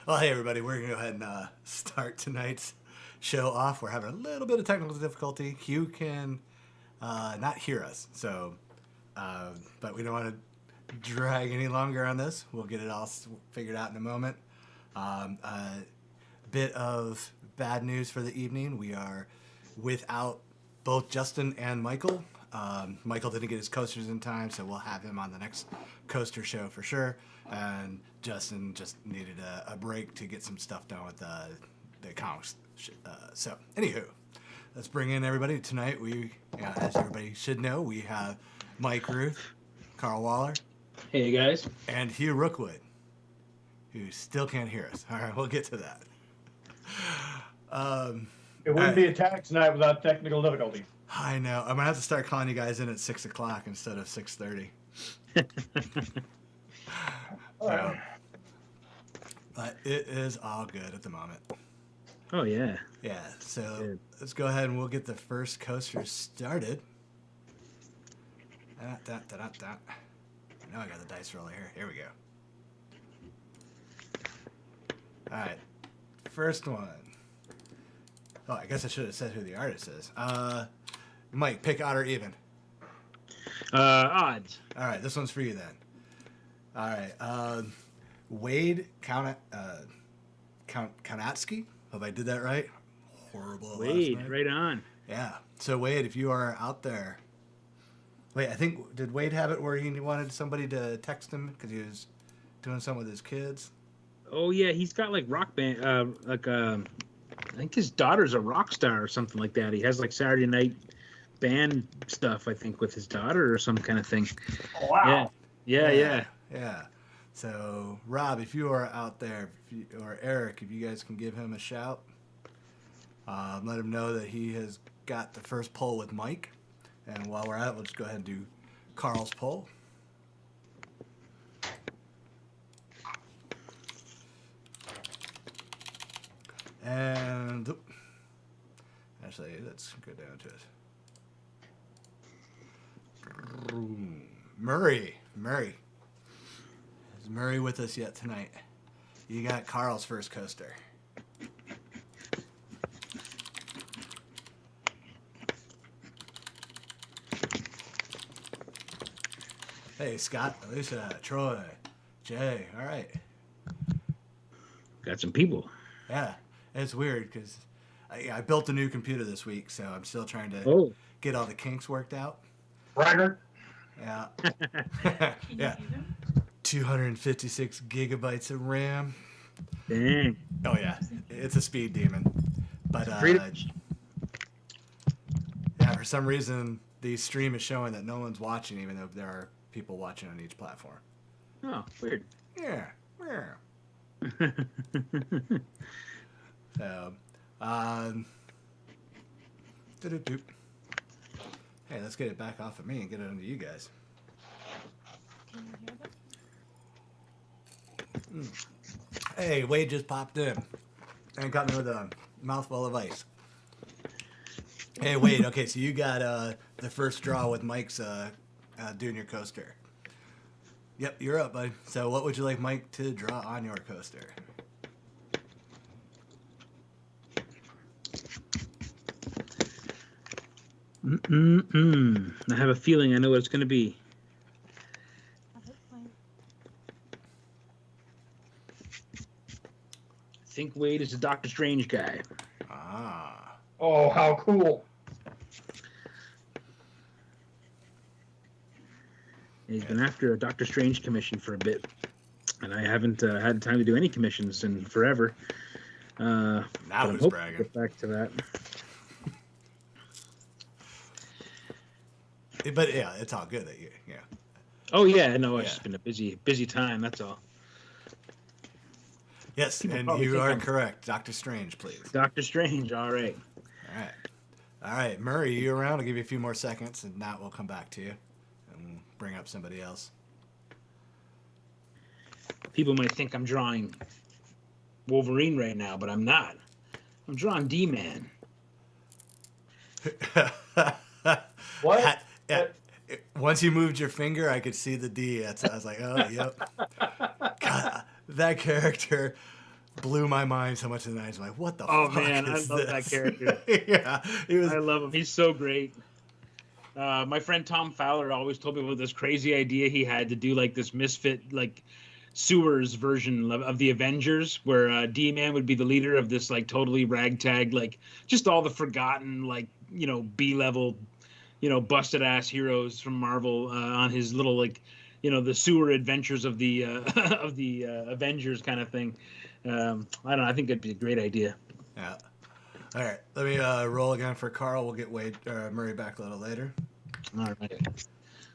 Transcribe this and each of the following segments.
Well, hey everybody, we're gonna go ahead and start tonight's show off. We're having a little bit of technical difficulty. Hugh can not hear us, so but we don't want to drag any longer on this. We'll get it all figured out in a moment. A bit of bad news for the evening. We are without both Justin and Michael. Michael didn't get his coasters in time, so we'll have him on the next coaster show for sure. And Justin just needed a break to get some stuff done with the comics. So, anywho, let's bring in everybody. Tonight, as everybody should know, we have Mike Rooth, Karl Waller. Hey, guys. And Hugh Rookwood, who still can't hear us. All right, we'll get to that. It wouldn't be a tax night without technical difficulty. I know. I'm going to have to start calling you guys in at 6 o'clock instead of 6:30. But it is all good at the moment. Oh, yeah. Yeah, so let's go ahead and we'll get the first coaster started. Now I got the dice roller here. Here we go. All right, first one. Oh, I guess I should have said who the artist is. Mike, pick odd or even. Odds. All right, this one's for you then. All right. Wade Kaunatsky. Hope I did that right. Horrible last Wade, name. right on. Yeah. So Wade, if you are out there, wait, I think did Wade have it where he wanted somebody to text him because he was doing something with his kids? Oh yeah, he's got like rock band, I think his daughter's a rock star or something like that. He has like Saturday night band stuff, I think, with his daughter or some kind of thing. Oh, wow. Yeah. Yeah. So Rob, if you are out there, or Eric, if you guys can give him a shout, let him know that he has got the first poll with Mike. And while we're at it, we'll just go ahead and do Karl's poll. And actually, let's go down to it. Murray. Is Murray with us yet tonight? You got Karl's first coaster. Hey, Scott, Alicia, Troy, Jay. All right. Got some people. Yeah, it's weird because I built a new computer this week, so I'm still trying to get all the kinks worked out. Braggart. Yeah. Yeah. 256 gigabytes of RAM. Dang. Oh yeah, it's a speed demon. But yeah, for some reason the stream is showing that no one's watching, even though there are people watching on each platform. Oh, weird. Yeah. So, hey, let's get it back off of me and get it onto you guys. Can you hear them? Hey, Wade just popped in and got me with a mouthful of ice. Hey, Wade, okay, so you got the first draw with Mike's doing your coaster. Yep, you're up, bud. So what would you like Mike to draw on your coaster? I have a feeling I know what it's going to be. That's fine. I think Wade is a Doctor Strange guy. Ah. Oh, how cool. He's been after a Doctor Strange commission for a bit, and I haven't had time to do any commissions in forever. Now who's bragging? Get back to that. But yeah, it's all good that you, yeah. Oh yeah, no, it's just been a busy time. That's all. Yes, People and probably you think are I'm- correct. Doctor Strange, please. Doctor Strange. All right. All right, Murray, you around? I'll give you a few more seconds, and Nat will come back to you and bring up somebody else. People might think I'm drawing Wolverine right now, but I'm not. I'm drawing D-Man. What? Once you moved your finger, I could see the D. I was like, oh, yep. God, that character blew my mind so much tonight. I was like, what the Oh fuck man, I is love this? that character. Yeah, he was. I love him. He's so great. My friend Tom Fowler always told me about this crazy idea he had to do like this misfit like sewers version of the Avengers, where D-Man would be the leader of this like totally ragtag, like just all the forgotten like B-level, busted ass heroes from Marvel on his little like the sewer adventures of the of the Avengers kind of thing. I don't know. I think that'd be a great idea. Yeah. All right, let me roll again for Karl. We'll get Murray back a little later. All right.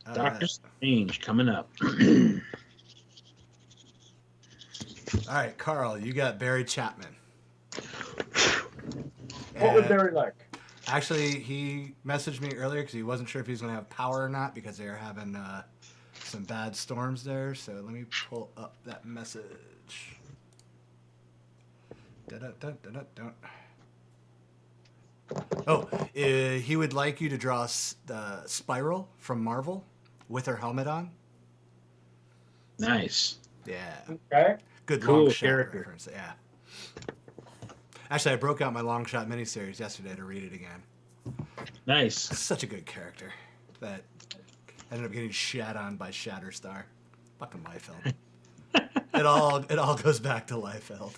All Doctor right. Strange coming up. All right, Karl, you got Barry Chapman. What would And Barry like? actually, he messaged me earlier because he wasn't sure if he was going to have power or not because they were having some bad storms there. So let me pull up that message. Dun-dun-dun-dun-dun. Oh, he would like you to draw the Spiral from Marvel with her helmet on. Nice. Yeah. Okay. Good Cool long shot character. reference. Yeah. Actually, I broke out my long shot miniseries yesterday to read it again. Nice. Such a good character that ended up getting shat on by Shatterstar. Fucking Liefeld. It all goes back to Liefeld.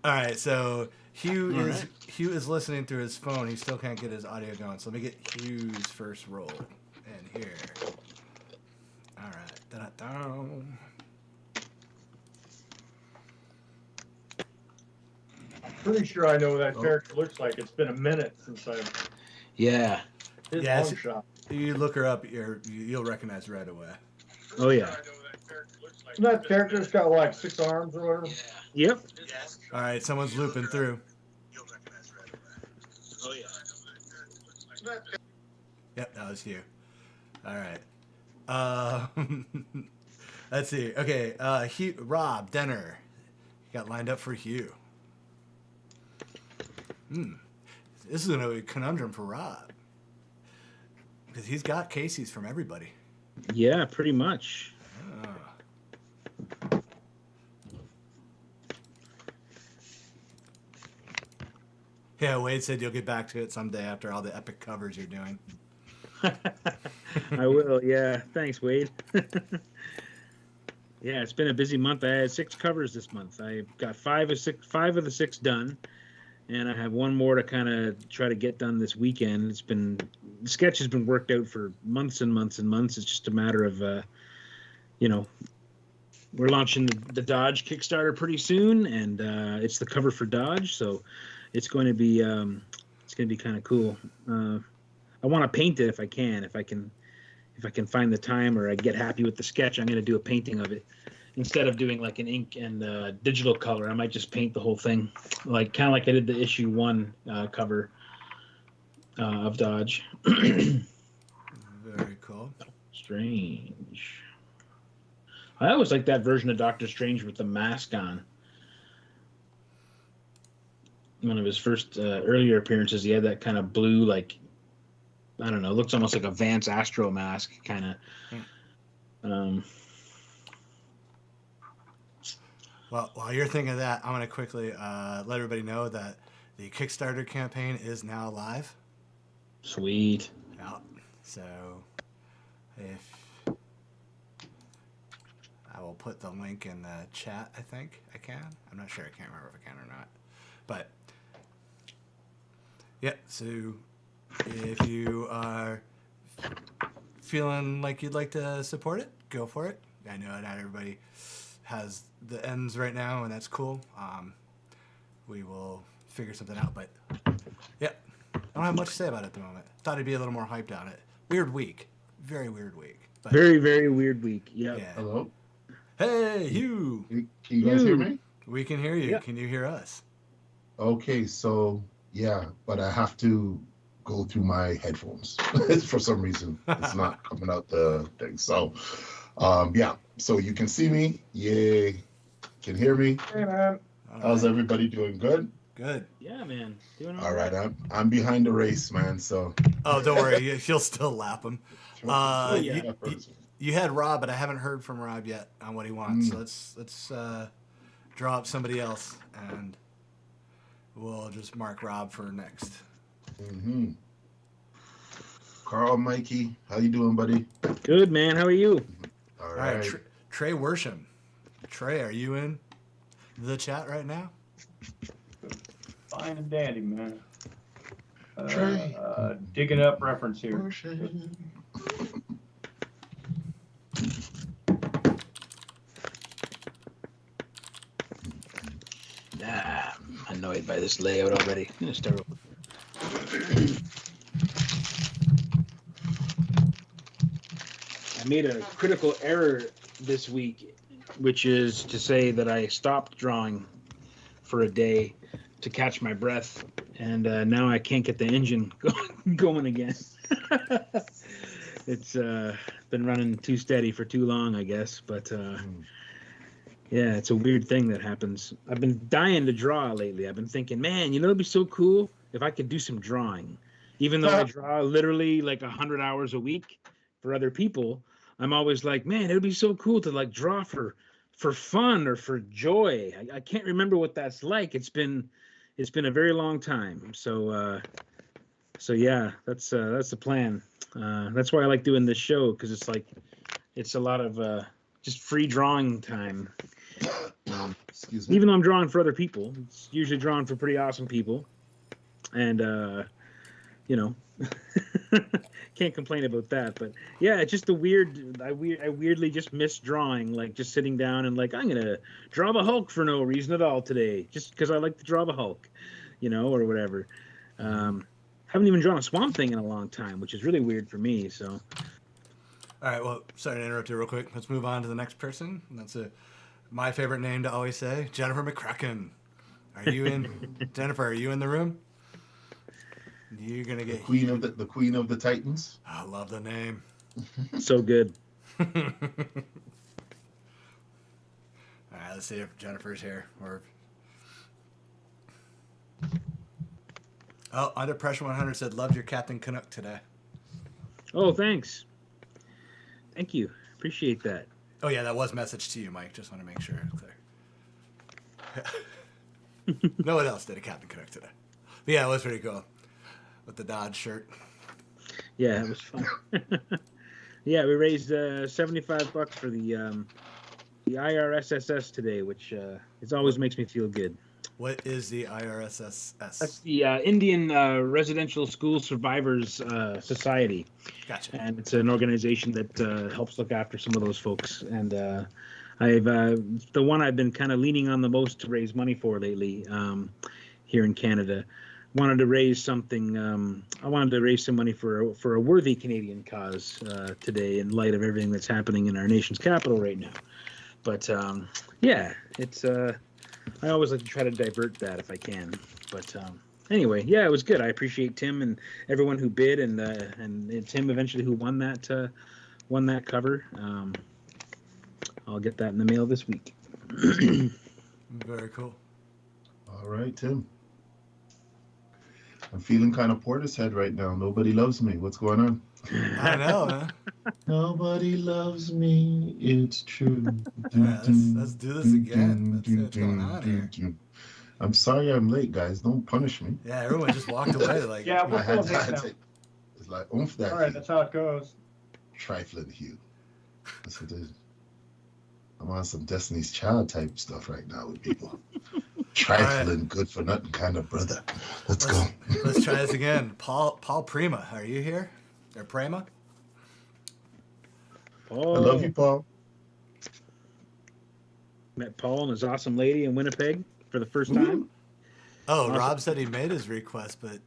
All right, so Hugh is listening through his phone. He still can't get his audio going. So let me get Hugh's first roll in here. All right. Da-da-da. Pretty sure I know what that character looks like. It's been a minute since I've Yeah. his Yes. long shot. You look her up, you'll recognize right away. Oh yeah. Isn't that character's got like 6 arms or whatever? Yep. All right, someone's looping through. Oh yeah. Yep, that was you. All right. Let's see. Okay, Hugh, Rob Denner got lined up for Hugh. This is a conundrum for Rob because he's got Casey's from everybody. Yeah, pretty much. Yeah, Wade said you'll get back to it someday after all the epic covers you're doing. I will. Yeah. Thanks, Wade. Yeah, it's been a busy month. I had 6 covers this month. I got 5 of the 6 done, and I have one more to kind of try to get done this weekend. The sketch has been worked out for months and months and months. It's just a matter of, we're launching the Dodge Kickstarter pretty soon, and it's the cover for Dodge, so it's going to be kind of cool. I want to paint it if I can. If I can find the time or I get happy with the sketch, I'm going to do a painting of it instead of doing like an ink and digital color. I might just paint the whole thing, like kind of like I did the issue 1 cover of Dodge. Very cool. Strange. I always like that version of Doctor Strange with the mask on. One of his first earlier appearances, he had that kind of blue, like, I don't know, looks almost like a Vance Astro mask, kind of. Well, while you're thinking of that, I'm going to quickly let everybody know that the Kickstarter campaign is now live. Sweet. Yeah. So if I will put the link in the chat, I think I can. I'm not sure. I can't remember if I can or not. But yeah, so if you are feeling like you'd like to support it, go for it. I know not everybody has the ends right now, and that's cool. We will figure something out, but yeah, I don't have much to say about it at the moment. Thought I'd be a little more hyped on it. Weird week. Very weird week. But, Very, very weird week. Yep. yeah. Hello? Hey, Hugh. Can you guys hear me? We can hear you. Yep. Can you hear us? Okay, so yeah, but I have to go through my headphones. For some reason, it's not coming out the thing. So, yeah, so you can see me. Yay. Can hear me. Hey, man. All How's right. everybody doing? Good? Good. Yeah, man. Doing All right, I'm behind the race, man, so. Oh, don't worry. You'll still lap him. yeah. You had Rob, but I haven't heard from Rob yet on what he wants. So let's draw up somebody else, and we'll just mark Rob for next. Mm-hmm. Carl, Mikey, how you doing, buddy? Good, man. How are you? All All right, right. Trey Worsham. Trey, are you in the chat right now? Fine and dandy, man. Trey. Digging up reference here. I'm annoyed by this layout already. I'm gonna start over. I made a critical error this week, which is to say that I stopped drawing for a day to catch my breath, and now I can't get the engine going again. It's been running too steady for too long, I guess, but yeah, it's a weird thing that happens. I've been dying to draw lately. I've been thinking, man, it'd be so cool if I could do some drawing. Even though I draw literally like 100 hours a week for other people, I'm always like, man, it'd be so cool to like draw for fun or for joy. I can't remember what that's like. It's been a very long time. So yeah, that's the plan. That's why I like doing this show, because it's like it's a lot of just free drawing time. Excuse me. Even though I'm drawing for other people, it's usually drawing for pretty awesome people, and you know, can't complain about that. But yeah, it's just I weirdly just miss drawing, like just sitting down and like I'm gonna draw the Hulk for no reason at all today, just because I like to draw the Hulk, or whatever. Haven't even drawn a Swamp Thing in a long time, which is really weird for me. So. All right, well, sorry to interrupt you real quick. Let's move on to the next person. That's my favorite name to always say, Jennifer McCracken. Are you in, Jennifer? Are you in the room? You're gonna get the queen of the Titans. I love the name. So good. All right, let's see if Jennifer's here. Oh, Under Pressure 100 said, "Loved your Captain Canuck today." Oh, thanks. Thank you. Appreciate that. Oh yeah, that was message to you, Mike. Just want to make sure it's clear. No one else did a Captain Canuck today. But yeah, it was pretty cool with the Dodge shirt. Yeah, it was fun. Yeah, we raised $75 for the IRSSS today, which it always makes me feel good. What is the IRSSS? That's the Indian Residential School Survivors Society. Gotcha. And it's an organization that helps look after some of those folks. And I've the one I've been kind of leaning on the most to raise money for lately here in Canada. Wanted to raise something. I wanted to raise some money for a worthy Canadian cause today, in light of everything that's happening in our nation's capital right now. But yeah, it's. I always like to try to divert that if I can. But anyway, yeah, it was good. I appreciate Tim and everyone who bid, and Tim eventually who won that cover. I'll get that in the mail this week. Very cool. All right, Tim. I'm feeling kind of Portishead right now. Nobody loves me. What's going on? I know, man. Nobody loves me. It's true. Yeah, let's do this again. Let's see what's going on here. I'm sorry I'm late, guys. Don't punish me. Yeah, everyone just walked away. Like, Yeah, I we'll had close it now. to. It's like oomph that. All right, Hugh. that's how it goes. Trifling Hugh. That's what it is. I'm on some Destiny's Child type stuff right now with people. Trifling, good for nothing kind of brother. Let's go. Let's try this again. Paul Prima, are you here? Or Prima? Paul, I love you, Paul. Met Paul and his awesome lady in Winnipeg for the first time. Oh, Awesome. Rob said he made his request, but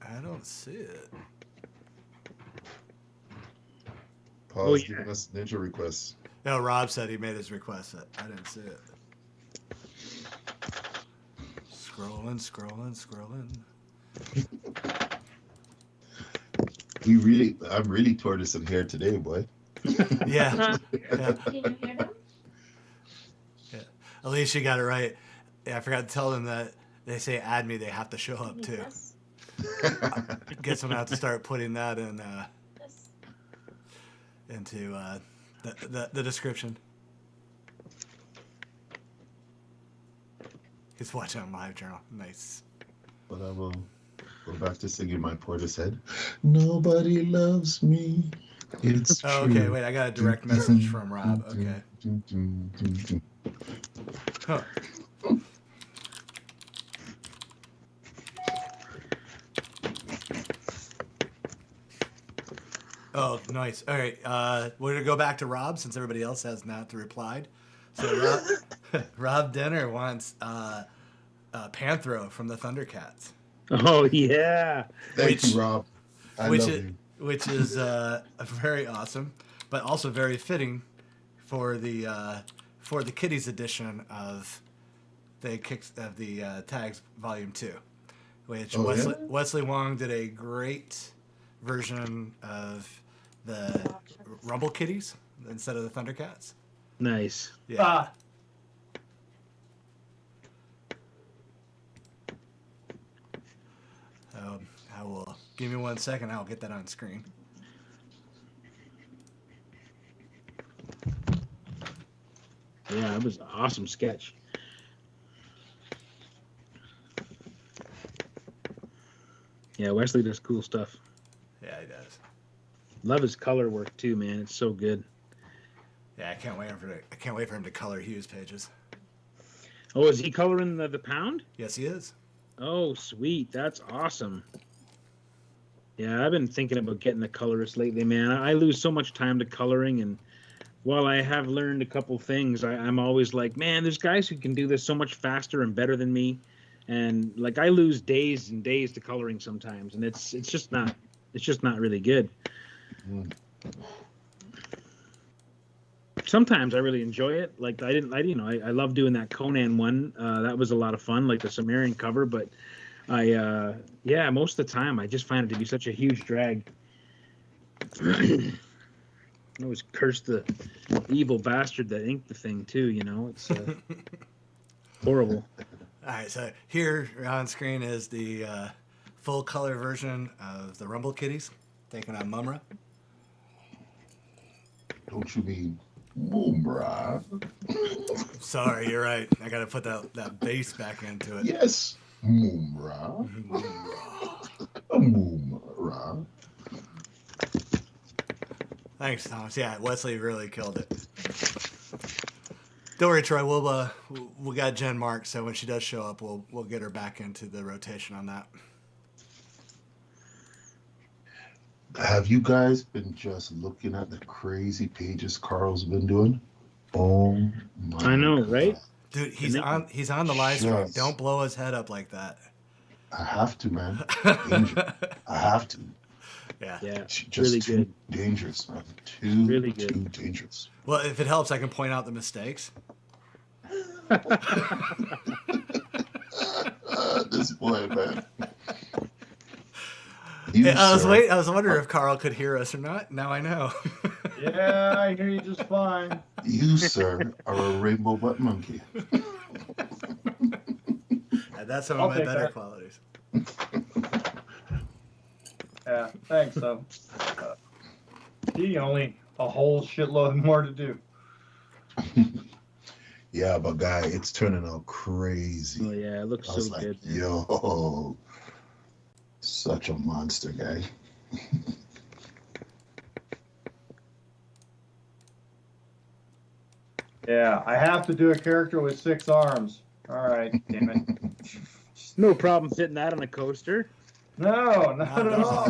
I don't see it. Paul's yeah. giving us ninja requests. No, Rob said he made his request, but I didn't see it. Scrolling. I'm really tortoising here today, boy. Yeah. Yeah. Can you hear them? Yeah. At least you got it right. Yeah, I forgot to tell them that they say add me, they have to show up too. Yes. Guess I'm gonna have to start putting that in Yes. into the description. He's watching on Live Journal. Nice. But I will go back to singing my Portishead. Nobody loves me. It's true. Oh, okay. Wait, I got a direct message from Rob. Okay. Huh. Oh, nice. All right. We're going to go back to Rob since everybody else has not replied. So Rob Denner wants Panthro from the Thundercats. Oh yeah. Thank you, Rob. I love you. Which is very awesome, but also very fitting for the kiddies edition of the Tags Volume 2, which Wesley Wong did a great version of the Rumble Kitties instead of the Thundercats. Nice. Yeah. I will give me 1 second. I'll get that on screen. Yeah, it was an awesome sketch. Yeah, Wesley does cool stuff. Yeah, he does. Love his color work too, man. It's so good. can't wait for him to color Hugh's pages. Oh, is he coloring the Pound? Yes, he is. Oh, sweet. That's awesome. Yeah, I've been thinking about getting the colorist lately, man. I lose so much time to coloring, and while I have learned a couple things, I'm always like, man, there's guys who can do this so much faster and better than me, and like I lose days and days to coloring sometimes, and it's just not really good. Mm. Sometimes I really enjoy it. Like I love doing that Conan one. That was a lot of fun, like the Sumerian cover, but most of the time I just find it to be such a huge drag. I always curse the evil bastard that inked the thing too, it's horrible. All right, so here on screen is the full color version of the Rumble Kitties taken on Mumra. Don't you mean Mumra? Sorry, you're right. I got to put that bass back into it. Yes, Mumra. Mumra. Thanks, Thomas. Yeah, Wesley really killed it. Don't worry, Troy. We got Jen marked, so when she does show up, we'll get her back into the rotation on that. Have you guys been just looking at the crazy pages Carl's been doing? Oh my! I know, God. right? Dude, he's on the live stream. Yes. Don't blow his head up like that. I have to, man. Danger. I have to. Yeah. Yeah, Just really too good. dangerous, man. Too Really good. Too dangerous. Well, if it helps, I can point out the mistakes. This boy, man. I was wondering if Karl could hear us or not. Now I know. Yeah, I hear you just fine. You, sir, are a rainbow butt monkey. And that's some I'll of my take better that. qualities. Yeah, thanks, though. He only a whole shitload more to do. Yeah, but guy, it's turning out crazy. Oh yeah, it looks I so was like, good. yo, such a monster guy. Yeah, I have to do a character with 6 arms. All right, damn it. No problem fitting that on a coaster. No, not at all.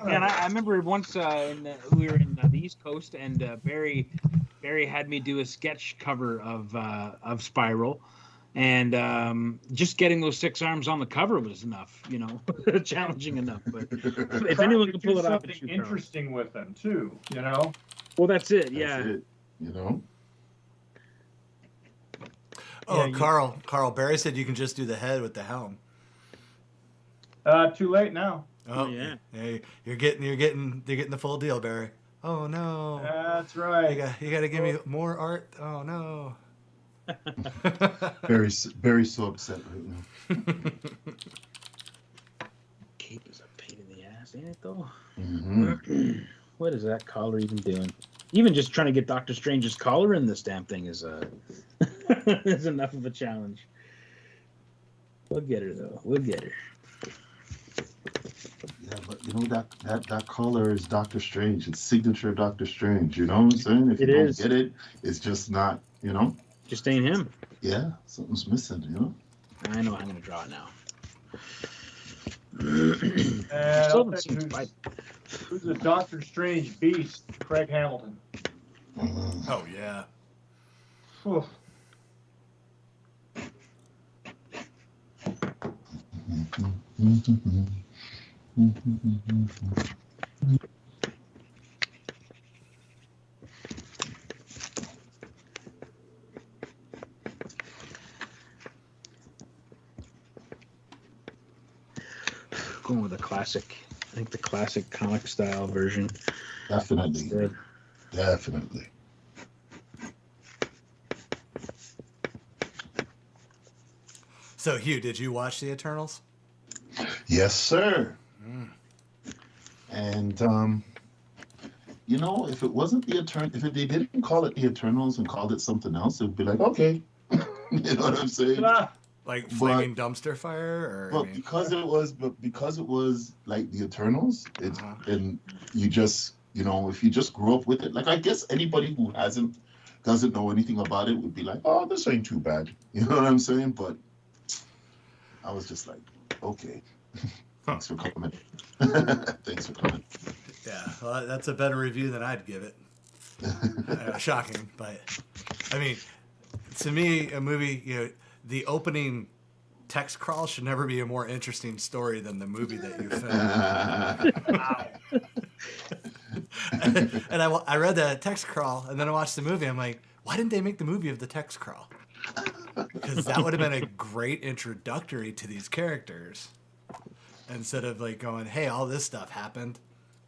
Man, I remember once we were in the East Coast, and Barry had me do a sketch cover of Spiral, and just getting those 6 arms on the cover was enough, challenging enough. But if anyone can pull it off, it's something you, Karl. interesting with them too. Well, that's it. Yeah. That's it, Oh, Yeah, Karl, Barry said you can just do the head with the helm. Too late now. Oh yeah. Hey, you're getting the full deal, Barry. Oh no. That's right. You got to give me more art. Oh no. very so upset right now. Cape is a pain in the ass, ain't it though? Mm-hmm. What is that collar even doing? Even just trying to get Doctor Strange's collar in this damn thing is is enough of a challenge. We'll get her though. We'll get her. Yeah, but that color is Doctor Strange. It's signature Doctor Strange. You know what I'm saying? If you don't get it, it's just not. Just ain't him. Yeah, something's missing. I know. I'm gonna draw it now. And Still I'll haven't tell you seen Spider. who's the Doctor Strange beast? Craig Hamilton. Oh yeah. Whew. Going with a classic. I think the classic comic style version. Definitely. Instead. Definitely. So Hugh, did you watch the Eternals? Yes, sir. And if it wasn't the if they didn't call it the Eternals and called it something else, it would be like, okay. You know what I'm saying? Like flaming dumpster fire, or because it was like the Eternals, and you just you know, if you just grew up with it, like I guess anybody who doesn't know anything about it would be like, oh, this ain't too bad. You know what I'm saying? But I was just like, okay, thanks for coming. Thanks for coming. Yeah, well, that's a better review than I'd give it. Shocking, but I mean, to me, a movie, you know, the opening text crawl should never be a more interesting story than the movie that you filmed. And I read the text crawl, and then I watched the movie. I'm like, why didn't they make the movie of the text crawl? Because that would have been a great introductory to these characters, instead of like going, hey, all this stuff happened,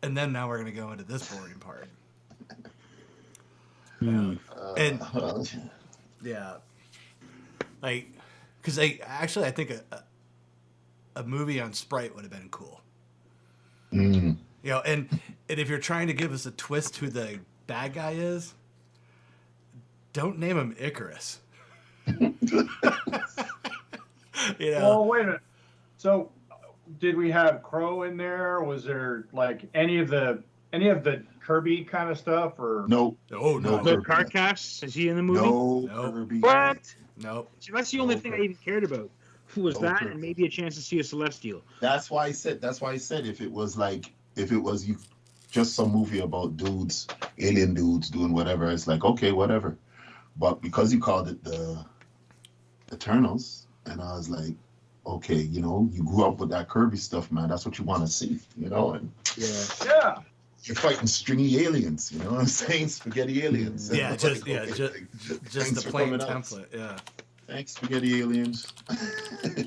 and then now we're gonna go into this boring part. And yeah, like, because I think a movie on Sprite would have been cool. Mm. You know, and if you're trying to give us a twist who the bad guy is, don't name him Icarus. You know. Well, wait a minute. So, did we have Crow in there? Was there like any of the Kirby kind of stuff, or No. Oh no. No. The Carcass, is he in the movie? No. Nope. Kirby. What? Nope. See, that's the only thing I even cared about. Was No that Kirby. and maybe a chance to see a Celestial. That's why I said if it was you just some movie about dudes, alien dudes doing whatever, it's like, okay, whatever. But because you called it the Eternals, and I was like, okay, you know, you grew up with that Kirby stuff, man. That's what you want to see, you know, and yeah? you're fighting stringy aliens, you know what I'm saying? Spaghetti aliens. Yeah, And just like, yeah, okay, just thanks the for plain coming out. template. Yeah. Thanks, spaghetti aliens.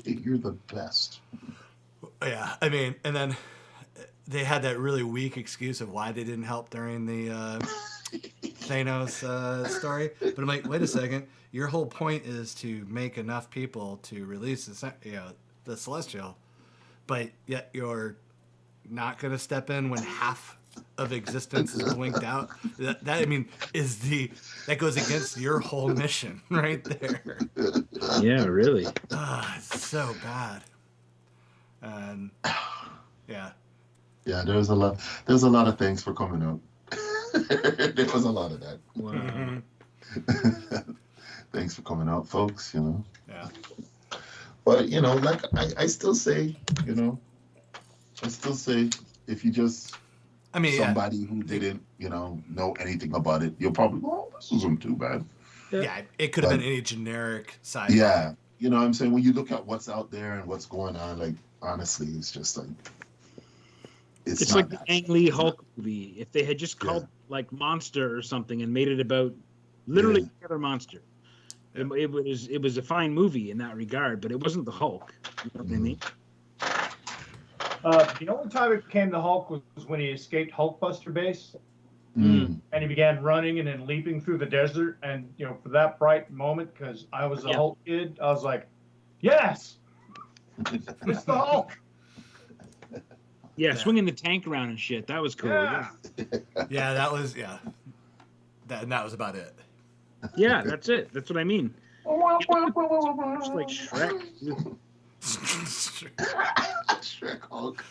You're the best. Yeah, I mean, and then they had that really weak excuse of why they didn't help during the Thanos story. But I'm like, wait a second. Your whole point is to make enough people to release the Celestial, but yet you're not going to step in when half of existence is blinked out. That I mean that goes against your whole mission right there. Yeah, really. It's so bad. And yeah. Yeah, there's a lot of things for coming up. There was a lot of that. Wow. Mm-hmm. Thanks for coming out, folks, you know. Yeah. But, you know, like I still say, if you just I mean, somebody who didn't, you know anything about it, you'll probably go, oh, this isn't too bad. yeah, it could have But- been any generic sci-fi. Yeah. You know what I'm saying? When you look at what's out there and what's going on, like, honestly, it's just like, It's not like the that. Ang Lee Hulk movie. If they had just called like Monster or something and made it about literally Yeah. the other monster, it was a fine movie in that regard, but it wasn't the Hulk. You know what I mean? The only time it became the Hulk was when he escaped Hulkbuster base Mm. and he began running and then leaping through the desert. And for that bright moment, because I was a Yeah. Hulk kid, I was like, yes, it's the Hulk. Yeah, swinging the tank around and shit. That was cool. Yeah. Yeah, that was that was about it. Yeah, that's it. That's what I mean. Just like Shrek. Shrek Hulk.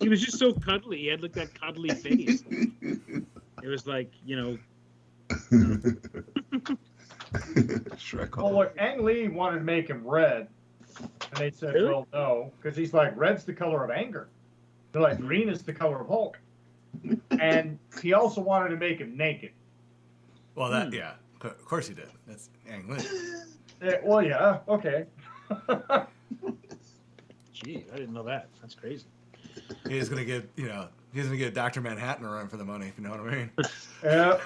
He was just so cuddly. He had like that cuddly face. It was like, Shrek Well, Hulk. look, Ang Lee wanted to make him red, and they said, Really? well, no, because he's like, red's the color of anger. They're like, green is the color of Hulk. And he also wanted to make him naked. Well, yeah, of course he did. That's Ang Lee. Well, yeah, okay. Gee, I didn't know that. That's crazy. He's gonna give Dr. Manhattan a run for the money, if you know what I mean. Yeah.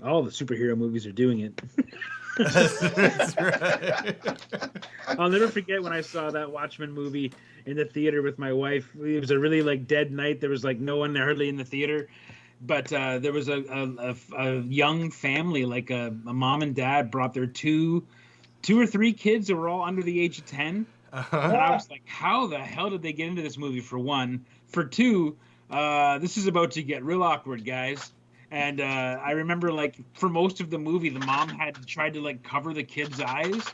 All the superhero movies are doing it. That's right. I'll never forget when I saw that Watchmen movie in the theater with my wife. It was a really dead night. There was no one hardly in the theater, but there was a young family, like a mom and dad brought their two or three kids that were all under the age of 10. Uh-huh. And I was like, how the hell did they get into this movie, for one? For two, this is about to get real awkward, guys. And I remember, for most of the movie, the mom had tried to, cover the kid's eyes,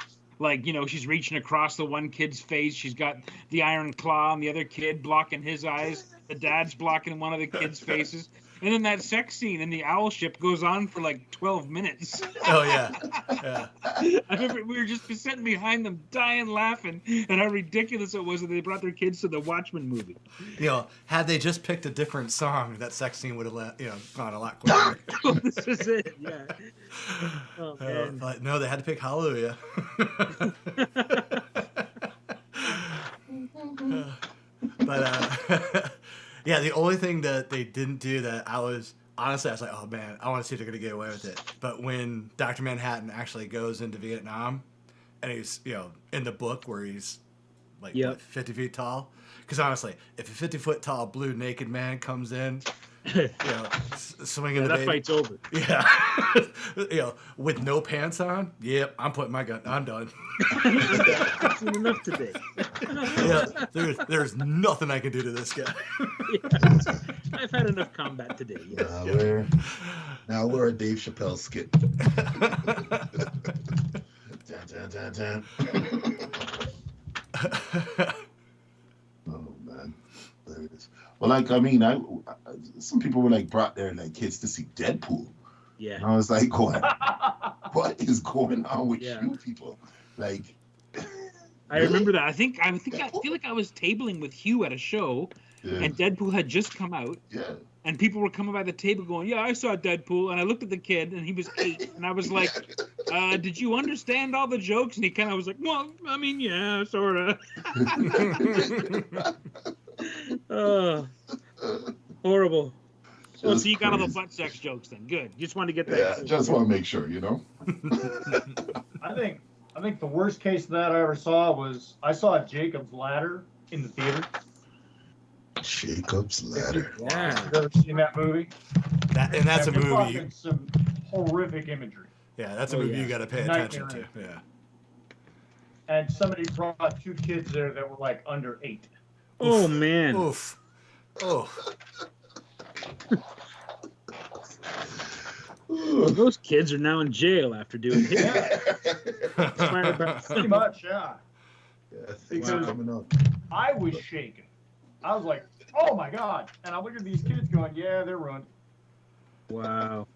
Like, she's reaching across the one kid's face. She's got the iron claw on the other kid, blocking his eyes. The dad's blocking one of the kids' faces. And then that sex scene in the owl ship goes on for like 12 minutes. Oh, yeah. I remember we were just sitting behind them dying laughing at how ridiculous it was that they brought their kids to the Watchmen movie. Had they just picked a different song, that sex scene would have gone a lot quicker. This is it, yeah. Oh, man. But no, they had to pick Hallelujah. But yeah, the only thing that they didn't do that I was like, oh man, I want to see if they're gonna get away with it. But when Dr. Manhattan actually goes into Vietnam, and he's in the book where he's like what, 50 feet tall, because honestly, if a 50-foot tall blue naked man comes in, swinging the that fight's over. Yeah, with no pants on. Yep, I'm putting my gun. I'm done. I've seen enough today. There's nothing I can do to this guy. I've had enough combat today. Now we're a Dave Chappelle skit. Dun, dun, dun, dun. Oh man, there it is. Well, like some people were like brought their like kids to see Deadpool. Yeah. And I was like, what is going on with you people? Like, I remember that. I feel like I was tabling with Hugh at a show, and Deadpool had just come out. Yeah. And people were coming by the table going, "Yeah, I saw Deadpool." And I looked at the kid, and he was 8, and I was like, "Did you understand all the jokes?" And he kind of was like, "Well, I mean, yeah, sort of." Horrible. Oh, so you got all the butt sex jokes then? Good. Just wanted to get that. Yeah, just want to make sure, I think the worst case of that I ever saw was I saw Jacob's Ladder in the theater. Jacob's Ladder. Yeah. Have you ever seen that movie? That's a We're movie. talking some horrific imagery. Yeah, that's a movie you got to pay attention to. Nightmare. Yeah. And somebody brought 2 kids there that were like under 8. Oh man. Oof. Oh. Those kids are now in jail after doing it. Pretty much, yeah. Yeah, things are coming up. I was shaking. I was like, oh my God. And I look at these kids going, yeah, they're ruined. Wow.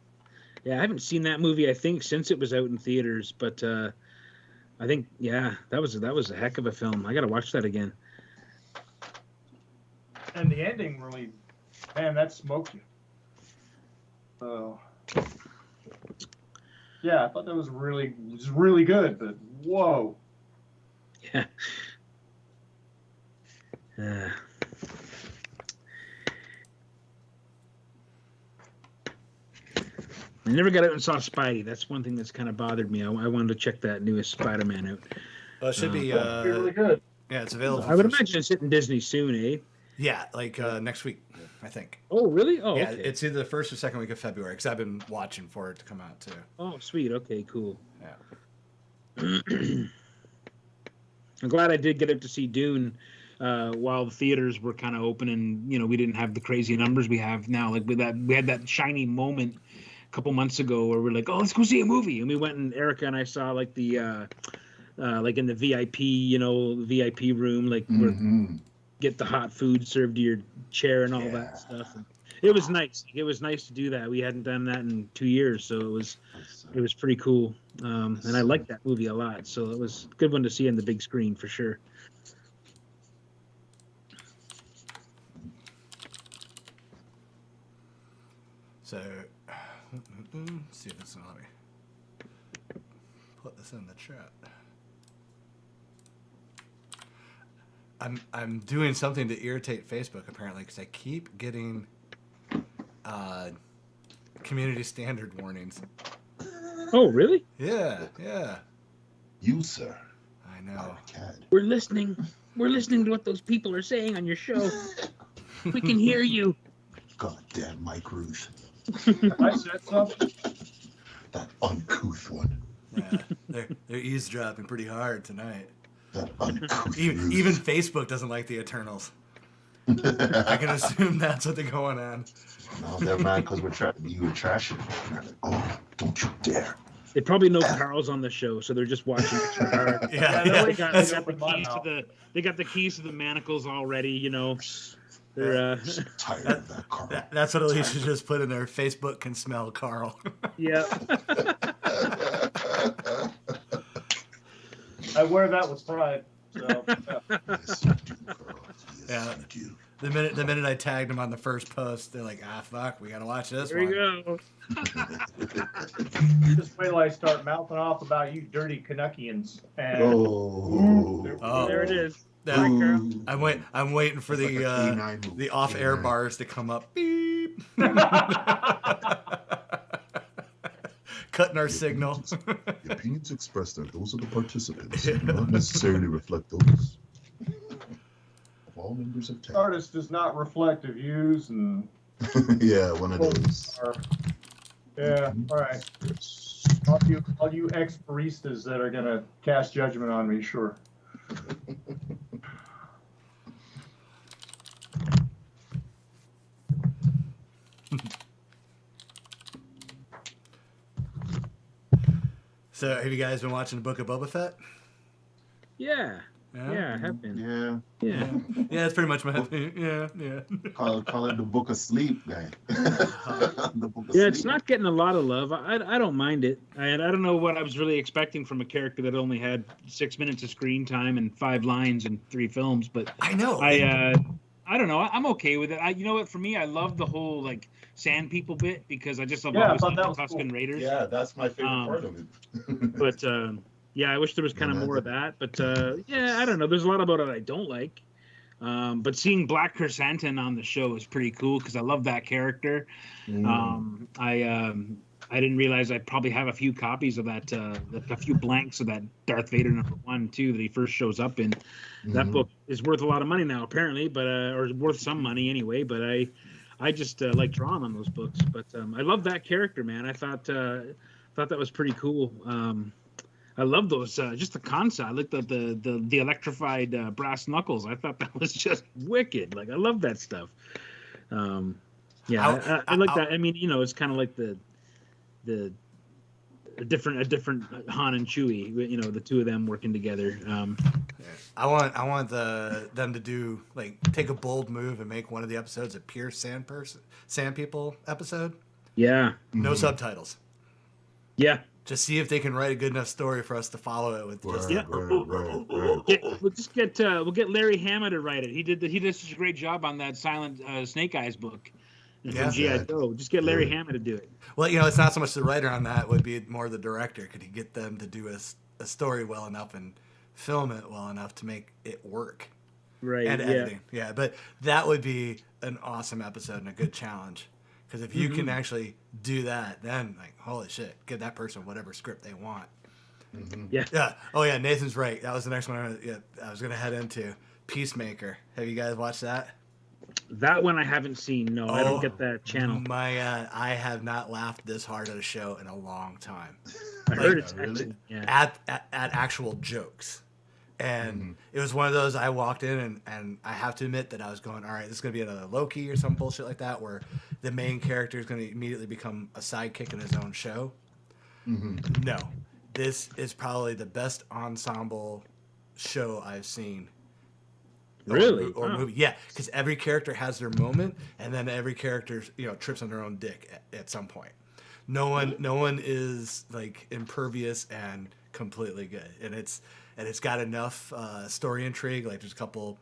Yeah, I haven't seen that movie, I think, since it was out in theaters. But I think, that was a heck of a film. I got to watch that again. And the ending really, man, that smoked you. So, yeah, I thought that was really good, but whoa. Yeah. I never got out and saw Spidey. That's one thing that's kind of bothered me. I wanted to check that newest SpiderMan out. Well, it should be really good. Yeah, it's available. I would imagine it's hitting Disney soon, eh? Yeah, like next week, I think. Oh, really? Oh, yeah, okay. it's either the first or second week of February because I've been watching for it to come out too. Oh, sweet. Okay, cool. Yeah. I'm glad I did get up to see Dune while the theaters were kind of open, and we didn't have the crazy numbers we have now. Like we had that shiny moment a couple months ago where we're like, oh, let's go see a movie, and we went, and Erica and I saw like the like in the VIP, VIP room, like where get the hot food served to your chair and all that stuff. And it was nice. It was nice to do that. We hadn't done that in 2 years, so it was pretty cool. And I liked that movie a lot, so it was a good one to see on the big screen for sure. So, let's see if it's going to let me put this in the chat. I'm doing something to irritate Facebook apparently because I keep getting community standard warnings. Oh, really? Yeah. You, sir. I know. We're listening. We're listening to what those people are saying on your show. We can hear you. Goddamn Mike Rooth. I said something. That uncouth one. Yeah, they're eavesdropping pretty hard tonight. That uncouth even Facebook doesn't like the Eternals. I can assume that's what they're going on. No, they're mad because you were trashing. Like, oh, don't you dare. They probably know Carl's on the show, so they're just watching. Yeah, They got the Open my keys to mouth. they got the keys to the manacles already. You know, they're Tired of that, Carl. That's what Alicia just put in there. Facebook can smell Carl. yeah. I wear that with pride. So, yeah. Yes, you do, Carl. Yes, Yeah. you do. The minute I tagged him on the first post, they're like, fuck, we gotta watch this There one. you go. Just wait till I start mouthing off about you dirty Canuckians. And Oh. There it is. That- All right, Carl. I'm waiting for It's like a canine the movie. off-air Canine. bars to come up. Beep. Cutting our signal. The opinions expressed are those of the participants, and do not necessarily reflect those of all members of the TAG. artist does not reflect the views and. Yeah, one of those. Yeah, all right. Yes. All you ex-baristas that are gonna cast judgment on me, sure. So, have you guys been watching the Book of Boba Fett? Yeah. Yeah, I have been. Yeah, Yeah. Yeah, that's pretty much my yeah. call it the Book of Sleep, guy. The Book of Yeah, it's Sleep. not getting a lot of love. I don't mind it. I don't know what I was really expecting from a character that only had 6 minutes of screen time and 5 lines and 3 films, but I know. I don't know. I'm okay with it. You know what? For me, I love the whole like Sand People bit because I just love Yeah, I always thought loved that the was Tusken cool. Raiders. Yeah, that's my favorite Um, part of it. But yeah, I wish there was kind of more of that. But yeah, I don't know. There's a lot about it I don't like. But seeing Black Chrysanthemum on the show is pretty cool because I love that character. I didn't realize I probably have a few copies of that, a few blanks of that Darth Vader #1 too that he first shows up in. That book is worth a lot of money now, apparently, but or worth some money anyway. But I just like drawing on those books. But I love that character, man. I thought that was pretty cool. I love those, just the concept. I like the electrified brass knuckles. I thought that was just wicked. Like I love that stuff. Yeah, I like that. I mean, you know, it's kind of like a different Han and Chewie. You know, the two of them working together. I want them to do like take a bold move and make one of the episodes a pure sand people episode. Yeah. No subtitles. Yeah. Just see if they can write a good enough story for us to follow it with. Just Right. We'll get Larry Hama to write it. He did such a great job on that Silent Snake Eyes book. Yeah. From G.I. Joe. Just get Larry Hama to do it. Well, you know, it's not so much the writer on that; would be more the director. Could he get them to do a story well enough and film it well enough to make it work? Right. And yeah. editing, yeah. But that would be an awesome episode and a good challenge. Because if you can actually do that, then like, holy shit, give that person whatever script they want. Yeah. Yeah. Oh yeah, Nathan's right. That was the next one I was gonna head into. Peacemaker. Have you guys watched that? That one I haven't seen. No, I don't get that channel. My God, I have not laughed this hard at a show in a long time. I heard it's really? excellent. Yeah. At actual jokes. And it was one of those I walked in and I have to admit that I was going, all right, this is going to be another Loki or some bullshit like that where the main character is going to immediately become a sidekick in his own show. No. This is probably the best ensemble show I've seen. Really? Or Wow. movie. Yeah, because every character has their moment and then every character, you know, trips on their own dick at some point. No one is like impervious and completely good. And it's got enough story intrigue. Like there's a couple,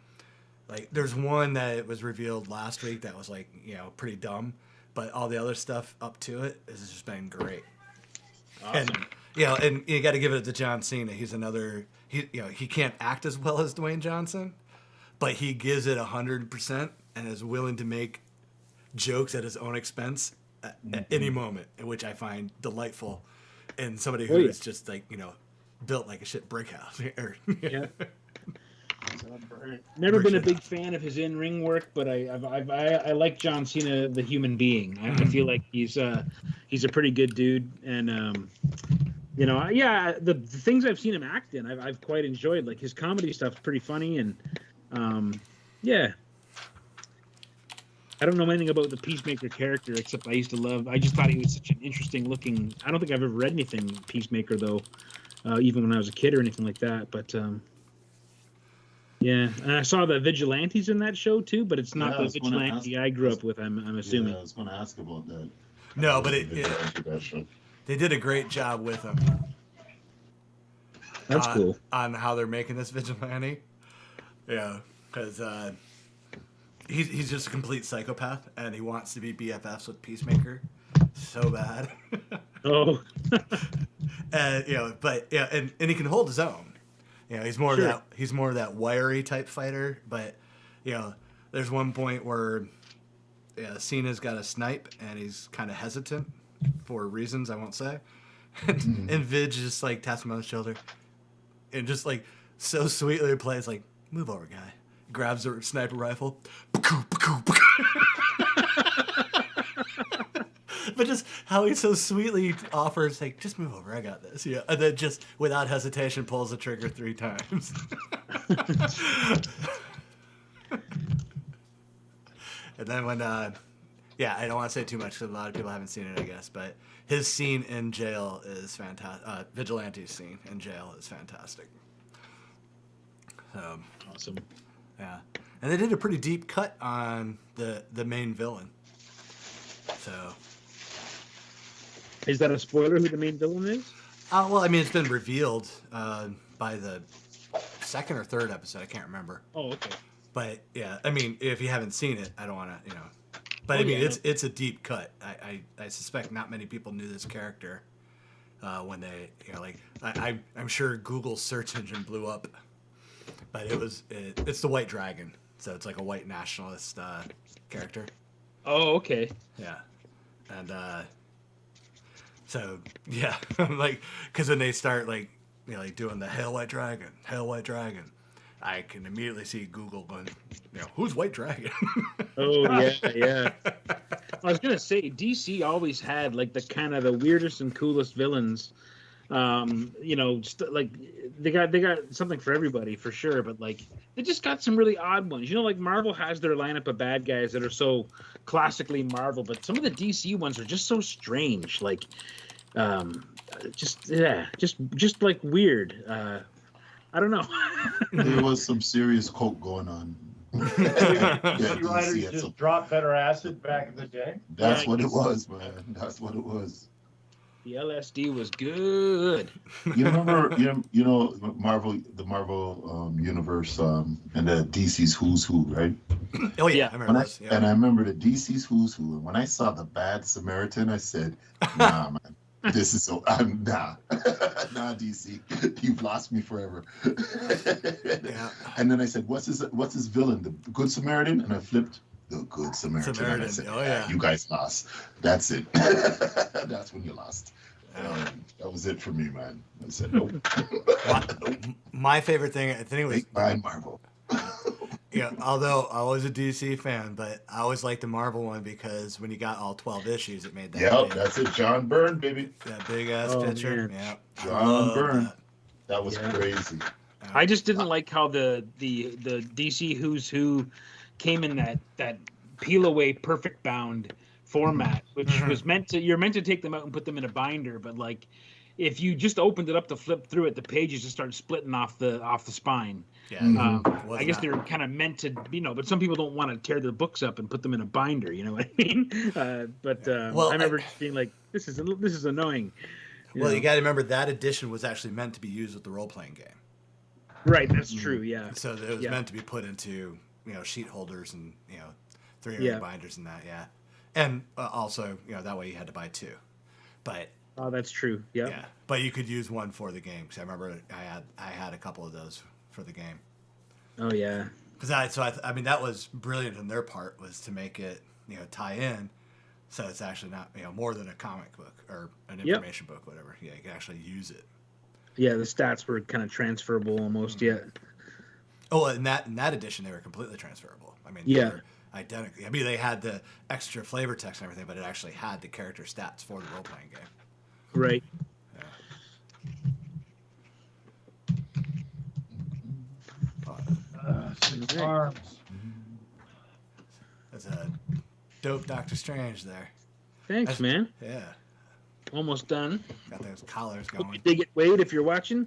like there's one that was revealed last week that was like, you know, pretty dumb, but all the other stuff up to it has just been great. Awesome. And you know, and you got to give it to John Cena. He's another. He can't act as well as Dwayne Johnson, but he gives it 100% and is willing to make jokes at his own expense at any moment, which I find delightful in somebody who is just like, you know, built like a shit brick house. Yeah. Never been a big fan of his in-ring work, but I like John Cena, the human being. I feel like he's a pretty good dude, and you know, yeah, the things I've seen him act in, I've quite enjoyed. Like his comedy stuff's pretty funny, and yeah. I don't know anything about the Peacemaker character except I just thought he was such an interesting looking. I don't think I've ever read anything Peacemaker though, even when I was a kid or anything like that. But yeah, and I saw the Vigilantes in that show too, but it's not the Vigilante I grew up with. I'm assuming. Yeah, I was going to ask about that. No, but That show. they did a great job with him. That's cool. On how they're making this vigilante. Yeah, because he's just a complete psychopath, and he wants to be BFFs with Peacemaker so bad. Oh. And but and he can hold his own. He's more Sure. of that wiry type fighter. But there's one point where Cena's got a snipe, and he's kind of hesitant for reasons I won't say. And Vidge just like taps him on the shoulder, and just like so sweetly plays like, "Move over, guy." Grabs a sniper rifle. But just how he so sweetly offers, like, just move over, I got this. Yeah, and then just without hesitation pulls the trigger 3 times. And then when, I don't want to say too much because a lot of people haven't seen it, I guess, but his scene in jail is fantastic. Vigilante's scene in jail is fantastic. Awesome. Yeah, and they did a pretty deep cut on the main villain. So, is that a spoiler who the main villain is? Well, I mean, it's been revealed by the second or third episode. I can't remember. Oh, okay. But yeah, I mean, if you haven't seen it, I don't want to, But I mean, it's a deep cut. I suspect not many people knew this character when they, I'm sure Google's search engine blew up. But it's the White Dragon, so it's like a white nationalist character. Oh, okay. Yeah, and so yeah, like because when they start like doing the Hail White Dragon, I can immediately see Google going, who's White Dragon? Oh yeah. I was gonna say DC always had like the kind of the weirdest and coolest villains. Like they got something for everybody for sure, but like they just got some really odd ones. Like Marvel has their lineup of bad guys that are so classically Marvel, but some of the DC ones are just so strange. Like, just like weird. I don't know. There was some serious coke going on. DC writers just dropped better acid back in the day. That's what it was, man. That's what it was. The LSD was good. You remember, Marvel, the Marvel universe, and the DC's Who's Who, right? Oh yeah, I remember this. Yeah. And I remember the DC's Who's Who, and when I saw the Bad Samaritan, I said, "Nah, man, this is so nah, DC, you've lost me forever." Yeah. And then I said, "What's his villain? The Good Samaritan?" And I flipped. The Good Samaritan. And I said, you guys lost. That's it. That's when you lost. That was it for me, man. I said, nope. My favorite thing, I think it was by Marvel. Although I was a DC fan, but I always liked the Marvel one because when you got all 12 issues, it made that. Yeah, that's it. John Byrne, baby. That big ass picture. Man. Yeah. John Byrne. That was crazy. I just didn't like how the DC Who's Who came in that peel away perfect bound format, which was you're meant to take them out and put them in a binder, but like if you just opened it up to flip through it, the pages just start splitting off the spine. Yeah, I guess they're kind of meant to, but some people don't want to tear their books up and put them in a binder. You know what I mean? I remember just being like, this is annoying. You got to remember that edition was actually meant to be used with the role playing game. Right, that's true. Yeah. So it was meant to be put into sheet holders and 300 binders and that. Yeah, and also that way you had to buy 2, but. Oh, that's true. Yeah. Yeah, but you could use one for the game because I remember I had a couple of those for the game. Oh yeah. Because I mean that was brilliant on their part, was to make it tie in, so it's actually not more than a comic book or an information book, whatever. Yeah, you can actually use it. Yeah, the stats were kind of transferable almost. Yeah. Oh, in that edition they were completely transferable. I mean, they were identical. I mean, they had the extra flavor text and everything, but it actually had the character stats for the role playing game. Right. Arms. That's a dope Doctor Strange there. Thanks, That's- man. Yeah, Almost done. got those collars Hope you going. dig it, Wade, if you're watching.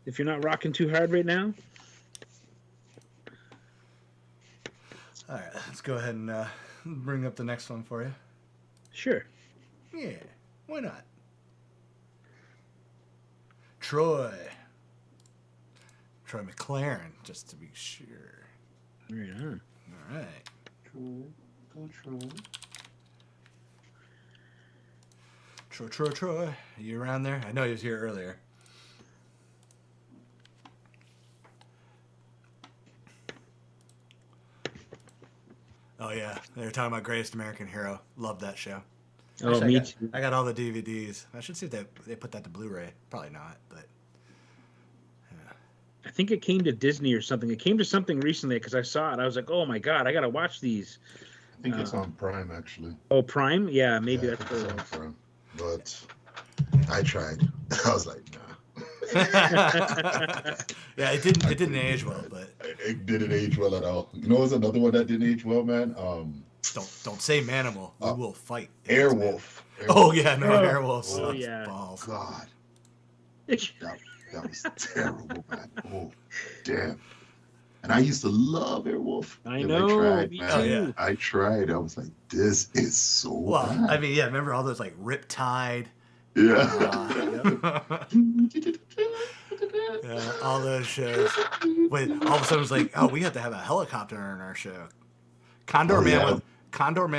If you're not rocking too hard right now. All right, let's go ahead and bring up the next one for you. Sure. Yeah, why not? Troy McLaren, just to be sure. Right on. All right. Troy, are you around there? I know he was here earlier. Oh yeah, they were talking about Greatest American Hero. Love that show. Oh, Actually, me too. I got all the DVDs. I should see if they put that to Blu-ray. Probably not, but I think it came to Disney or something. It came to something recently because I saw it. I was like, oh my God, I got to watch these. I think it's on Prime actually. Oh, Prime? Yeah, maybe Yeah, I that's think what it's it on was. Prime. But I tried. I was like, nah. yeah, it didn't age well, but It didn't age well at all. You know, what's another one that didn't age well, man? don't say Manimal. We will fight. Airwolf. Oh yeah, no, Oh. Airwolf Oh, sucks yeah. balls. God, It's- that was terrible, man. Oh, damn. And I used to love Airwolf. I And know, tried, me man. too. Oh, yeah. I tried. I was like, this is so Well, bad. I mean, yeah, remember all those like Riptide? Yeah. Yeah, all those shows. Wait, all of a sudden it was like, oh, we have to have a helicopter in our show. Condor Man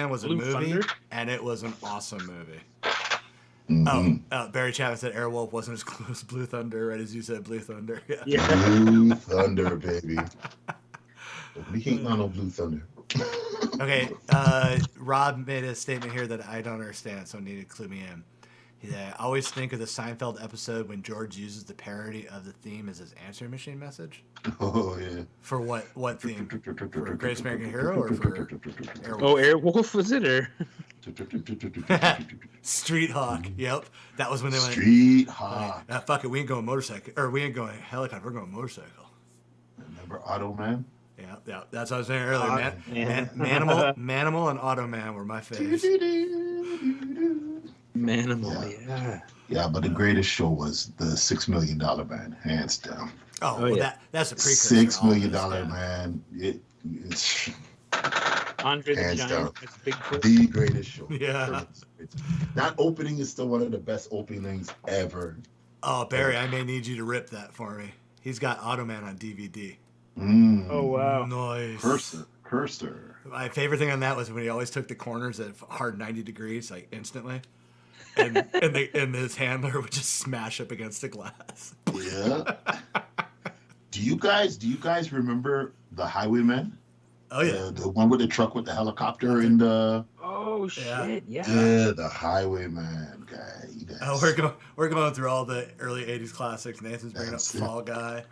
was a Blue movie, Thunder? and it was an awesome movie. Mhm. Barry Chapman said Airwolf wasn't as cool as Blue Thunder, right as you said Blue Thunder. Yeah. Yeah. Blue Thunder, baby. We can't on no Blue Thunder. Okay, Rob made a statement here that I don't understand, so I need to clue me in. I always think of the Seinfeld episode when George uses the parody of the theme as his answering machine message. Oh yeah. For what theme? For Greatest American Hero or for Airwolf? Oh, Airwolf was it? Or Street Hawk. Yep, that was when they went. Street Hawk. Fuck it, we ain't going motorcycle, or we ain't going helicopter. We're going motorcycle. Remember Automan? Yeah, that's what I was saying earlier. Yeah. Manimal, and Automan were my faves. Manimal, yeah. Yeah, but the greatest show was the $6 Million Man, hands down. Oh, Oh, well, yeah. that's a precursor. $6 to all Million this, yeah. Man. It's Andre the Hands Giant. down. That's a big push. the greatest show. Yeah. That opening is still one of the best openings ever. Oh, Barry, I may need you to rip that for me. He's got Automan on DVD. Oh, wow. Nice. Cursor. My favorite thing on that was when he always took the corners at hard 90 degrees, like instantly. And his handler would just smash up against the glass. Yeah. Do you guys remember the Highwayman? Oh, yeah. The one with the truck with the helicopter and the Oh, shit, yeah. the Highwayman guy. You guys. Oh, we're going through all the early 80s classics. Nathan's bringing up That's it. Fall Guy.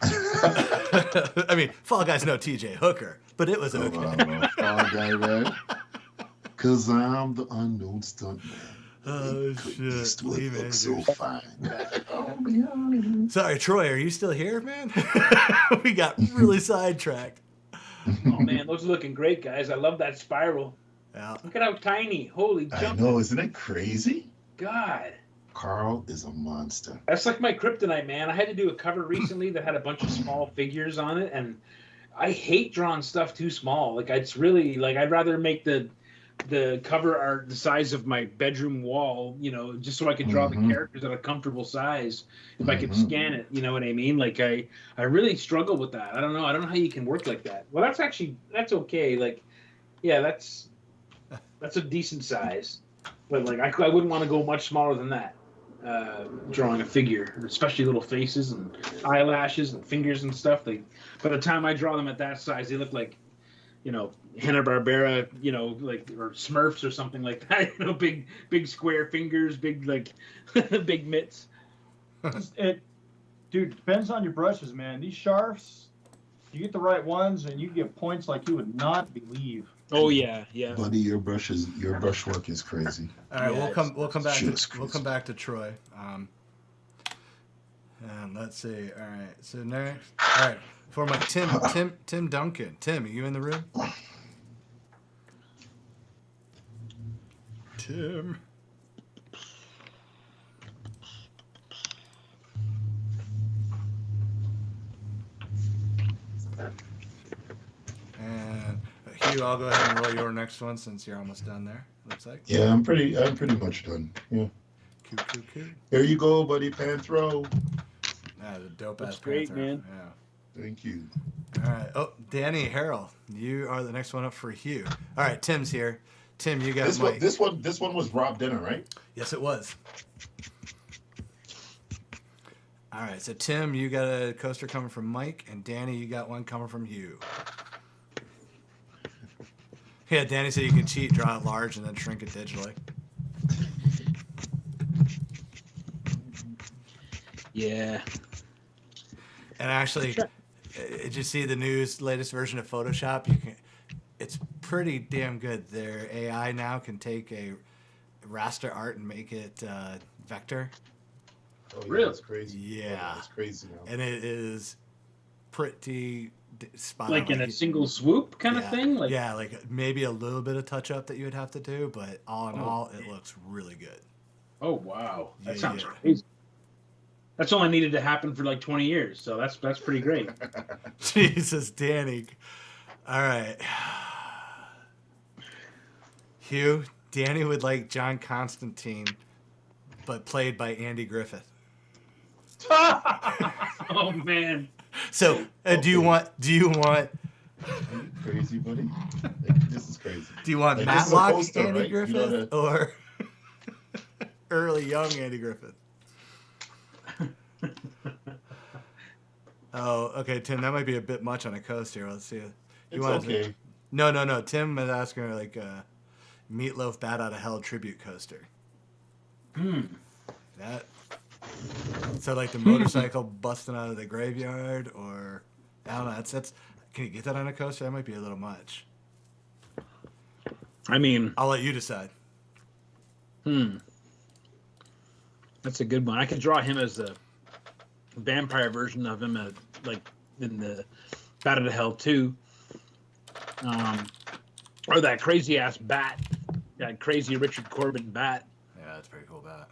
I mean, Fall Guy's no TJ Hooker, but it was okay. Fall guy, right? Cause I'm the unknown stuntman. Oh, Clint shit. Eastwood Lee looks so Majors. fine. Sorry, Troy, are you still here, man? We got really sidetracked. Oh, man, those are looking great, guys. I love that spiral. Yeah. Look at how tiny. Holy I jump. know, isn't it crazy? God. Carl is a monster. That's like my kryptonite, man. I had to do a cover recently that had a bunch of small figures on it, and I hate drawing stuff too small. Like, it's really, like, I'd rather make the cover art the size of my bedroom wall, you know, just so I could draw the characters at a comfortable size if I could scan it, you know what I mean? Like, I really struggle with that. I don't know how you can work like that. Well, that's okay. Like, yeah, that's a decent size. But, like, I wouldn't want to go much smaller than that. Drawing a figure, especially little faces and eyelashes and fingers and stuff. By the time I draw them at that size, they look like, you know, Hanna-Barbera, you know, like, or Smurfs or something like that. You know, big square fingers, big, like, big mitts. Dude, depends on your brushes, man. These Sharfs, you get the right ones, and you get points like you would not believe. Oh yeah. Buddy, your brushwork is crazy. All right, Yeah, we'll come back. Just We'll come back to Troy. And let's see. All right. So next. All right. For my Tim Duncan. Tim, are you in the room? Tim. And Hugh, I'll go ahead and roll your next one since you're almost done there. Looks like. Yeah, I'm pretty much done. Yeah. Cool. Here you go, buddy. Panthro. Yeah, the dope Looks ass great, Panther. man. Yeah. Thank you. All right. Oh, Danny Harrell, you are the next one up for Hugh. All right, Tim's here. Tim, you got Mike. This one was Rob Dinner, right? Yes, it was. All right, so Tim, you got a coaster coming from Mike, and Danny, you got one coming from Hugh. Yeah, Danny said you can cheat, draw it large, and then shrink it digitally. Yeah. And actually, did you see the latest version of Photoshop? It's pretty damn good. Their AI now can take a raster art and make it vector. Oh, yeah, Really? That's crazy. Yeah. It's crazy now. And it is pretty spot on. Like in a single swoop kind of thing? Like, yeah, like maybe a little bit of touch up that you would have to do, but all in all, it looks really good. oh, wow. That Yeah, sounds yeah. crazy. That's only needed to happen for like 20 years, so that's pretty great. Jesus, Danny. All right. Hugh, Danny would like John Constantine, but played by Andy Griffith. Oh man. So, do you want? Are you crazy, buddy? This is crazy. Do you want Like, this is a Matlock poster, Andy right? You know Griffith or early young Andy Griffith? Oh, okay, Tim. That might be a bit much on a coaster. Let's see. It's okay. No. Tim is asking like a Meatloaf Bat Out of Hell tribute coaster. That. So like the motorcycle busting out of the graveyard, or I don't know. That's. Can you get that on a coaster? That might be a little much. I mean, I'll let you decide. that's a good one. I could draw him as the vampire version of him, like in the Bat of Hell 2. Or that crazy ass bat, that crazy Richard Corbin bat. Yeah, that's a pretty cool bat.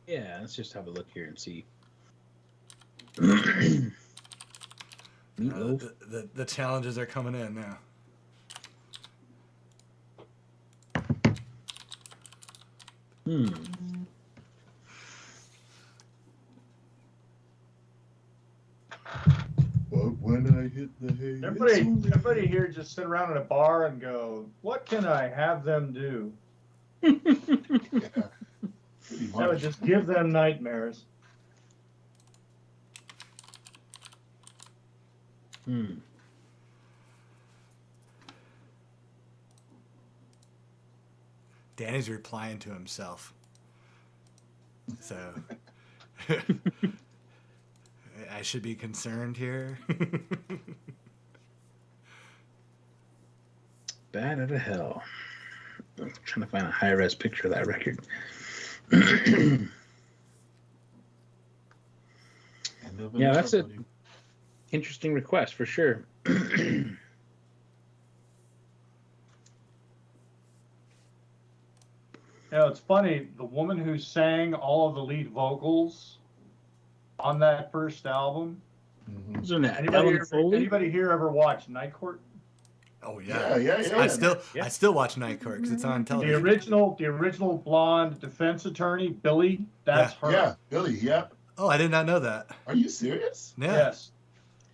Yeah, let's just have a look here and see. The Meatloaf. the challenges are coming in now. But when I hit the hay, Everybody here just sit around in a bar and go, "What can I have them do?" Yeah, pretty That would much. just give them nightmares. Danny's replying to himself. So I should be concerned here. Bat out of Hell. I'm trying to find a high-res picture of that record. Yeah, that's a interesting request for sure. You know, it's funny. The woman who sang all of the lead vocals on that first album. Isn't that Anybody, Ellen Foley? anybody here ever watch Night Court? Oh yeah. Yeah. I still watch Night Court because it's on The television. original blonde defense attorney, Billy. That's her. Yeah, Billy. Yeah. Oh, I did not know that. Are you serious? Yeah. Yes,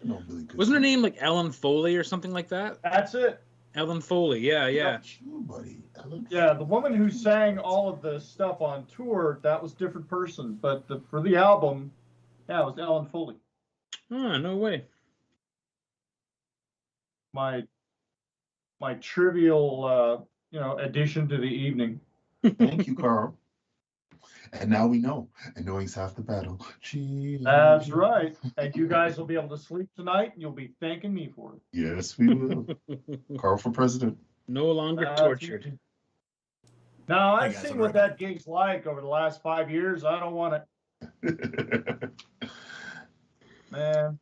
No, Billy. Wasn't her name like Ellen Foley or something like that? that's it. Ellen Foley, yeah. You, buddy. Yeah, the woman who sang all of the stuff on tour, that was a different person. But for the album, yeah, it was Ellen Foley. Oh, no way. My trivial, addition to the evening. Thank you, Carl. And now we know. And knowing's half the battle. Cheers. That's right. And you guys will be able to sleep tonight, and you'll be thanking me for it. Yes, we will. Carl for president. No longer tortured. Now, Hey, I've guys, seen I'm what right that gig's like over the last 5 years. I don't want it, man.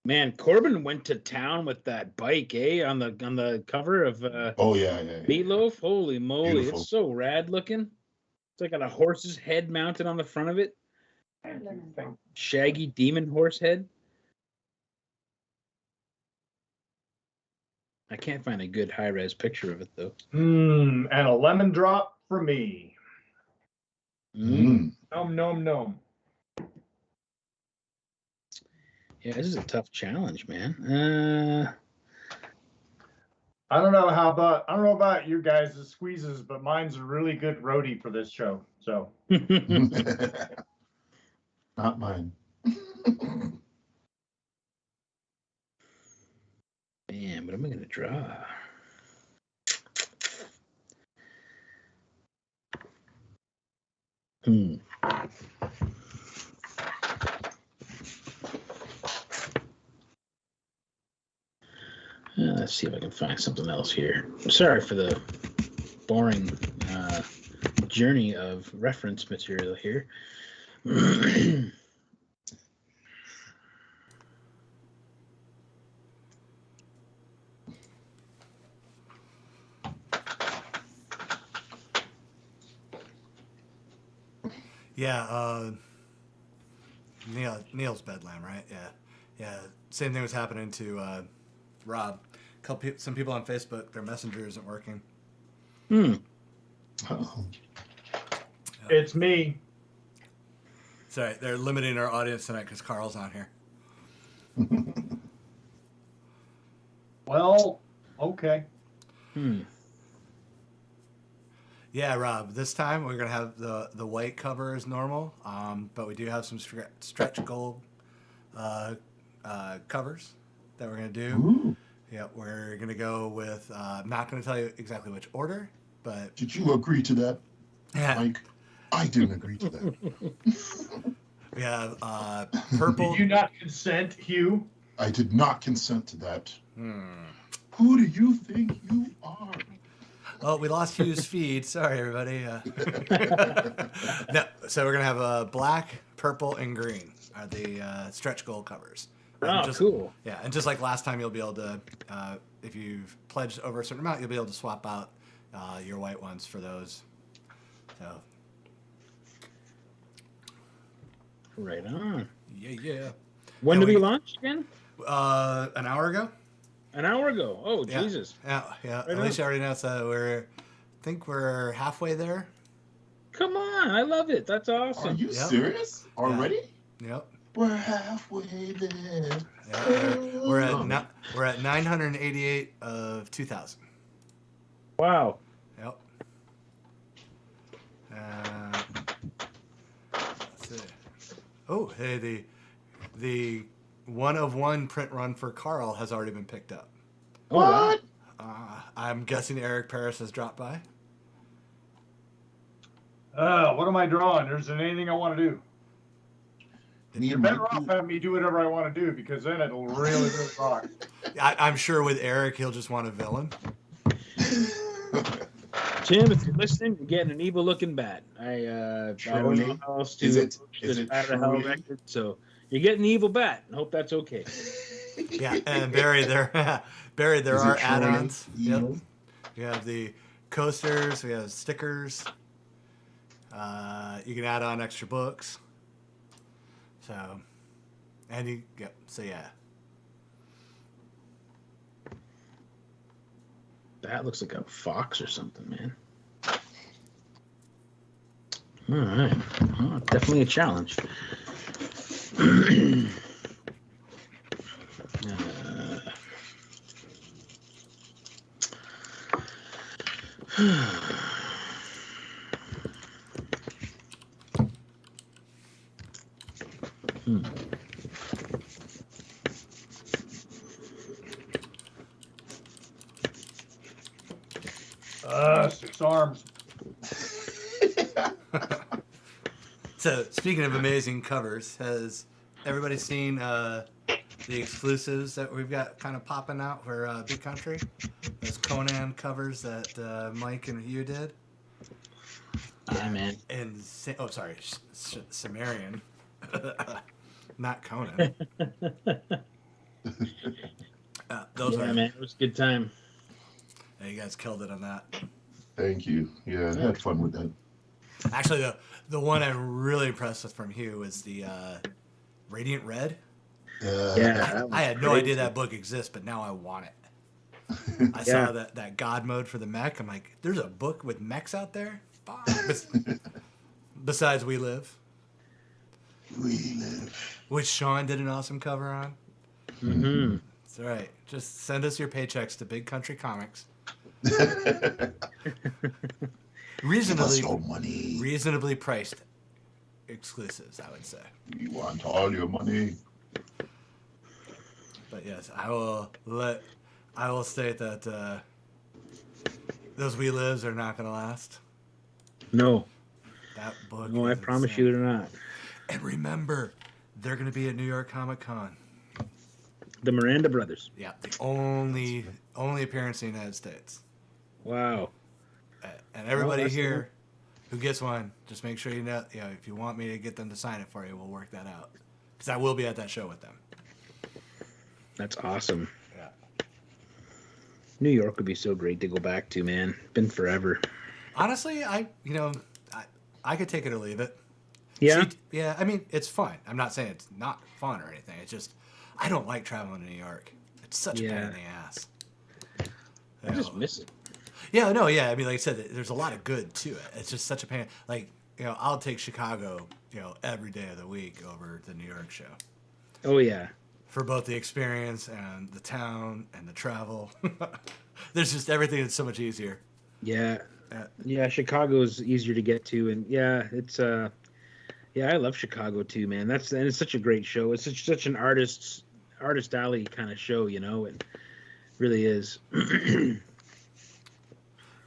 Man, Corbin went to town with that bike, on the cover of Oh yeah, yeah, yeah. Meatloaf. Holy moly, Beautiful. it's so rad looking. It's like got a horse's head mounted on the front of it. Shaggy demon horse head. I can't find a good high-res picture of it though. And a lemon drop for me. Mm. Nom. Yeah, this is a tough challenge, man. I don't know about you guys' squeezes, but mine's a really good roadie for this show. So Not mine. Man, what am I gonna draw? Let's see if I can find something else here. Sorry for the boring journey of reference material here. Yeah, Neil's Bedlam, right? Yeah. Same thing was happening to Rob. Some people on Facebook, their messenger isn't working. Oh. it's me. Sorry, they're limiting our audience tonight because Carl's on here. Well, okay. Yeah, Rob. This time we're gonna have the white cover as normal, but we do have some stretch gold covers that we're gonna do. Ooh. Yeah, we're gonna go with. I'm not gonna tell you exactly which order, but Did you agree to that, yeah, Mike? I didn't agree to that. we have purple. Did you not consent, Hugh? I did not consent to that. Who do you think you are? Oh, we lost Hugh's feed. Sorry, everybody. No, so we're gonna have black, purple, and green are the stretch gold covers. Oh, cool. Yeah, and just like last time, you'll be able to, if you've pledged over a certain amount, you'll be able to swap out your white ones for those. So. Right on. Yeah. When Yeah, did we launch again? An hour ago. An hour ago. Oh, Yeah. Jesus. Yeah. Right At least on. you already know. So I think we're halfway there. Come on. I love it. That's Are awesome. you Yep. serious? Already? Yep. We're halfway there. Yeah, we're at 988 of 2,000. Wow. Yep. Let's see. Oh, hey, the 1 of 1 print run for Karl has already been picked up. Oh, wow. What? I'm guessing Eric Paris has dropped by. What am I drawing? There isn't anything I want to do. Me You're and better Mike off having me do whatever I want to do because then it'll really rock. I'm sure with Eric, he'll just want a villain. Tim, if you're listening, you're getting an evil-looking bat. I don't know how else to Is it Bat of Hell truly? record, so you're getting an evil bat. I hope that's okay. Yeah, and Barry, there Is are it truly add-ons. Yep. evil? We have the coasters. We have stickers. You can add on extra books. So, and so yeah. That looks like a fox or something, man. All right. Well, definitely a challenge. Six arms. So, speaking of amazing covers, has everybody seen the exclusives that we've got kind of popping out for Big Country? Those Conan covers that Mike and Hugh did? Man. And Sumerian. Not Conan. Those Yeah, are. man, it was a good time. Yeah, you guys killed it on that. Thank you. Yeah, I had fun with that. Actually, the one I'm really impressed with from Hugh is the Radiant Red. Yeah, I had no idea that book exists, but now I want it. I saw that God mode for the mech. I'm like, there's a book with mechs out there? Fuck. Besides We Live. We live. Which Sean did an awesome cover on. Mm-hmm. That's right. Just send us your paychecks to Big Country Comics. Give us your money. Reasonably priced exclusives, I would say. We want all your money. But yes, I will state that those We Lives are not going to last. No. That book. No, I is promise insane. you they're not. And remember, they're going to be at New York Comic Con. The Miranda brothers. Yeah, the only appearance in the United States. Wow. And everybody that's here who gets one, just make sure you know, if you want me to get them to sign it for you, we'll work that out. Because I will be at that show with them. That's awesome. Yeah. New York would be so great to go back to, man. Been forever. Honestly, I could take it or leave it. Yeah? Yeah, I mean, it's fun. I'm not saying it's not fun or anything. It's just, I don't like traveling to New York. It's such a pain in the ass. I just miss it. Yeah, no, yeah. I mean, like I said, there's a lot of good to it. It's just such a pain. Like, I'll take Chicago, every day of the week over the New York show. Oh, yeah. For both the experience and the town and the travel. There's just everything that's so much easier. Yeah. Yeah, Chicago's easier to get to. And, yeah, it's... Yeah, I love Chicago, too, man. And it's such a great show. It's such an artist alley kind of show, It really is.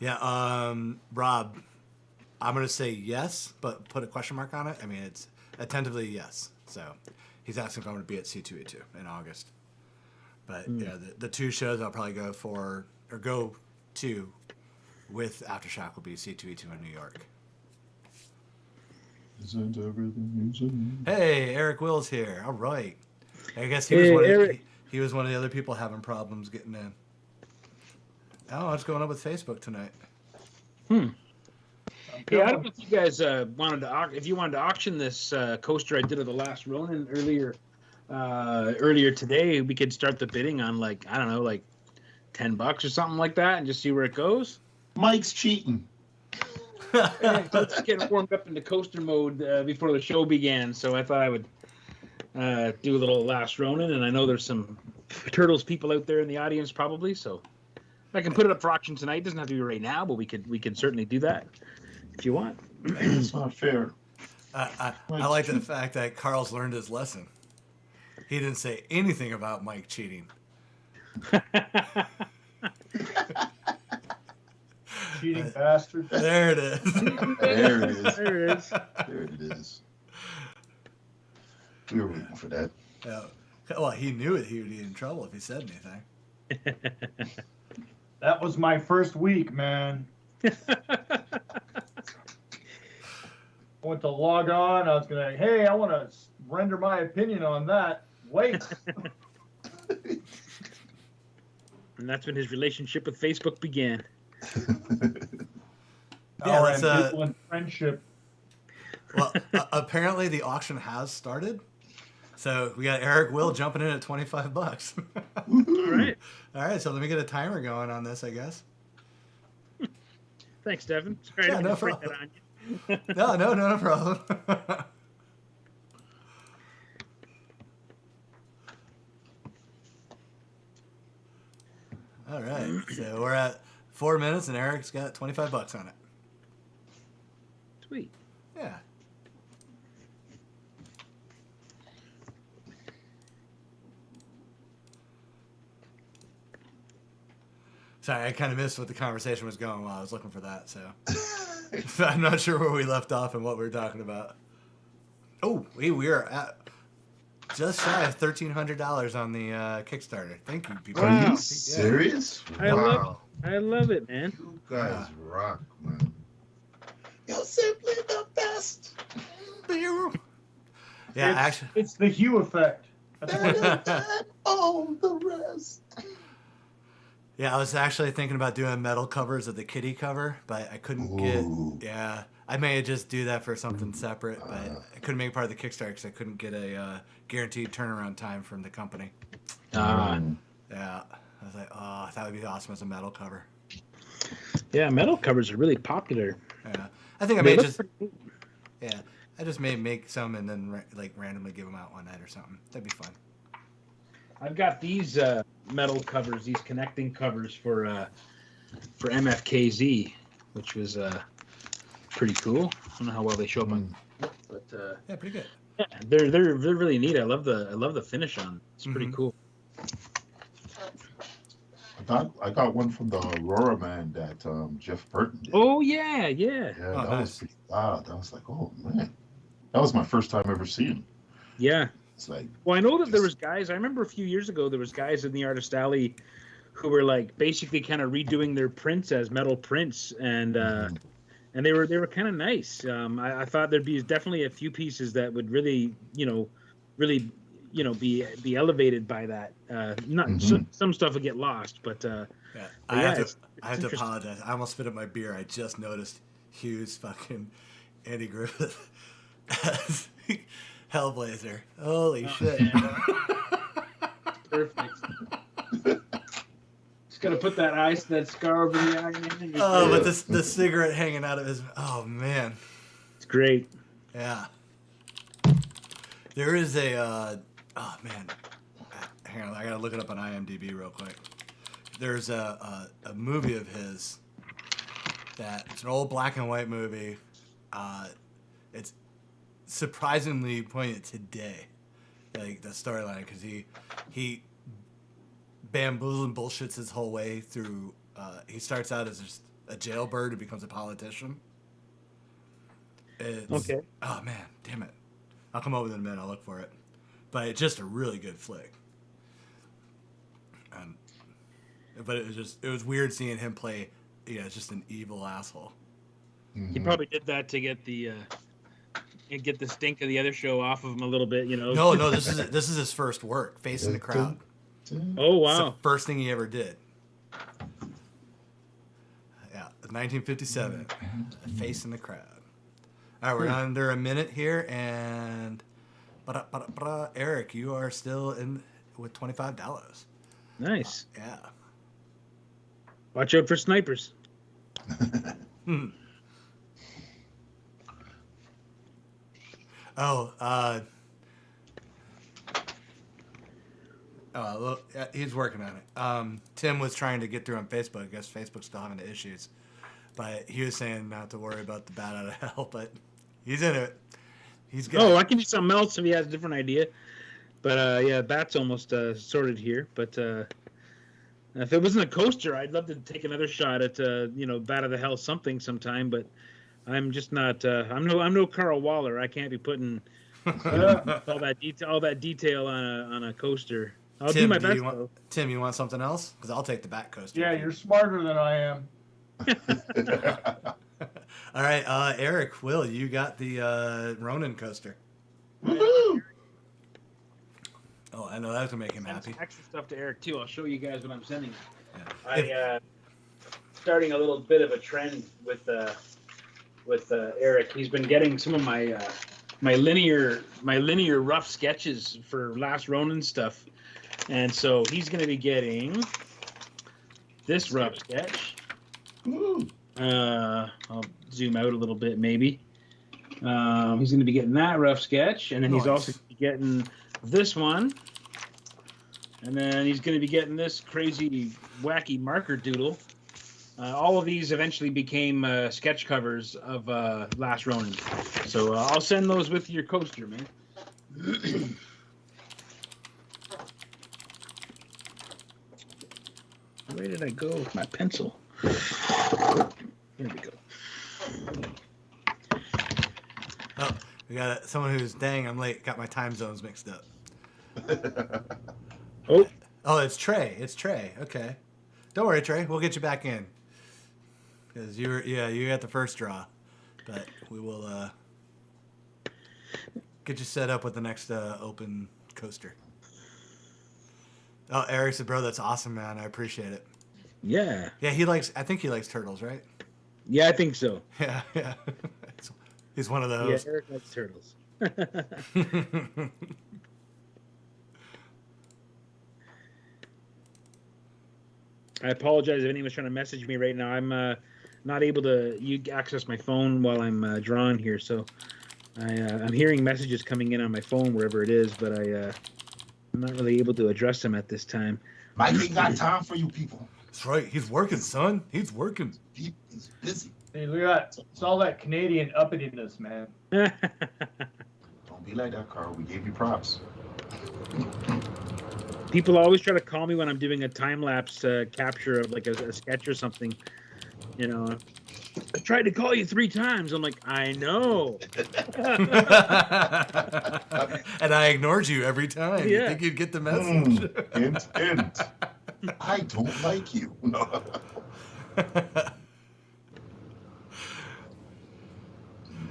Yeah, Rob, I'm going to say yes, but put a question mark on it. I mean, it's attentively yes. So he's asking if I'm going to be at C2E2 in August. But yeah, the two shows I'll probably go to with Aftershock will be C2E2 in New York. Isn't everything? Hey, Eric Will's here. All right. I guess he was one of the other people having problems getting in. Oh, what's going on with Facebook tonight? Yeah, I don't know if you guys wanted to auction this coaster I did of the Last Ronin earlier today. We could start the bidding on like $10 or something like that, and just see where it goes. Mike's cheating. Let's get warmed up into coaster mode before the show began. So I thought I would do a little Last Ronin, and I know there's some Turtles people out there in the audience probably, so. I can put it up for auction tonight. It doesn't have to be right now, but we could certainly do that if you want. It's not fair. I like the fact that Carl's learned his lesson. He didn't say anything about Mike cheating. Cheating bastard. There it is. There it is. There it is. There it is. We were waiting for that. Yeah. Well, he knew it. He would be in trouble if he said anything. That was my first week, man. I went to log on. I was going to, hey, I want to render my opinion on that. Wait. And that's when his relationship with Facebook began. Yeah, and that's people in friendship. Well, apparently the auction has started. So we got Eric Will jumping in at $25. All right. All right, so let me get a timer going on this, I guess. Thanks, Devin. Sorry, Yeah, I no didn't bring problem. that on you. No problem. All right, so we're at 4 minutes, and Eric's got $25 on it. Sweet. Yeah. Sorry, I kind of missed what the conversation was going while I was looking for that, so I'm not sure where we left off and what we were talking about. Oh, we are at just shy of $1,300 on the Kickstarter. Thank you, people. Are Wow. you serious? I love it, man. You guys rock, man. You're simply the best. Yeah, actually, It's the Hugh effect. All the rest. Yeah, I was actually thinking about doing metal covers of the kitty cover, but I couldn't Ooh. get. Yeah, I may just do that for something separate, but I couldn't make it part of the Kickstarter because I couldn't get a guaranteed turnaround time from the company. Ah. Yeah, I was like, oh, that would be awesome as a metal cover. Yeah, metal covers are really popular. Yeah, I think I They may look just. pretty neat. Yeah, I just may make some and then like randomly give them out one night or something. That'd be fun. I've got these metal covers, these connecting covers for MFKZ, which was pretty cool. I don't know how well they show up on, but Yeah, pretty good. yeah, they're really neat. I love the finish on them. It's pretty cool. I got one from the Aurora Man that Jeff Burton did. Oh yeah. Yeah, Oh, that nice. was pretty loud. I was like, oh man, that was my first time ever seeing him. Yeah. It's like, Well, I know that there was guys. I remember a few years ago there was guys in the Artist Alley who were like basically kind of redoing their prints as metal prints, and they were kind of nice. I thought there'd be definitely a few pieces that would really be elevated by that. Not some stuff would get lost, but Yeah, But I yeah, have it's to interesting. apologize. I almost spit up my beer. I just noticed Hugh's fucking Andy Griffith as Hellblazer. Holy shit! perfect. Just gotta put that scar over the eye. And Oh, but the cigarette hanging out of his. Oh man. it's great. Yeah. There is a. Oh man. Hang on, I gotta look it up on IMDb real quick. There's a movie of his that it's an old black and white movie. It's surprisingly poignant today, like the storyline, because he bamboozles and bullshits his whole way through. He starts out as just a jailbird and becomes a politician. It's, Okay. Oh man, damn it! I'll come over in a minute. I'll look for it. But it's just a really good flick. But it was weird seeing him play. Yeah, just an evil asshole. He probably did that to get the stink of the other show off of him a little bit, you know. No, this is his first work, facing the crowd. Oh It's wow. the first thing he ever did. Yeah, 1957, facing the crowd. All right, we're under a minute here, and Eric, you are still in with $25. Nice. Yeah. Watch out for snipers. Oh, look, he's working on it. Tim was trying to get through on Facebook. I guess Facebook's still having the issues. But he was saying not to worry about the bat out of hell, but he's in it. He's got Oh, I can do something else if he has a different idea. But yeah, that's almost sorted here. But if it wasn't a coaster, I'd love to take another shot at bat of the hell something sometime. But I'm just not. I'm no Karl Waller. I can't be putting all that detail on a coaster. I'll do my best. Tim, you want something else? Because I'll take the bat coaster. Yeah, you're smarter than I am. All right, Eric, Will, you got the Ronin coaster. Woohoo! Oh, I know that's gonna make him Send happy. some extra stuff to Eric too. I'll show you guys what I'm sending. Yeah. Starting a little bit of a trend with Eric. He's been getting some of my linear rough sketches for Last Ronin stuff, and so he's going to be getting this rough sketch. Woo. I'll zoom out a little bit, maybe. He's going to be getting that rough sketch, and then he's Nice. also gonna be getting this one, and then he's going to be getting this crazy, wacky marker doodle. All of these eventually became sketch covers of Last Ronin. So I'll send those with your coaster, man. Where did I go with my pencil? There we go. Oh, we got someone who's I'm late. Got my time zones mixed up. Oh, it's Trey. It's Trey. Okay, don't worry, Trey. We'll get you back in. Because you got the first draw, but we will get you set up with the next open coaster. Oh, Eric said, bro, that's awesome, man. I appreciate it. Yeah. Yeah, I think he likes turtles, right? Yeah, I think so. Yeah, yeah. He's one of Yeah, those. Eric likes turtles. I apologize if anyone's trying to message me right now. I'm not able to access my phone while I'm drawing here, so I'm hearing messages coming in on my phone wherever it is, but I'm not really able to address them at this time. Mike ain't got time for you people. That's right. He's working, son. He's working. He's busy. Hey, look at that. It's all that Canadian uppityness, man. Don't be like that, Carl. We gave you props. People always try to call me when I'm doing a time-lapse capture of like a sketch or something. You know, I tried to call you 3 times. I'm like, I know. And I ignored you every time. You Yeah. think you'd get the message? Hint. I don't like you. No.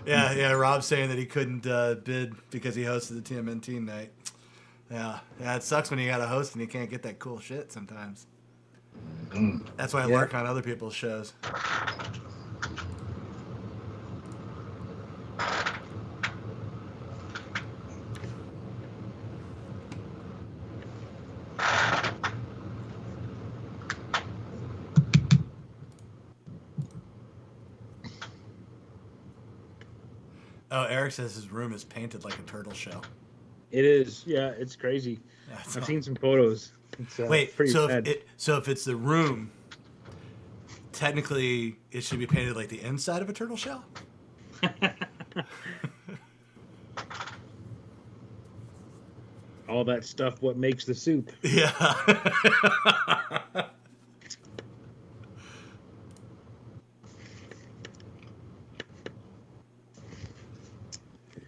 Yeah. Rob's saying that he couldn't bid because he hosted the TMNT night. Yeah. It sucks when you got a host and you can't get that cool shit sometimes. That's why I work on other people's shows. Oh, Eric says his room is painted like a turtle shell. It is. Yeah, it's crazy. I've seen some photos. It's, Wait, pretty so bad. if it's the room, technically it should be painted like the inside of a turtle shell? All that stuff, what makes the soup. Yeah.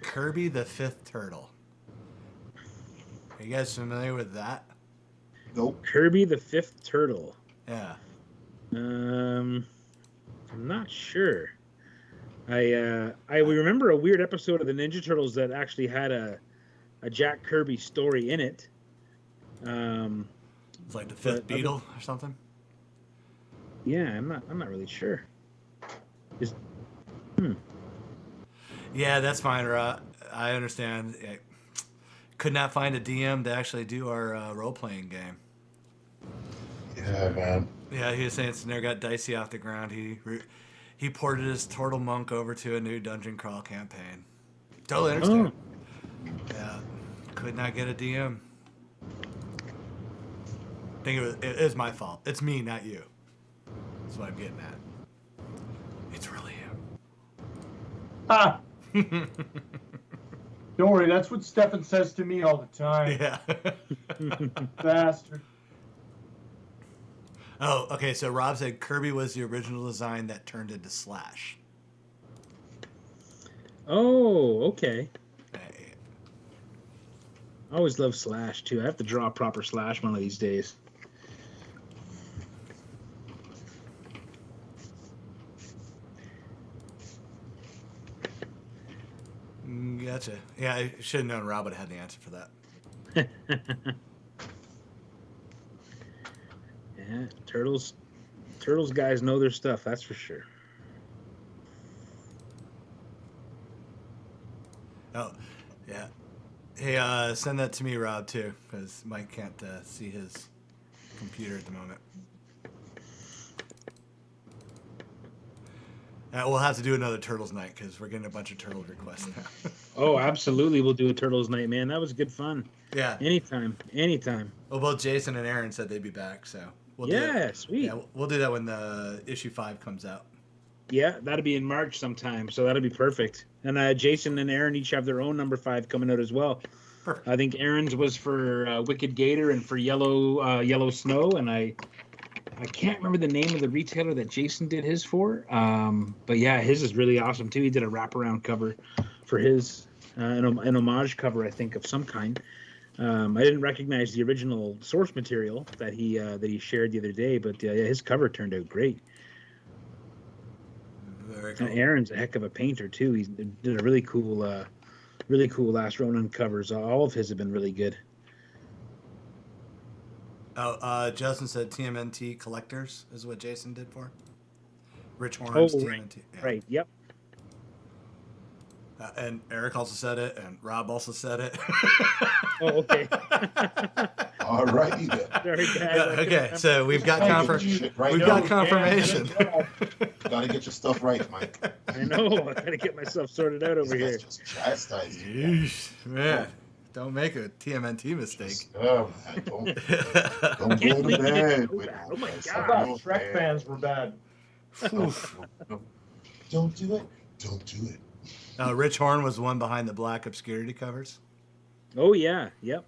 Kirby the Fifth Turtle. Are you guys familiar with that? Nope. Kirby the Fifth Turtle. Yeah. I'm not sure. I remember a weird episode of the Ninja Turtles that actually had a Jack Kirby story in it. It's like the Fifth Beetle or something. Yeah, I'm not really sure. Yeah, that's fine. I understand. I could not find a DM to actually do our role-playing game. Yeah, man. Yeah, he was saying it's never got dicey off the ground. He ported his Turtle Monk over to a new Dungeon Crawl campaign. Totally understand. Yeah, could not get a DM. I think it was my fault. It's me, not you. That's what I'm getting at. It's really you. Ha! Don't worry, that's what Stefan says to me all the time. Yeah. Bastard. Oh, okay. So Rob said Kirby was the original design that turned into Slash. Oh, okay. Hey. I always love Slash too. I have to draw a proper Slash one of these days. Gotcha. Yeah, I should have known Rob would have had the answer for that. Yeah, turtles guys know their stuff, that's for sure. Oh, yeah. Hey, send that to me, Rob, too, because Mike can't see his computer at the moment. We'll have to do another Turtles night because we're getting a bunch of Turtles requests now. Oh, absolutely, we'll do a Turtles night, man. That was good fun. Yeah. Anytime. Well, both Jason and Aaron said they'd be back, so we'll do Yeah, it. sweet. Yeah, we'll do that when the issue 5 comes out. Yeah, that'll be in March sometime, so that'll be perfect. And Jason and Aaron each have their own number 5 coming out as well. Perfect. I think Aaron's was for Wicked Gator and for Yellow Snow, and I can't remember the name of the retailer that Jason did his for. But yeah, his is really awesome too. He did a wraparound cover for his, an homage cover, I think, of some kind. I didn't recognize the original source material that he shared the other day, but yeah, his cover turned out great. Very cool. And Aaron's a heck of a painter too. He did a really cool Last Ronin covers. All of his have been really good. Oh, Justin said TMNT collectors is what Jason did for. Rich Oh, Horns, right. TMNT. Yeah. Right. Yep. And Eric also said it, and Rob also said it. Oh, okay. All righty then. Sorry, guys. Yeah, okay, so we've got Gotta get your shit right, we've got Mike. confirmation. Gotta get your stuff right, Mike. I know. I gotta get myself sorted out over These here. guys just chastise you. Yeesh, man, don't make a TMNT mistake. Oh, man, don't go Can't to believe you bed. didn't know with that. no Oh my place. I God. thought No, Shrek man. fans were bad. No, no. Don't do it. Don't do it. Rich Horn was the one behind the black obscurity covers. Oh yeah. Yep.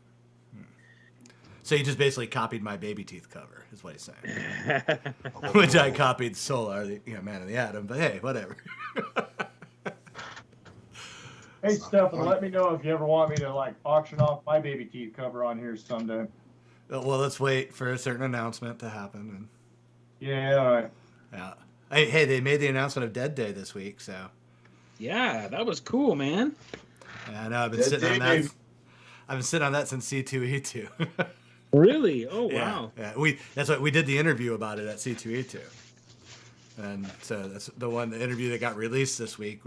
So he just basically copied my Baby Teeth cover, is what he's saying. Which I copied Solar, the Man of the Atom. But hey, whatever. Hey, Stefan, let me know if you ever want me to like auction off my Baby Teeth cover on here someday. Well, let's wait for a certain announcement to happen. And Yeah, all right. yeah, hey, they made the announcement of Dead Day this week, so Yeah, that was cool, man. I know I've been Dead sitting on Day. that. I've been sitting on that since C2E2. Really? Oh Yeah, wow. yeah. That's what we did the interview about it at C2E2, and so that's the interview that got released this week.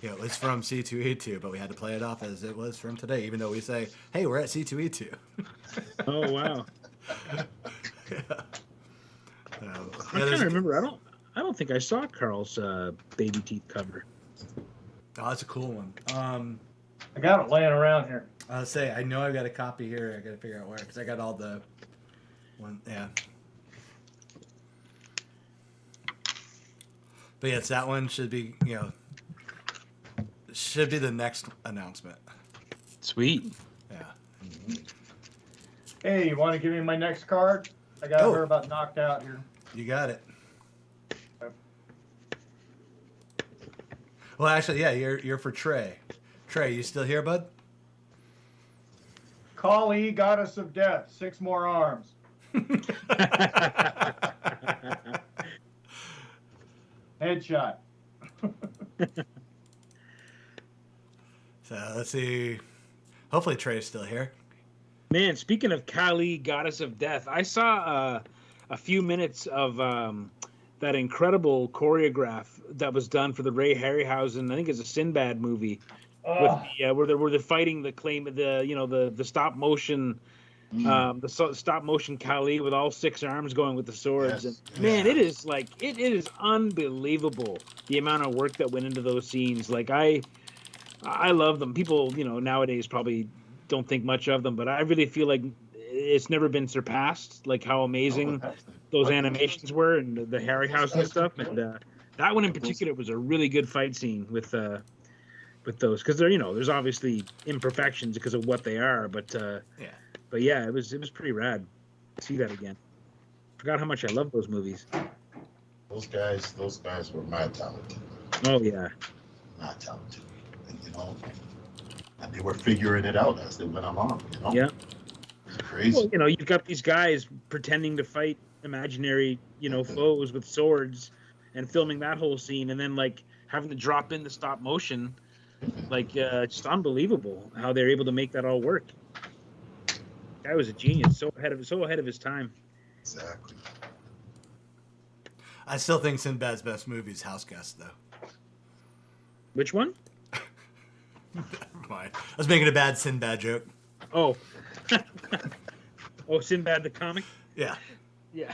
It was from C2E2, but we had to play it off as it was from today, even though we say, "Hey, we're at C2E2." Oh wow. Yeah. I'm trying to remember. I don't think I saw Carl's Baby Teeth cover. Oh, that's a cool one. I got it laying around here. I'll say I know I've got a copy here. I got to figure out where because I got all the one. Yeah. But yes, that one should be should be the next announcement. Sweet. Yeah. Hey, you want to give me my next card? I got her about knocked out here. You got it. Well, actually, yeah, you're for Trey. Trey, you still here, bud? Kali, goddess of death, 6 more arms. Headshot. So let's see. Hopefully Trey's still here. Man, speaking of Kali, goddess of death, I saw a few minutes of that incredible choreograph that was done for the Ray Harryhausen. I think it's a Sinbad movie with the, where they're fighting the stop motion. Stop motion Kali with all 6 arms going with the swords. Yes. And man, it is unbelievable the amount of work that went into those scenes. Like I love them. People, nowadays probably don't think much of them, but I really feel like it's never been surpassed. Like how amazing those animations were and the Harryhausen stuff. And that one in particular was a really good fight scene with those because they're there's obviously imperfections because of what they are, but Yeah. But yeah, it was pretty rad to see that again. Forgot how much I love those movies. Those guys were mad talented. Oh yeah. Mad talented. And, and they were figuring it out as they went along. Yeah. It's crazy. Well, you've got these guys pretending to fight imaginary, foes with swords and filming that whole scene and then like having to drop in the stop motion. Like just unbelievable how they're able to make that all work. Guy was a genius, so ahead of his time. Exactly. I still think Sinbad's best movie is House Guest, though. Which one? Never mind. I was making a bad Sinbad joke. Oh. Oh, Sinbad the comic? Yeah. Yeah.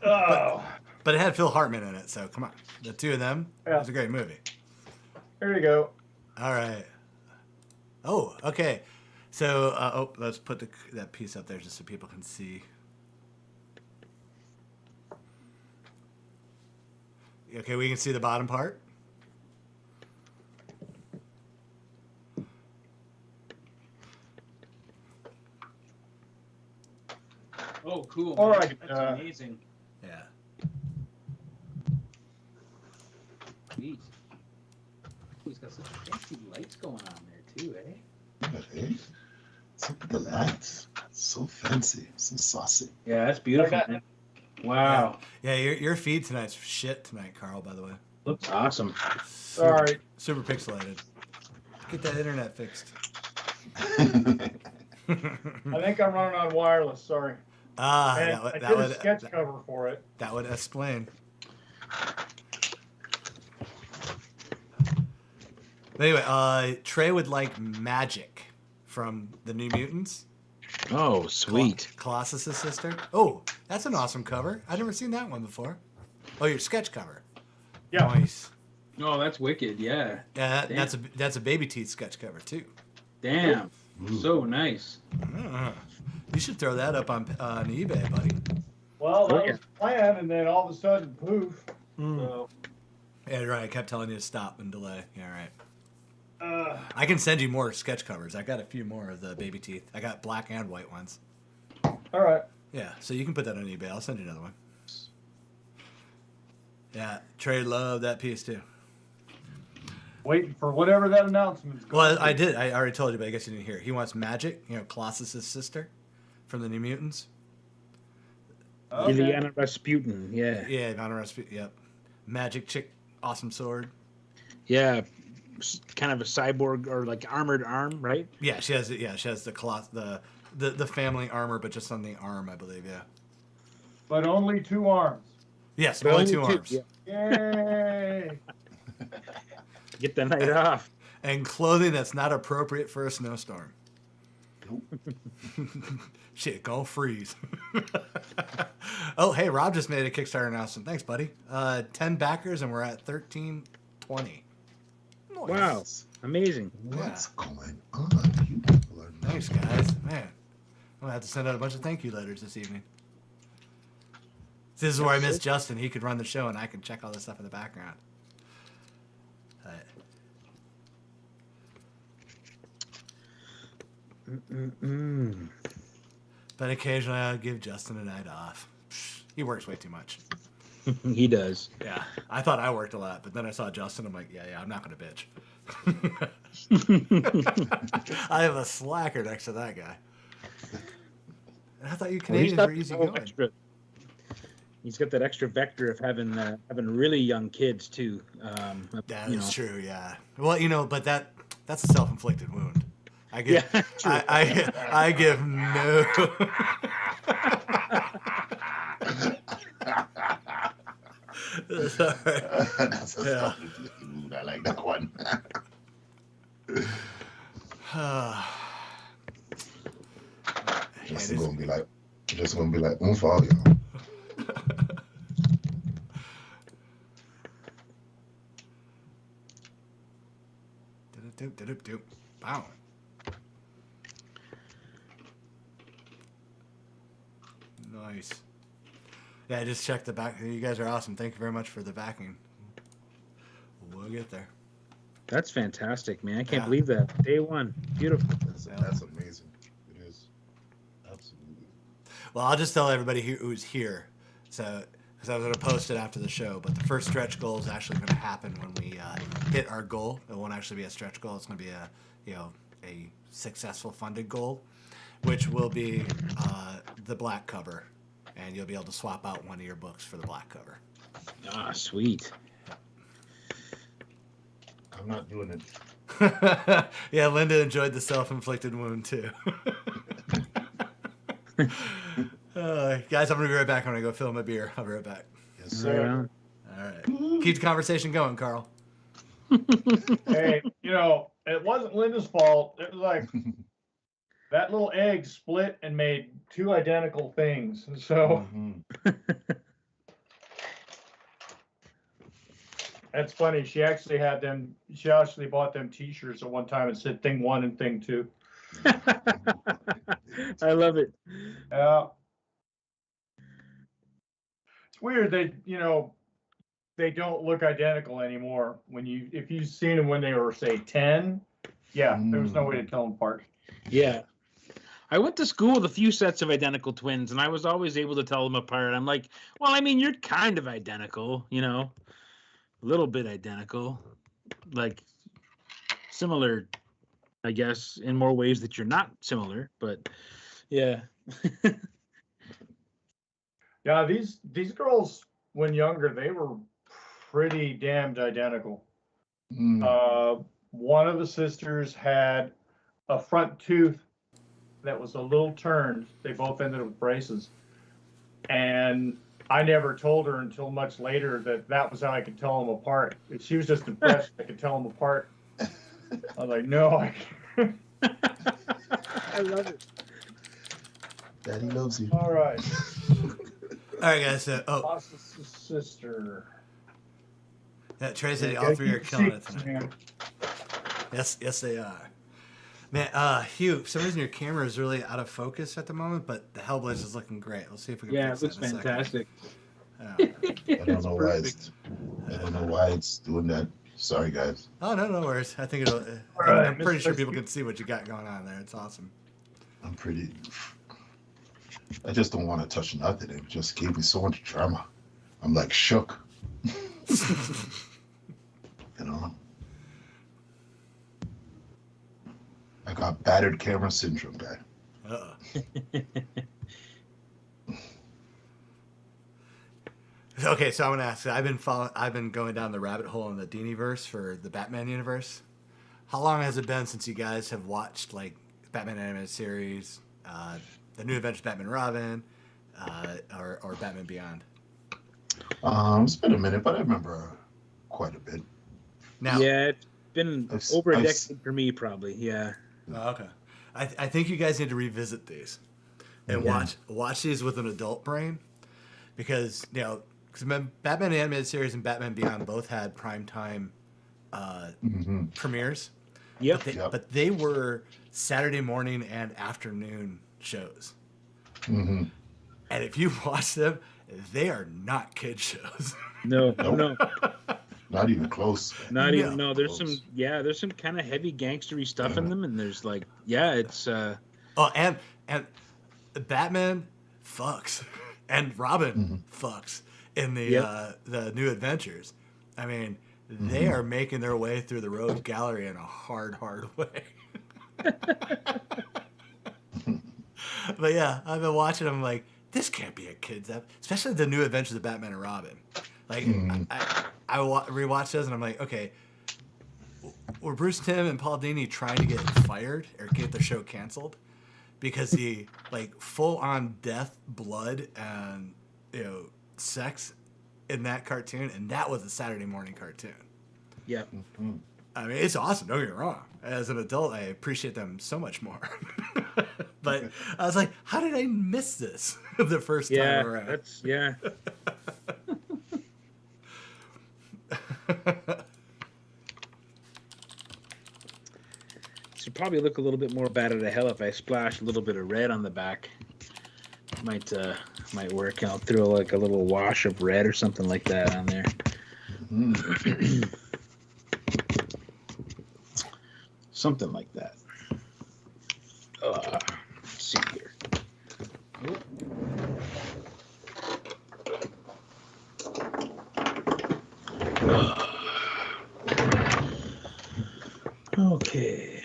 Oh, But it had Phil Hartman in it, so come on. The two of them, Yeah. it was a great movie. here you go. All right. Oh, okay. So, let's put that piece up there just so people can see. Okay, we can see the bottom part. Oh, cool. All right, That's amazing. Yeah. Jeez. He's got such fancy lights going on there too, eh? Yeah, hey. Look at the lights. So fancy. So saucy. Yeah, that's beautiful. I got- Man. Wow. Yeah, your feed tonight's shit tonight, Carl, by the way. Looks awesome. Sorry. Super pixelated. Get that internet fixed. I think I'm running on wireless. Sorry. Ah, And that would I that did a would sketch cover for it. that would explain. Anyway, Trey would like Magic from the New Mutants. Oh, sweet. Colossus's sister. Oh, that's an awesome cover. I've never seen that one before. Oh, your sketch cover. Yeah. Nice. Oh, that's wicked. Yeah. Yeah, Damn. that's a Baby Teeth sketch cover too. Damn. So nice. You should throw that up on eBay, buddy. Well, that Okay. was the plan, and then all of a sudden, poof. So, Yeah, right. I kept telling you to stop and delay. Yeah, right. uh, I can send you more sketch covers. I got a few more of the Baby Teeth. I got black and white ones. all right. Yeah, so you can put that on eBay. I'll send you another one. Yeah, Trey loved that piece too. Waiting for whatever that announcement's going Well, to I be. did. I already told you, but I guess you didn't hear it. He wants Magic, Colossus's sister from the New Mutants. Okay. Ileana Rasputin. Yeah. Yeah, Vanna Rasputin. Yep. Magic chick, awesome sword. Yeah. Kind of a cyborg or like armored arm, right? Yeah, she has. Yeah, she has the family armor, but just on the arm, I believe. Yeah. But only 2 arms. Yes, only 2 arms. Yeah. Yay! Get the night off. And clothing that's not appropriate for a snowstorm. Shit, go freeze. Oh, hey, Rob just made a Kickstarter announcement. Thanks, buddy. 10 backers, and we're at 1320. Nice. Wow. Amazing. What's going on? You people are Thanks, guys. Man, I'm gonna have to send out a bunch of thank you letters this evening. This is where I miss Justin. He could run the show, and I could check all this stuff in the background. But occasionally I'll give Justin a night off. He works way too much. He does. Yeah, I thought I worked a lot, but then I saw Justin. I'm like, yeah, I'm not gonna bitch. I have a slacker next to that guy. And I thought you Canadians were easy going. He's got that extra vector of having really young kids too. That is true. Yeah. Well, but that's a self-inflicted wound. I give. Yeah, true. I give no. Sorry. That's a Yeah. self-inflicted mood. I like that one. Just gonna be like, for all y'all. Wow. Nice. Yeah, I just checked the back. You guys are awesome. Thank you very much for the backing. We'll get there. That's fantastic, man. I can't Yeah. believe that. Day one. Beautiful. That's amazing. It is. Absolutely. Well, I'll just tell everybody who's here. So, because I was going to post it after the show, but the first stretch goal is actually going to happen when we hit our goal. It won't actually be a stretch goal. It's going to be a successful funded goal, which will be the black cover, and you'll be able to swap out one of your books for the black cover. Ah, sweet. I'm not doing it. Yeah, Linda enjoyed the self-inflicted wound too. Guys, I'm gonna be right back. I'm gonna go fill my beer. I'll be right back. Yes, sir. All right. Keep the conversation going, Carl. Hey, it wasn't Linda's fault. It was like that little egg split and made 2 identical things. So Mhm. that's funny. She actually bought them T-shirts at one time and said "Thing 1" and "Thing 2." I love it. Yeah. It's weird. They don't look identical anymore. If you've seen them when they were, say, 10, yeah, there was no way to tell them apart. Yeah. I went to school with a few sets of identical twins, and I was always able to tell them apart. I'm like, well, I mean, you're kind of identical, a little bit identical, like similar, I guess, in more ways that you're not similar, but yeah. Yeah, these girls, when younger, they were pretty damned identical. One of the sisters had a front tooth that was a little turned. They both ended up with braces. And I never told her until much later that was how I could tell them apart. She was just impressed I could tell them apart. I was like, no, I can't. I love it. Daddy loves you. All right. All right, guys. Lost his sister. Yeah, Trey said Yeah, all three are keep killing it secrets, tonight. man. Yes, they are. Man, Hugh, for some reason your camera is really out of focus at the moment, but the Hellblaze is looking great. Let's see if we can Yeah, fix it looks that in a fantastic. second. Yeah. I don't know why it's doing that. Sorry, guys. Oh, no worries. I think it'll. All right, I'm pretty sure Mr. people can see what you got going on there. It's awesome. I just don't want to touch nothing. It just gave me so much drama. I'm like shook. You know? I got battered camera syndrome, guy. Uh-oh. Okay, so I'm gonna ask. I've been going down the rabbit hole in the Diniverse for the Batman universe. How long has it been since you guys have watched like Batman animated series, the New Adventures of Batman and Robin, or Batman Beyond? It's been a minute, but I remember quite a bit. Now, Yeah, it's been over a I've- decade for me, probably. Yeah. oh, okay. I think you guys need to revisit these and Yeah. watch these with an adult brain, because Batman animated series and Batman Beyond both had primetime premieres. Yep. But they were Saturday morning and afternoon shows. Mm-hmm. And if you watch them, they are not kid shows. No, Nope. no, Not even close. not even. No. No, there's some kind of heavy gangstery stuff in them, and there's like, yeah, it's. Oh, and Batman fucks, and Robin fucks in the New Adventures. I mean, they are making their way through the Rogue Gallery in a hard way. But yeah, I've been watching them like, this can't be a kid's app, especially the New Adventures of Batman and Robin. Like, I rewatched those and I'm like, okay, were Bruce Timm and Paul Dini trying to get fired or get the show canceled because the like full on death, blood, and sex in that cartoon, and that was a Saturday morning cartoon. Yeah. I mean, it's awesome. Don't get me wrong. As an adult, I appreciate them so much more. But I was like, how did I miss this the first time around? That's yeah. Should probably look a little bit more bad at hell if I splash a little bit of red on the back. Might work. I'll throw like a little wash of red or something like that on there. Something like that. Let's see here. Okay.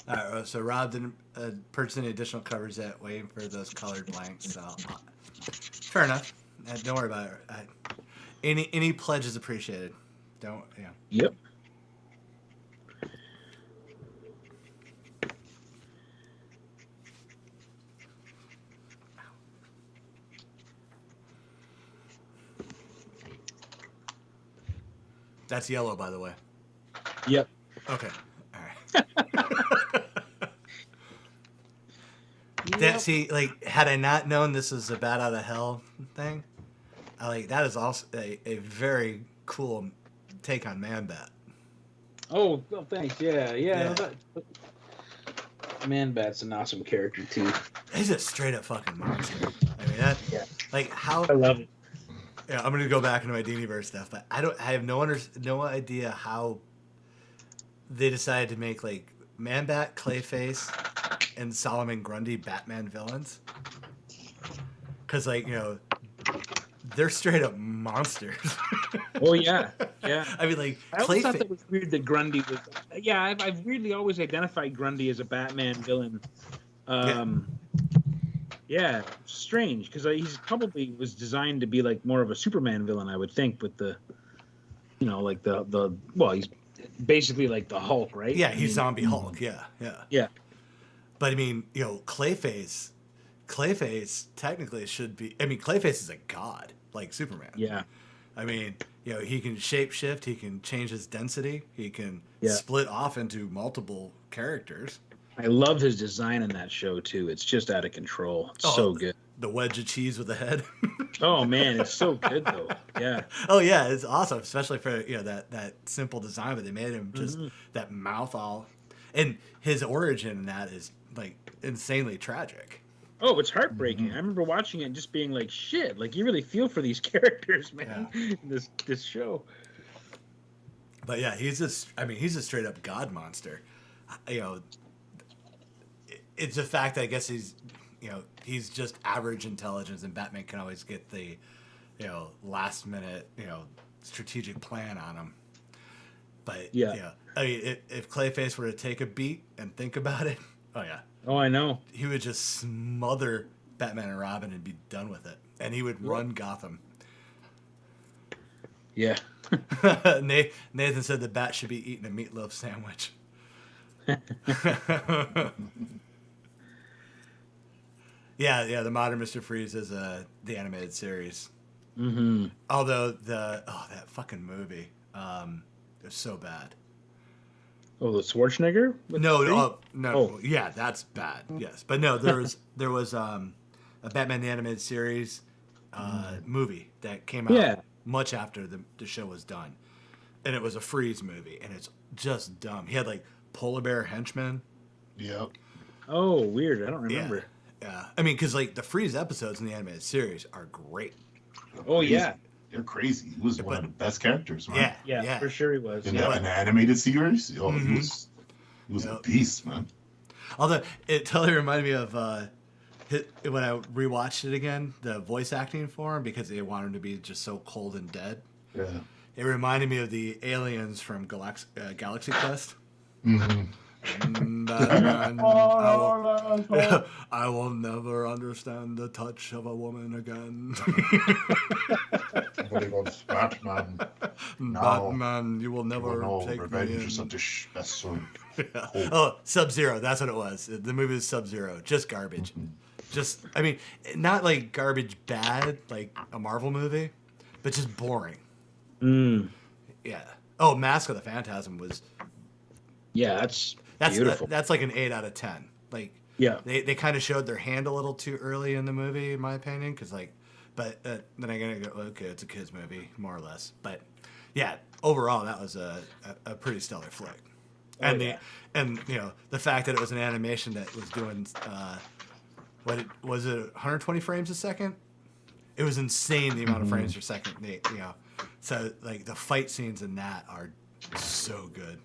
All right, so Rob didn't purchase any additional covers yet, waiting for those colored blanks. So fair enough. Don't worry about it. Any pledge is appreciated. Don't. Yep. That's yellow, by the way. Yep. Okay. All right. That, see, like, had I not known this was a Bat Out of Hell thing, that is also a very cool take on Man Bat. Oh, well, thanks. Yeah. Man Bat's an awesome character too. He's a straight up fucking monster. I mean, like how. I love it. Yeah, I'm gonna go back into my Diniverse stuff, but I have no idea how they decided to make like Man Bat, Clayface, and Solomon Grundy Batman villains. Because they're straight up monsters. Oh yeah. I mean, like, I always thought that was weird that Grundy was. Yeah, I've weirdly always identified Grundy as a Batman villain. Yeah, strange because he's probably was designed to be like more of a Superman villain, I would think, with the, like the well, he's basically like the Hulk, right? Yeah, he's Zombie Hulk. Yeah. Yeah. But I mean, Clayface Clayface technically should be. I mean, Clayface is a god, like Superman. Yeah. I mean, he can shapeshift. He can change his density. He can Yeah. split off into multiple characters. I love his design in that show too. It's just out of control. It's so good. The wedge of cheese with a head. Oh man, it's so good though. Yeah. Oh yeah, it's awesome, especially for that simple design, but they made him just that mouth all, and his origin in that is like insanely tragic. Oh, it's heartbreaking. I remember watching it and just being like, shit, like you really feel for these characters, man, in this show. But yeah, he's a straight up god monster. It's a fact that I guess he's just average intelligence, and Batman can always get the, last minute, strategic plan on him. But I mean, if Clayface were to take a beat and think about it, Oh, I know. he would just smother Batman and Robin and be done with it, and he would run Gotham. Yeah. Nathan said the Bat should be eating a meatloaf sandwich. Yeah, the modern Mr. Freeze is the animated series. Mm-hmm. Although that fucking movie, it was so bad. Oh, the Schwarzenegger? No, Oh. yeah, that's bad. Yes, but no, there was a Batman the Animated Series movie that came out much after the show was done, and it was a Freeze movie, and it's just dumb. He had like polar bear henchmen. Yep. Oh, weird. I don't remember. Yeah, I mean, because like the Freeze episodes in the animated series are great. Oh, yeah. They're crazy. He was one of the best characters, man. Yeah, for sure he was. In an animated series, he was a beast, man. Although it totally reminded me of when I rewatched it again, the voice acting for him, because they wanted him to be just so cold and dead. Yeah. It reminded me of the aliens from Galaxy Quest. Batman, I will never understand the touch of a woman again. Nobody wants Batman. Batman, you will never take revenge me in. is a dish best served. Oh, Sub-Zero, that's what it was. The movie was Sub-Zero, just garbage. Just, I mean, not like garbage bad, like a Marvel movie, but just boring. Yeah. Oh, Mask of the Phantasm was... Yeah, that's beautiful. That's like an 8 out of 10. Like, they kind of showed their hand a little too early in the movie, in my opinion, because but then I gotta go, okay, it's a kids movie, more or less. But yeah, overall, that was a pretty stellar flick. And the fact that it was an animation that was doing was it 120 frames a second? It was insane the amount of frames per second. So like the fight scenes in that are so good.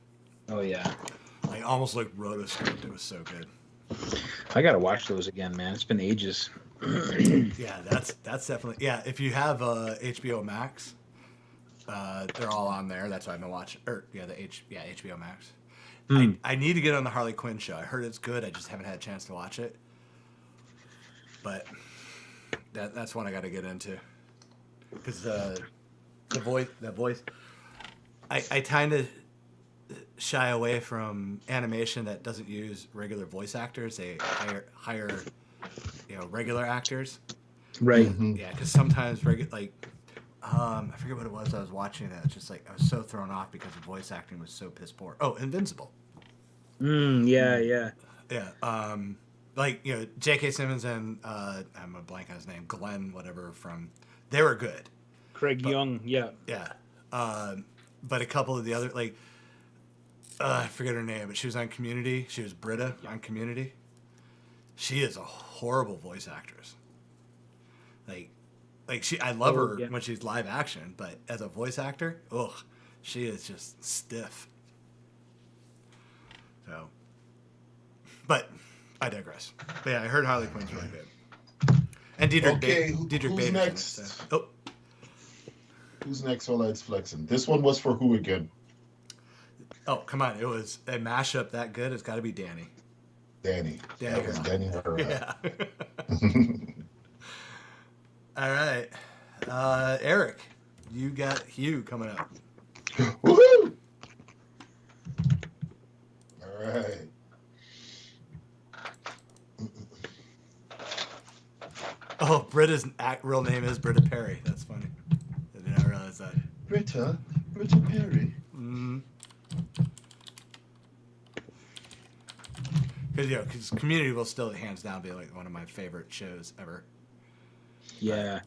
Oh yeah. Like almost like rotoscoped. It was so good. I gotta watch those again, man. It's been ages. Yeah, that's definitely If you have HBO Max, they're all on there. That's why I've been watching. HBO Max. I need to get on the Harley Quinn show. I heard it's good. I just haven't had a chance to watch it. But that's one I got to get into because the voice. I kind of shy away from animation that doesn't use regular voice actors. They hire regular actors. Right. Yeah, because sometimes I forget what it was I was watching. That just like I was so thrown off because the voice acting was so piss poor. Oh, Invincible. Yeah. Like J.K. Simmons and I'm a blank on his name, Glenn, whatever they were good. Craig Young. Yeah. Yeah. But a couple of the other I forget her name, but she was on Community. She was Britta on Community. She is a horrible voice actress. I love her when she's live action, but as a voice actor, she is just stiff. So, but I digress. But yeah, I heard Harley Quinn's really good. And Diedrich Bader's next? in it. So. Who's next for Lights Flexing? This one was for who again? Oh, come on. It was a mashup that good. It's got to be Danny. Danny. That was Danny. Yeah. All right. Eric, you got Hugh coming up. Woohoo! All right. Oh, Britta's real name is Britta Perry. That's funny. I did not realize that. Britta Perry. Mm-hmm. Because Community will still hands down be like one of my favorite shows ever. Yeah.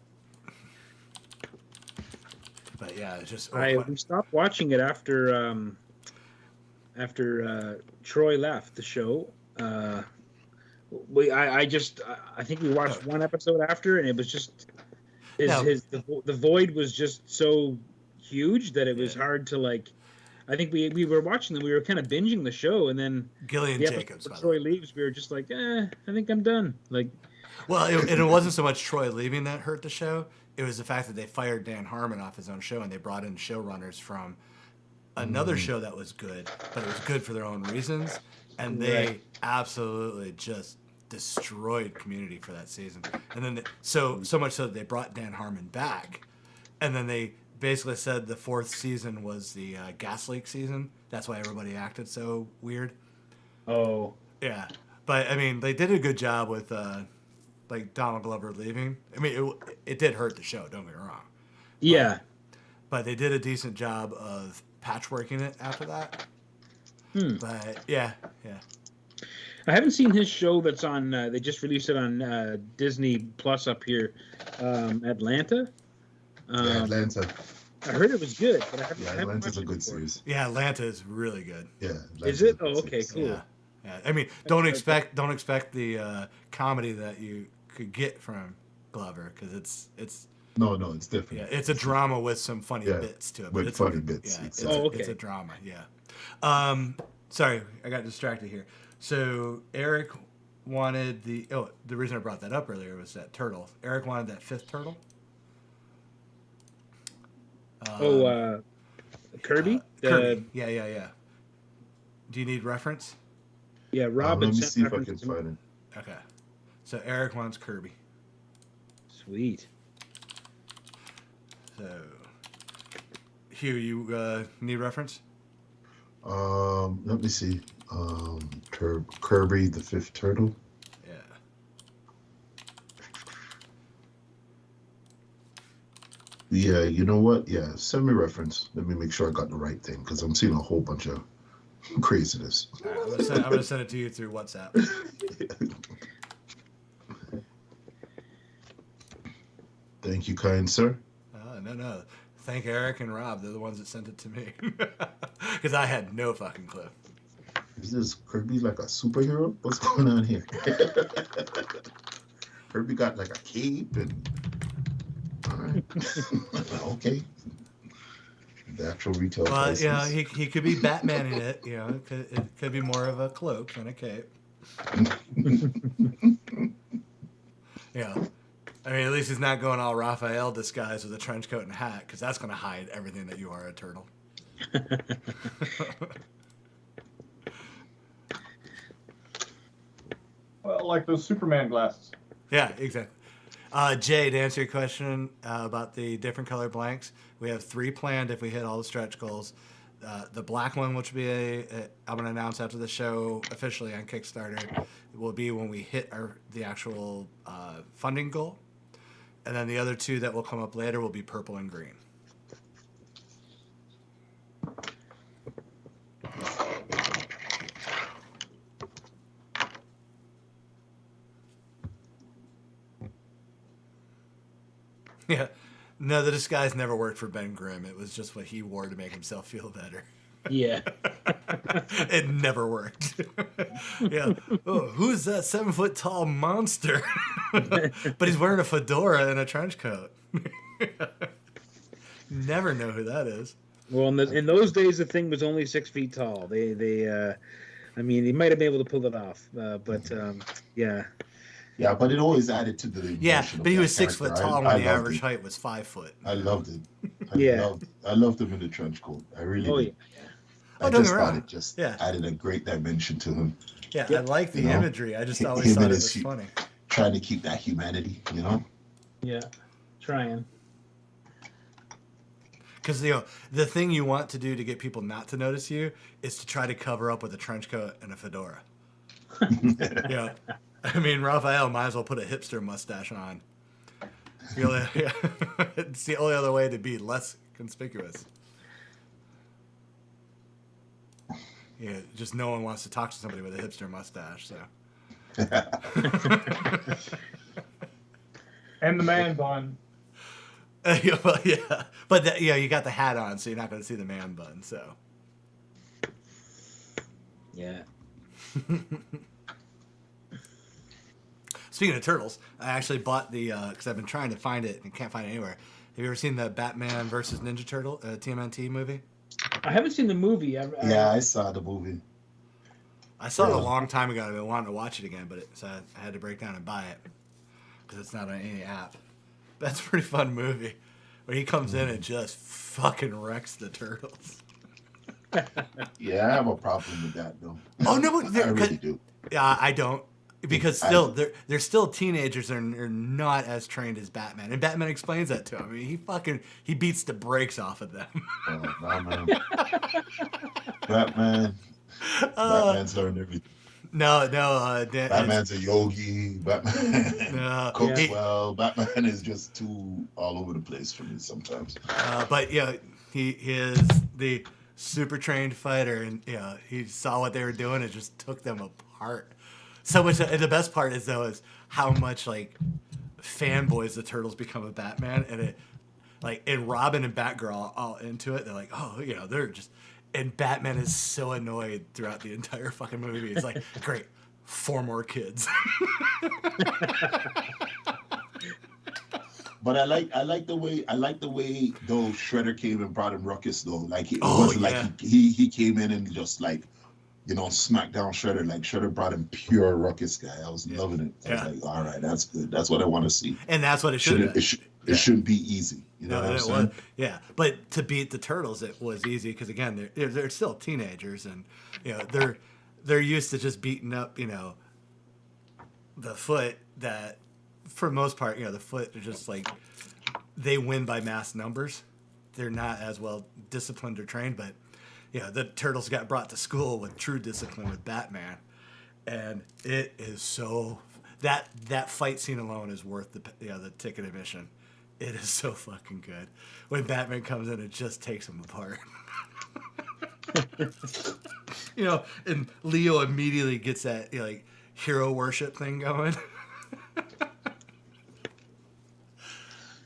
But yeah, it's just We stopped watching it after Troy left the show. I think we watched one episode after, and it was just the void was just so huge that it was hard to like. I think we were watching them. We were kind of binging the show, and then Gillian Jacobs. Troy leaves. We were just like, I think I'm done. Like, well, it wasn't so much Troy leaving that hurt the show. It was the fact that they fired Dan Harmon off his own show, and they brought in showrunners from another show that was good, but it was good for their own reasons, and they absolutely just destroyed Community for that season. And then so much so that they brought Dan Harmon back, and then they basically said the fourth season was the gas leak season. That's why everybody acted so weird. Oh. Yeah. But, I mean, they did a good job with, like, Donald Glover leaving. I mean, it did hurt the show, don't get me wrong. Yeah. But they did a decent job of patchworking it after that. But, yeah. I haven't seen his show that's on, they just released it on Disney Plus up here, Atlanta. Atlanta. I heard it was good, but I haven't. Atlanta's a good series. Yeah, Atlanta is really good. Yeah. Is it? Oh, okay, cool. Yeah. I mean, don't expect the comedy that you could get from Glover, because it's No, it's different. yeah, it's a drama with some funny bits to it. With funny bits. Yeah, Exactly. it's a drama. Yeah. Sorry, I got distracted here. So Eric wanted the reason I brought that up earlier was that turtle. Eric wanted that fifth turtle. Kirby? Kirby. Yeah. Do you need reference? Yeah, Rob. Let me see if I can find it. Okay. So Eric wants Kirby. Sweet. So, Hugh, you need reference? Let me see. Kirby the Fifth Turtle. Yeah. Yeah, you know what? Yeah, send me reference. Let me make sure I got the right thing, because I'm seeing a whole bunch of craziness. All right, I'm gonna send it to you through WhatsApp. Thank you, kind sir. No. Thank Eric and Rob. They're the ones that sent it to me. Because I had no fucking clue. Is this Kirby like a superhero? What's going on here? Kirby got like a cape and... All right. Okay. The actual retail prices. Well, he could be Batman in it. It could be more of a cloak than a cape. Yeah. I mean, at least he's not going all Raphael disguised with a trench coat and hat, because that's going to hide everything that you are a turtle. Well, like those Superman glasses. Yeah, exactly. Jay, to answer your question about the different color blanks, we have 3 planned if we hit all the stretch goals. The black one, which will be I'm going to announce after the show officially on Kickstarter, will be when we hit the actual funding goal. And then the other 2 that will come up later will be purple and green. Yeah. No, the disguise never worked for Ben Grimm. It was just what he wore to make himself feel better. Yeah. It never worked. Yeah. Oh, who's that 7-foot-tall monster? But he's wearing a fedora and a trench coat. Never know who that is. Well, in those days, the thing was only 6 feet tall. I mean, he might have been able to pull it off, but yeah. Yeah, but it always added to the emotion. Yeah, of but he that was 6 foot character. tall I when the loved average it. height was 5 foot. I loved it. Yeah. I loved him in the trench coat. I really did. I don't just get me thought wrong. it just Yeah. added a great dimension to him. Yeah, I like the You know, imagery. I just always him thought and it his was funny. Trying to keep that humanity, you know? Yeah. Trying. Because the thing you want to do to get people not to notice you is to try to cover up with a trench coat and a fedora. Yeah, I mean, Raphael might as well put a hipster mustache on. Yeah. It's the only other way to be less conspicuous. Yeah, just no one wants to talk to somebody with a hipster mustache. So. And the man bun. Well, yeah, but you got the hat on, so you're not going to see the man bun. So. Yeah. Speaking of turtles, I actually bought the because I've been trying to find it and can't find it anywhere. Have you ever seen the Batman versus Ninja Turtle TMNT movie? I haven't seen the movie. Yeah, I saw the movie. I saw it a long time ago. I've been wanting to watch it again, but I had to break down and buy it because it's not on any app. That's a pretty fun movie where he comes in and just fucking wrecks the turtles. Yeah, I have a problem with that though. Oh no, I really do. Yeah, I don't. Because still, they're still teenagers and they're not as trained as Batman. And Batman explains that to him. I mean, he beats the brakes off of them. Batman. Batman's learned everything. No. Batman's a yogi. Batman cooks Yeah. well. Batman is just too all over the place for me sometimes. But yeah, he is the super trained fighter, and he saw what they were doing and just took them apart. So much. And the best part is how much like fanboys the Turtles become of Batman, and and Robin and Batgirl are all into it. They're like, oh, they're just, and Batman is so annoyed throughout the entire fucking movie. It's like, great, 4 more kids. But I like the way though Shredder came and brought him ruckus though. Like it wasn't like he came in and just like, smack down Shredder. Like Shredder brought him pure ruckus guy. I was loving it. I was like, all right, that's good. That's what I want to see. And that's what it should be. It shouldn't be easy. You know what I'm saying? Yeah, but to beat the Turtles, it was easy because again, they're still teenagers, and they're used to just beating up the Foot. That for the most part, the Foot are just like they win by mass numbers. They're not as well disciplined or trained, but the Turtles got brought to school with true discipline with Batman, and it is so that fight scene alone is worth the ticket admission. It is so fucking good. When Batman comes in and just takes him apart. And Leo immediately gets that hero worship thing going.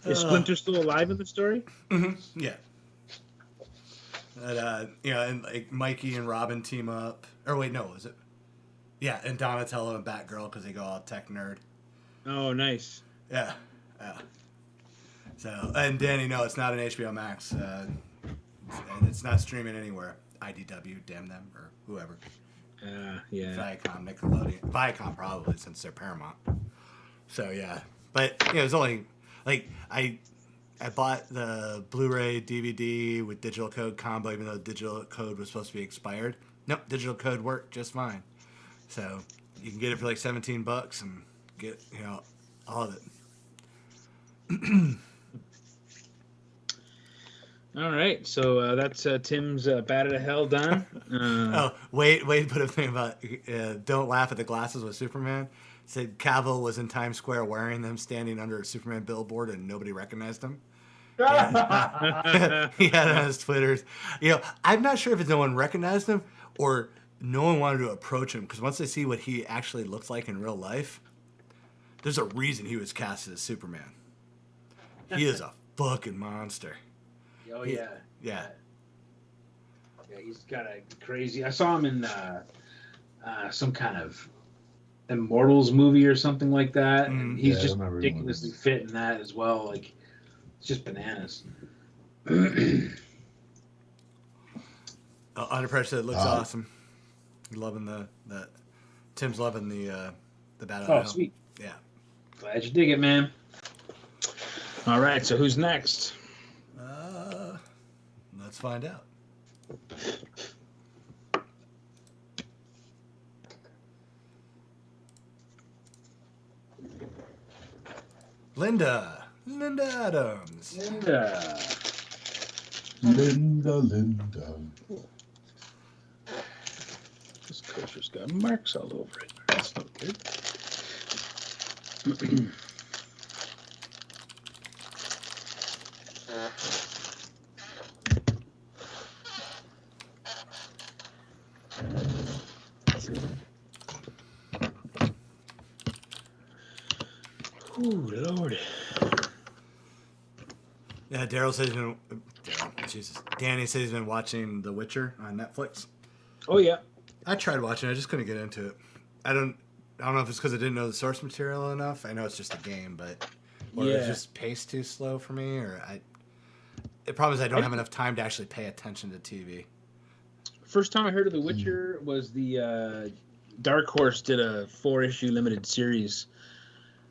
Is Splinter still alive in the story? Mm-hmm. Yeah. And like Mikey and Robin team up. Or wait, no, is it? Yeah, and Donatello and Batgirl because they go all tech nerd. Oh, nice. Yeah. So, and Danny, no, it's not an HBO Max. And it's not streaming anywhere. IDW, damn them, or whoever. Yeah. Viacom, Nickelodeon. Viacom probably, since they're Paramount. So, yeah. But, it was only, I bought the Blu-ray DVD with digital code combo, even though digital code was supposed to be expired. Nope, digital code worked just fine. So, you can get it for $17 and get, all of it. All right, so that's Tim's Bat Out of Hell done. Wade put a thing about don't laugh at the glasses with Superman. Said Cavill was in Times Square wearing them, standing under a Superman billboard, and nobody recognized him. He had it on his Twitters. I'm not sure if no one recognized him or no one wanted to approach him, because once they see what he actually looks like in real life, there's a reason he was casted as Superman. He is a fucking monster. Oh, yeah. Yeah. Yeah, he's kind of crazy. I saw him in some kind of Immortals movie or something like that. And he's just ridiculously fit in that as well. Like, it's just bananas. Under Pressure, it looks awesome. Loving Tim's loving the Battle. Oh, sweet. Yeah. Glad you dig it, man. All right, so who's next? Let's find out. Linda Adams. Linda. This kosher's got marks all over it. That's not good. Ooh, Lord. Yeah, Daryl says he's been. Danny says he's been watching The Witcher on Netflix. Oh yeah. I tried watching it. I just couldn't get into it. I don't know if it's because I didn't know the source material enough. I know it's just a game, but or it's just paced too slow for me. The problem is I don't have enough time to actually pay attention to TV. First time I heard of The Witcher was the Dark Horse did a 4-issue limited series.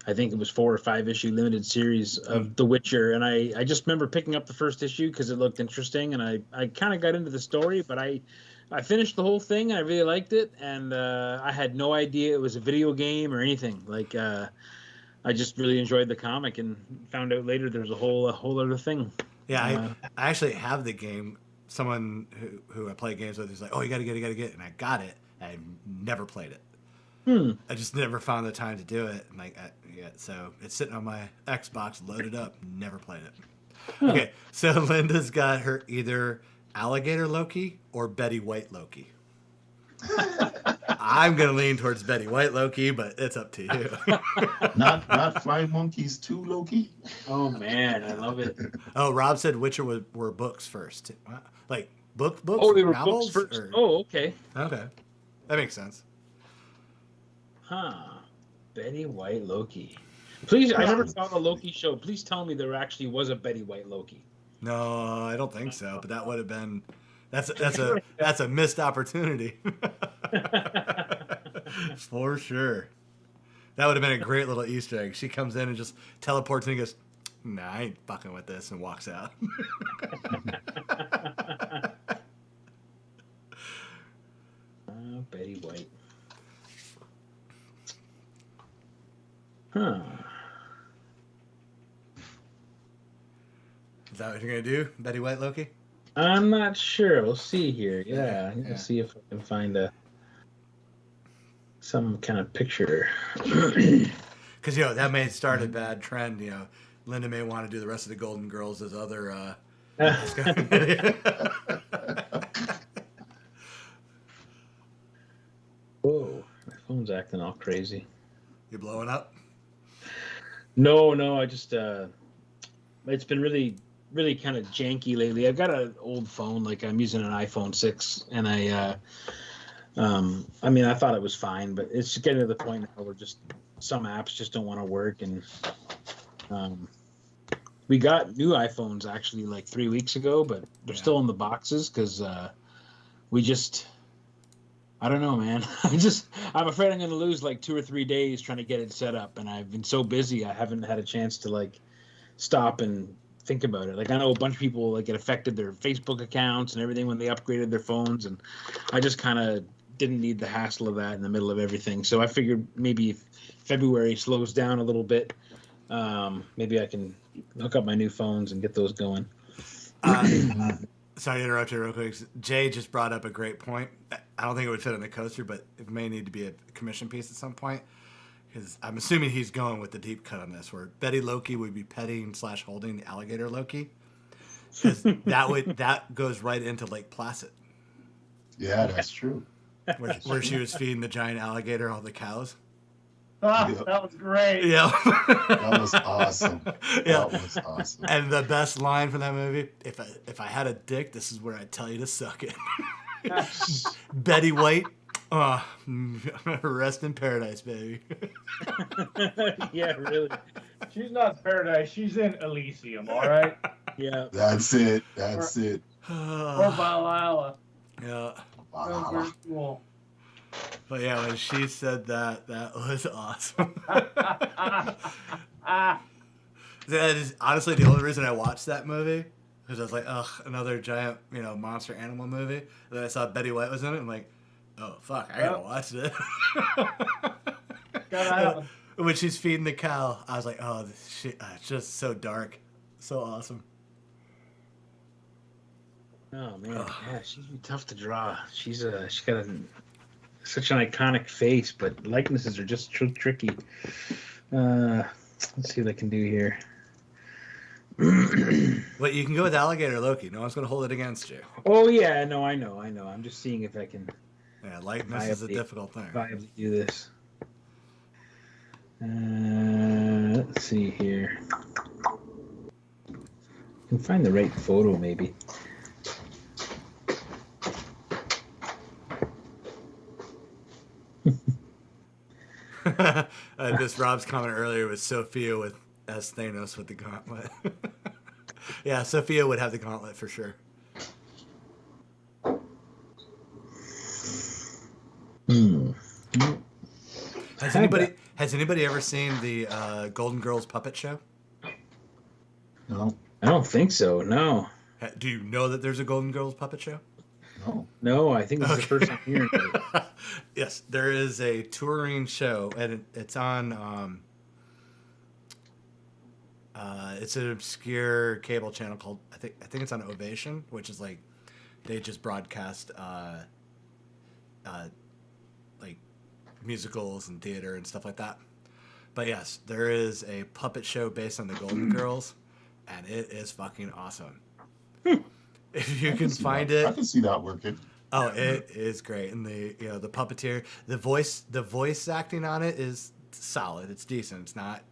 I think it was 4 or 5 issue limited series of The Witcher, and I just remember picking up the first issue because it looked interesting, and I kind of got into the story, but I finished the whole thing and I really liked it, and I had no idea it was a video game or anything. Like I just really enjoyed the comic and found out later there's a whole other thing. Yeah, I actually have the game. Someone who I play games with is like, "Oh, you gotta get it," and I got it. I never played it. I just never found the time to do it. So it's sitting on my Xbox, loaded up, never played it. Okay, so Linda's got her either Alligator Loki or Betty White Loki. I'm gonna lean towards Betty White Loki, but it's up to you. Not Flying Monkeys 2 Loki. Oh man, I love it. Oh, Rob said Witcher were books first. Like books? Oh, they were novels, books first. or... Oh, okay. Okay, that makes sense. Huh. Betty White Loki. Please, I never saw the Loki show. Please tell me there actually was a Betty White Loki. No, I don't think so. But that would have been that's a missed opportunity. For sure. That would have been a great little Easter egg. She comes in and just teleports and goes, "Nah, I ain't fucking with this," and walks out. Betty White. Huh. Is that what you're gonna do, Betty White Loki? I'm not sure. We'll see here. Yeah, I'm gonna see if I can find some kind of picture. Because that may start a bad trend. Linda may want to do the rest of the Golden Girls as other. Whoa, my phone's acting all crazy. You blowing up? No, I just it's been really kind of janky lately. I've got an old phone, like I'm using an iPhone 6, and I mean, I thought it was fine, but it's getting to the point now where just some apps just don't want to work, and we got new iPhones actually like 3 weeks ago, but they're still in the boxes because I don't know, man. I'm afraid I'm going to lose like 2 or 3 days trying to get it set up. And I've been so busy, I haven't had a chance to like stop and think about it. Like I know a bunch of people like it affected their Facebook accounts and everything when they upgraded their phones. And I just kind of didn't need the hassle of that in the middle of everything. So I figured maybe if February slows down a little bit, maybe I can hook up my new phones and get those going. Sorry to interrupt you real quick. Jay just brought up a great point. I don't think it would fit on the coaster, but it may need to be a commission piece at some point. Because I'm assuming he's going with the deep cut on this, where Betty Loki would be petting / holding the alligator Loki. Because that goes right into Lake Placid. Yeah, that's true. Where she was feeding the giant alligator all the cows. That was great. Yeah. That was awesome. Yeah. That was awesome. And the best line from that movie, if I had a dick, this is where I'd tell you to suck it. Betty White, rest in paradise, baby. Yeah, really. She's not in paradise. She's in Elysium, all right? Yeah. That's it. Or Valhalla. Yeah. That was very cool. But yeah, when she said that was awesome. That is honestly the only reason I watched that movie. Because I was like, ugh, another giant, monster animal movie. And then I saw Betty White was in it. I'm like, oh, fuck, I gotta watch this. Gotta have When she's feeding the cow, I was like, oh, this shit, it's just so dark. So awesome. Oh man, yeah, she's tough to draw. She's got such an iconic face, but likenesses are just tricky. Let's see what I can do here. But you can go with Alligator Loki. No one's going to hold it against you. Oh yeah, no, I know. I'm just seeing if I can Yeah, likeness is a difficult thing. viably do this. Let's see here. I can find the right photo, maybe. This Rob's comment earlier was Sophia with as Thanos with the gauntlet. Yeah, Sophia would have the gauntlet for sure. Has anybody ever seen the Golden Girls puppet show? No. I don't think so. No. Do you know that there's a Golden Girls puppet show? No. No, I think this is the first time hearing it. Yes, there is a touring show, and it's on. It's an obscure cable channel called I think it's on Ovation, which is like they just broadcast like musicals and theater and stuff like that. But yes, there is a puppet show based on the Golden Girls, and it is fucking awesome. If you can find it, I can see that working. oh, it is great, and the the puppeteer, the voice acting on it is solid. It's decent. It's not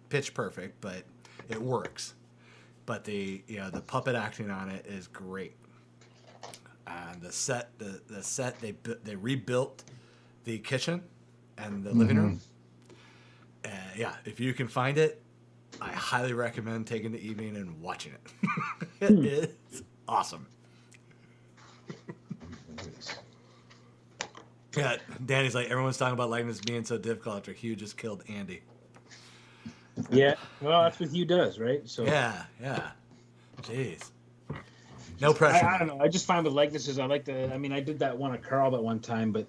pitch perfect, but it works. But the puppet acting on it is great. And the set they rebuilt the kitchen and the living room. Yeah, if you can find it, I highly recommend taking the evening and watching it. It is awesome. Yeah, Danny's like, everyone's talking about likeness being so difficult after Hugh just killed Andy. Yeah, well, that's what Hugh does, right? So Yeah. Jeez. No pressure. I don't know. I just find with likenesses, I like to. I mean, I did that one of Karl at one time, but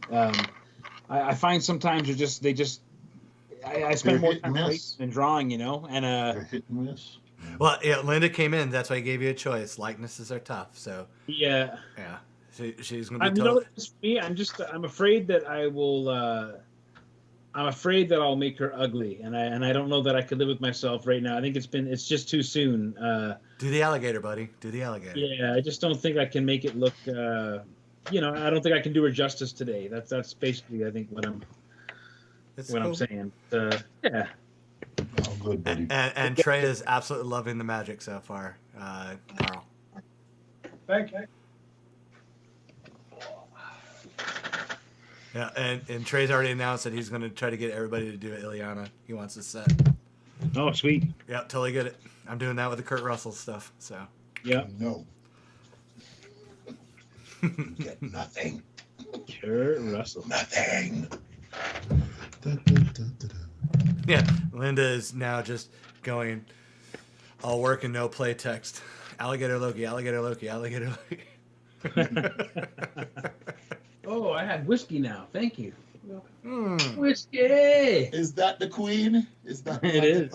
I find sometimes I spend more time writing than drawing, and They're hit and miss. Well, yeah, Linda came in. That's why I gave you a choice. Likenesses are tough, so yeah. She's gonna be You know told. what it is for me? I'm afraid that I will. I'm afraid that I'll make her ugly, and I don't know that I could live with myself right now. I think it's just too soon. Do the alligator, buddy. Do the alligator. Yeah, I just don't think I can make it look. I don't think I can do her justice today. That's basically I think what I'm saying. Yeah. Oh, good, buddy. And Trey is absolutely loving the magic so far, Karl. Thank you. Yeah, and Trey's already announced that he's going to try to get everybody to do Ileana. He wants to set. Oh, sweet. Yeah, totally get it. I'm doing that with the Kurt Russell stuff. So. Yeah. No. You get nothing. Kurt Russell. Nothing. Yeah, Linda is now just going all work and no play text. Alligator Loki, alligator Loki, alligator Loki. Oh, I had whiskey now. Thank you. Whiskey. Is that the queen? Is that It is.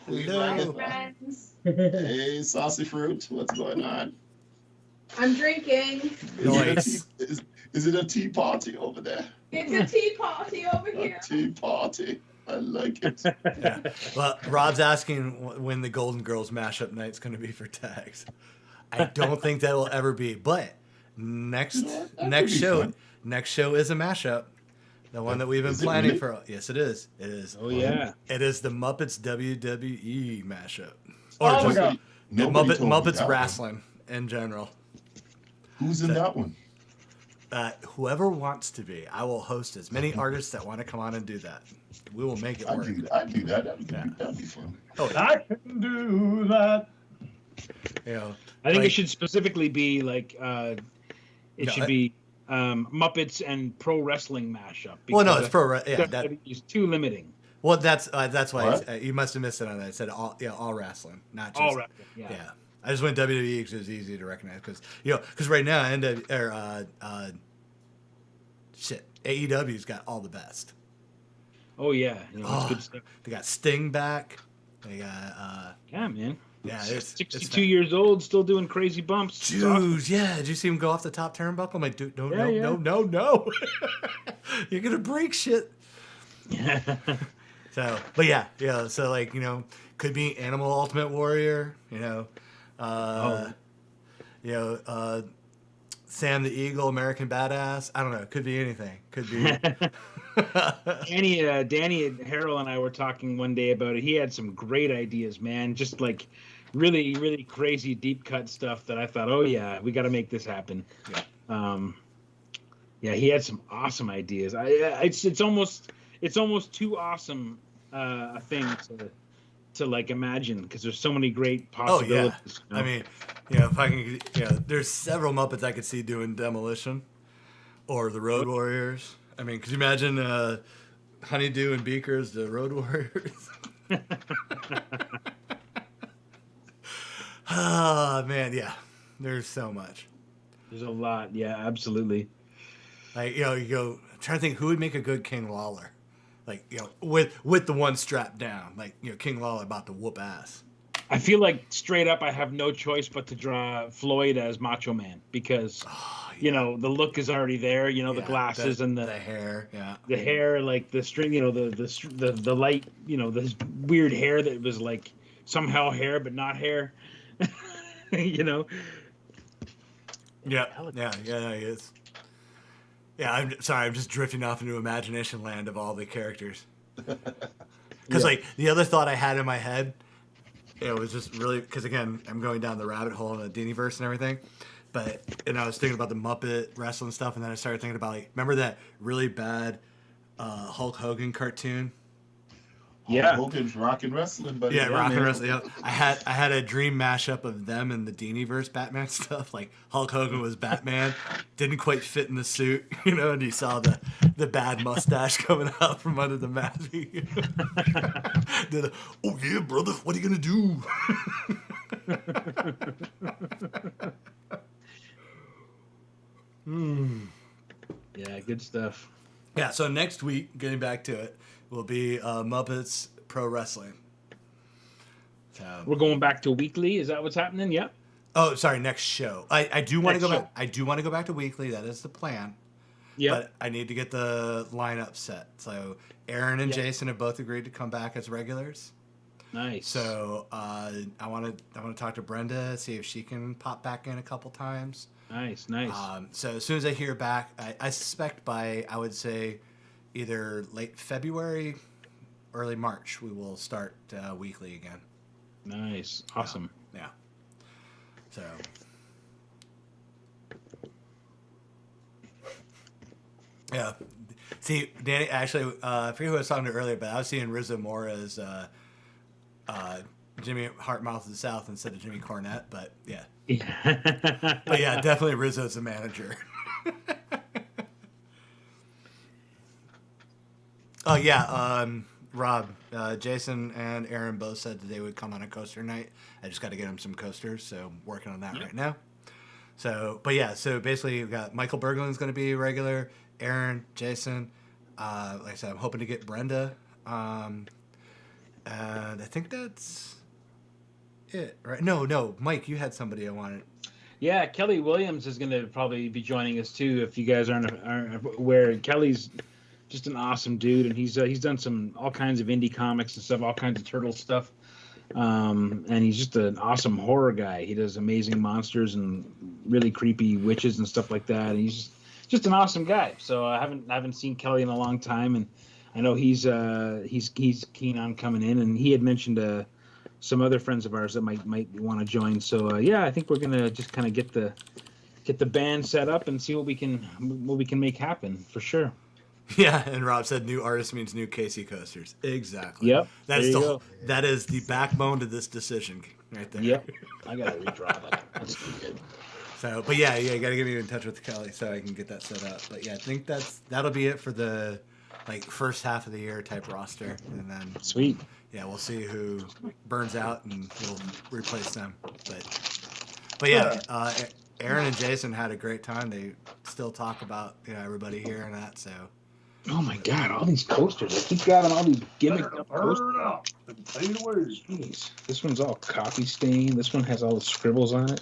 Queen Hello. Agatha? Friends. Hey, Saucy Fruit, what's going on? I'm drinking. Nice. Is it a tea party over there? It's a tea party over A here. tea party. I like it. Yeah. Well, Rob's asking when the Golden Girls mashup night's going to be for tags. I don't think that will ever be, but next You know what? That next could be show fun. next show is a mashup. The one that we've been Is it planning really? for. Yes, it is. It is. Oh yeah. It is the Muppets WWE mashup, Oh or my just God. Nobody told me Muppets that wrestling in general. one. Who's in that one? Whoever wants to be, I will host as many artists that want to come on and do that. We will make it I'd work. do that. That'd be fun. Oh, yeah. I can do that. I think Like- it should specifically be like No, should be Muppets and pro wrestling mashup. Well, no, because it's pro. Yeah, that, WWE is too limiting. well, that's why What? you must have missed it on that. I said all wrestling, not just All wrestling. Yeah. I just went WWE because it was easy to recognize because right now AEW's got all the best. Oh yeah. It's Oh, good stuff. They got Sting back. They got Yeah, man. yeah, it's 62 years old, still doing crazy bumps. It's awesome. Dude, yeah. Did you see him go off the top turnbuckle? I'm like, dude, no, Yeah, no. You're gonna break shit. So, but yeah. So like could be Animal Ultimate Warrior. Sam the Eagle, American Badass. I don't know. Could be anything. Could be. Danny Harrell and I were talking one day about it. He had some great ideas, man. Just like really, really crazy deep cut stuff that I thought, oh yeah, we got to make this happen. Yeah. He had some awesome ideas. It's almost too awesome a thing to like imagine, because there's so many great possibilities. I mean, if I can, there's several Muppets I could see doing Demolition or the Road Warriors. I mean, could you imagine Honeydew and Beakers, the Road Warriors? Oh man, yeah. There's so much. There's a lot. Yeah, absolutely. Like you go. I'm trying to think who would make a good King Lawler. Like with the one strapped down, like King Lawler about to whoop ass. I feel like straight up, I have no choice but to draw Floyd as Macho Man, because the look is already there. The glasses and the hair, the hair, like the string, the light, this weird hair that was like somehow hair but not hair. Yeah, he is. Yeah, I'm sorry. I'm just drifting off into imagination land of all the characters. Because like the other thought I had in my head, it was just really because again I'm going down the rabbit hole in the Diniverse and everything, and I was thinking about the Muppet wrestling stuff, and then I started thinking about remember that really bad Hulk Hogan cartoon. Yeah, Hogan's Rockin' Wrestling, buddy. Yeah, Rockin' Wrestling. Yeah. I had a dream mashup of them and the Diniverse Batman stuff. Like Hulk Hogan was Batman, didn't quite fit in the suit, and you saw the bad mustache coming out from under the mask. Oh yeah, brother, what are you gonna do? Yeah, good stuff. Yeah, so next week, getting back to it, will be Muppets Pro Wrestling. So, we're going back to weekly. Is that what's happening? Yep. Oh, sorry, next show. I do want to go show. back. I do want to go back to weekly. That is the plan. Yeah. But I need to get the lineup set. So Aaron and Jason have both agreed to come back as regulars. Nice. So I want to talk to Brenda, see if she can pop back in a couple times. Nice. So as soon as I hear back, I suspect by I would say either late February, early March, we will start weekly again. Nice. Awesome. Yeah. So. Yeah. See, Danny, actually, I forget who I was talking to earlier, but I was seeing Rizzo more as Jimmy Heartmouth of the South instead of Jimmy Cornette, but yeah. But yeah, definitely Rizzo's the manager. Oh, yeah. Rob, Jason and Aaron both said that they would come on a coaster night. I just got to get them some coasters, so I'm working on that right now. So, but yeah, so basically we've got Michael Berglund's going to be regular, Aaron, Jason. Like I said, I'm hoping to get Brenda. And I think that's it, right? No, Mike, you had somebody I wanted. Yeah, Kelly Williams is going to probably be joining us too. If you guys aren't aware, Kelly's just an awesome dude, and he's done all kinds of indie comics and stuff, all kinds of turtle stuff. And he's just an awesome horror guy. He does amazing monsters and really creepy witches and stuff like that. And he's just an awesome guy. So I haven't seen Kelly in a long time, and I know he's keen on coming in. And he had mentioned some other friends of ours that might want to join. So I think we're gonna just kind of get the band set up and see what we can make happen for sure. Yeah, and Rob said new artist means new Casey coasters. Exactly. Yep. That is the backbone to this decision right there. Yep. I gotta redraw that. That's good. So, but yeah, you gotta get me in touch with Kelly so I can get that set up. But yeah, I think that'll be it for the first half of the year type roster, and then sweet. Yeah, we'll see who burns out and we'll replace them. But yeah, Aaron and Jason had a great time. They still talk about everybody here and that. So. Oh my God! All these coasters. I keep grabbing all these gimmick coasters. Jeez, this one's all coffee stained. This one has all the scribbles on it.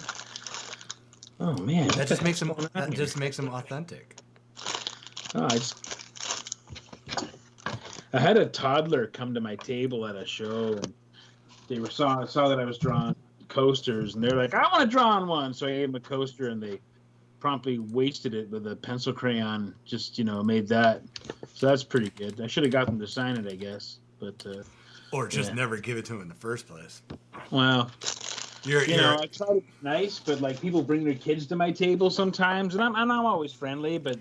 Oh man, that just makes them. That just makes them authentic. Oh, I had a toddler come to my table at a show, and they saw that I was drawing coasters, and they're like, "I want to draw on one." So I gave them a coaster, and they promptly wasted it with a pencil crayon. Just made that. So that's pretty good. I should have got them to sign it, I guess, but or just never give it to him in the first place. Well, You're I try to be nice, but like people bring their kids to my table sometimes, and I'm always friendly, but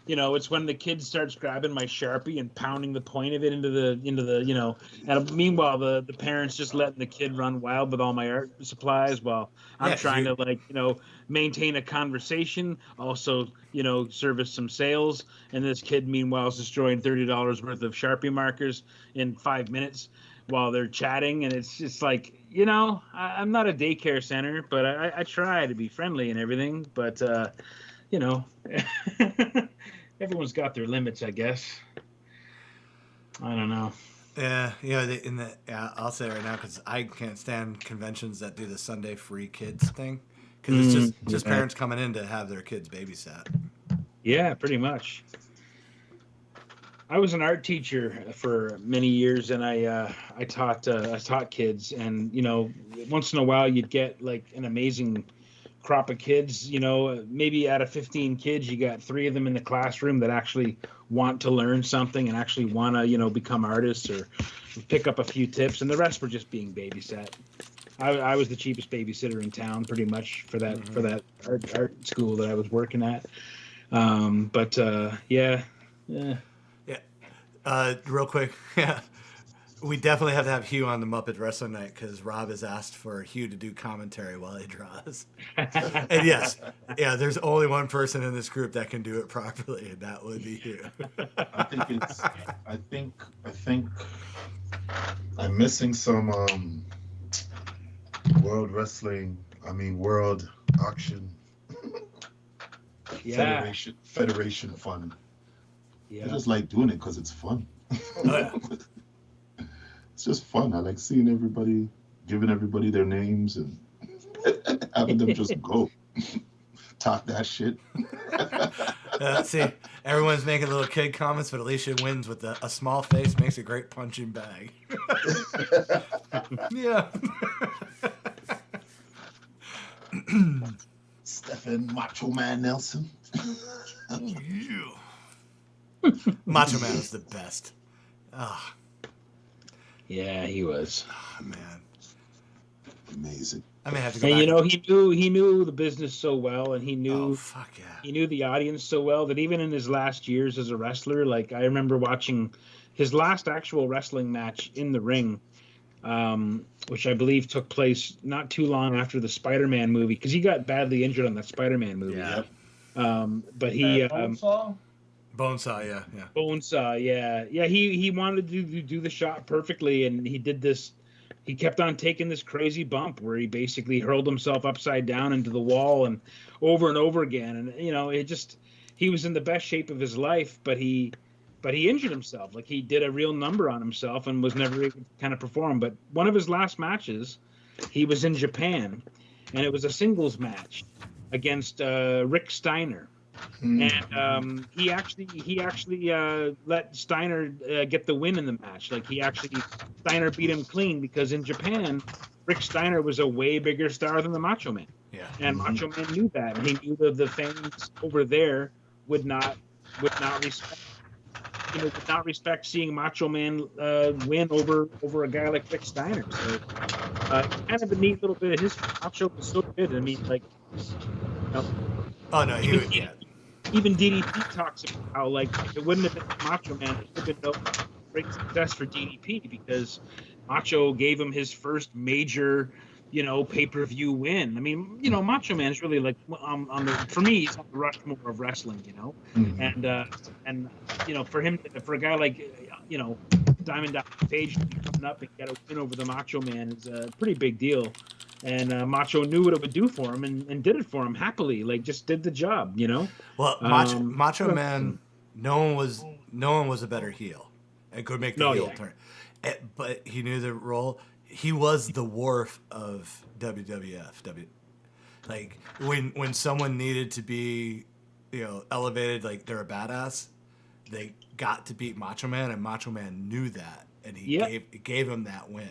it's when the kid starts grabbing my Sharpie and pounding the point of it into the and meanwhile the parents just letting the kid run wild with all my art supplies while I'm trying to maintain a conversation, also service some sales, and this kid meanwhile is destroying $30 worth of Sharpie markers in 5 minutes while they're chatting, and it's just like I'm not a daycare center, but I try to be friendly and everything, but everyone's got their limits, I guess. I don't know. Yeah, I'll say right now, because I can't stand conventions that do the Sunday free kids thing, because it's just parents coming in to have their kids babysat. Yeah, pretty much. I was an art teacher for many years, and I taught kids, and once in a while you'd get like an amazing crop of kids. Maybe out of 15 kids, you got 3 of them in the classroom that actually want to learn something and actually want to become artists or pick up a few tips, and the rest were just being babysat. I was the cheapest babysitter in town, pretty much, for that art school that I was working at. Real quick, we definitely have to have Hugh on the Muppet Wrestling Night, because Rob has asked for Hugh to do commentary while he draws. And yes, there's only one person in this group that can do it properly, and that would be Hugh. I think I'm missing some world auction federation fun. I just like doing it because it's fun. It's just fun. I like seeing everybody, giving everybody their names, and having them just go talk that shit. See, everyone's making little kid comments, but Alicia wins with a small face, makes a great punching bag. Yeah. Stephen Macho Man Nelson. Macho Man was the best. Oh. Yeah, he was. Oh, man. Amazing. I may have to go and back. he knew the business so well, and he knew he knew the audience so well that even in his last years as a wrestler, like I remember watching his last actual wrestling match in the ring, which I believe took place not too long after the SpiderMan movie, because he got badly injured on that SpiderMan movie. Yeah. But he Bonesaw, yeah. Bonesaw, yeah. He wanted to do the shot perfectly, and he did this. He kept on taking this crazy bump where he basically hurled himself upside down into the wall and over again. And he was in the best shape of his life, but he injured himself. Like, he did a real number on himself and was never able to kind of perform. But one of his last matches, he was in Japan, and it was a singles match against Rick Steiner. And he actually let Steiner get the win in the match. Like, Steiner beat him clean, because in Japan, Rick Steiner was a way bigger star than the Macho Man. Yeah. And Macho Man knew that, and he knew that the fans over there would not respect seeing Macho Man win over a guy like Rick Steiner. So kind of a neat little bit of history. Macho was so good. I mean, like, Oh no, even DDP talks about how, like, if it wouldn't have been Macho Man, it would have been no great success for DDP, because Macho gave him his first major, pay-per-view win. I mean, Macho Man is really like for me, he's on the Rushmore of wrestling, and for a guy like Diamond Page to be coming up and get a win over the Macho Man is a pretty big deal. And Macho knew what it would do for him, and did it for him happily. Like, just did the job, Well, Macho Man, no one was a better heel. It could make the heel turn, but he knew the role. He was the Worf of WWF. Like, when someone needed to be, elevated, like they're a badass, they got to beat Macho Man, and Macho Man knew that, and he gave him that win.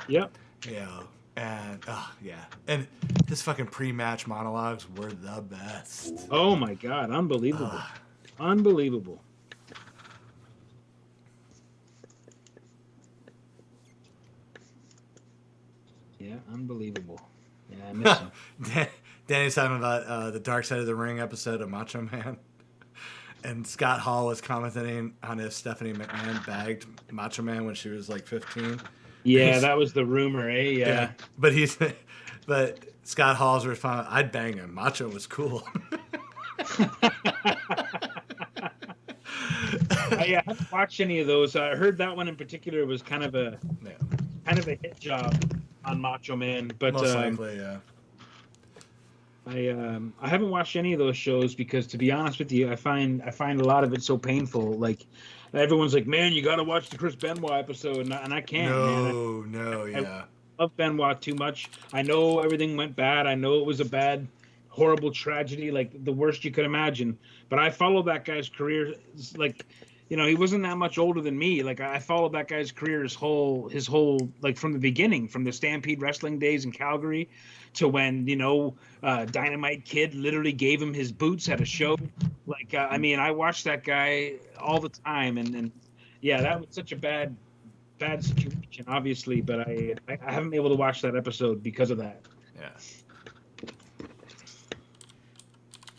Yep. You know, and and his fucking pre-match monologues were the best. Oh my God, unbelievable, unbelievable. Yeah, unbelievable. Yeah, I miss him. Danny's talking about the Dark Side of the Ring episode of Macho Man. And Scott Hall was commenting on if Stephanie McMahon bagged Macho Man when she was like 15. Yeah, that was the rumor, eh? Yeah. But Scott Hall's response, I'd bang him. Macho was cool. I haven't watched any of those. I heard that one in particular was kind of a hit job on Macho Man, but Most likely, yeah. I haven't watched any of those shows because, to be honest with you, I find a lot of it so painful. Like everyone's like, "Man, you got to watch the Chris Benoit episode," and I can't. I love Benoit too much. I know everything went bad. I know it was a bad, horrible tragedy, like the worst you could imagine. But I followed that guy's career, like, you know, he wasn't that much older than me. Like I followed that guy's career his whole like from the beginning, from the Stampede Wrestling days in Calgary to when, you know, Dynamite Kid literally gave him his boots at a show. Like, I mean, I watched that guy all the time, and yeah, that was such a bad situation, obviously, but I haven't been able to watch that episode because of that. Yeah.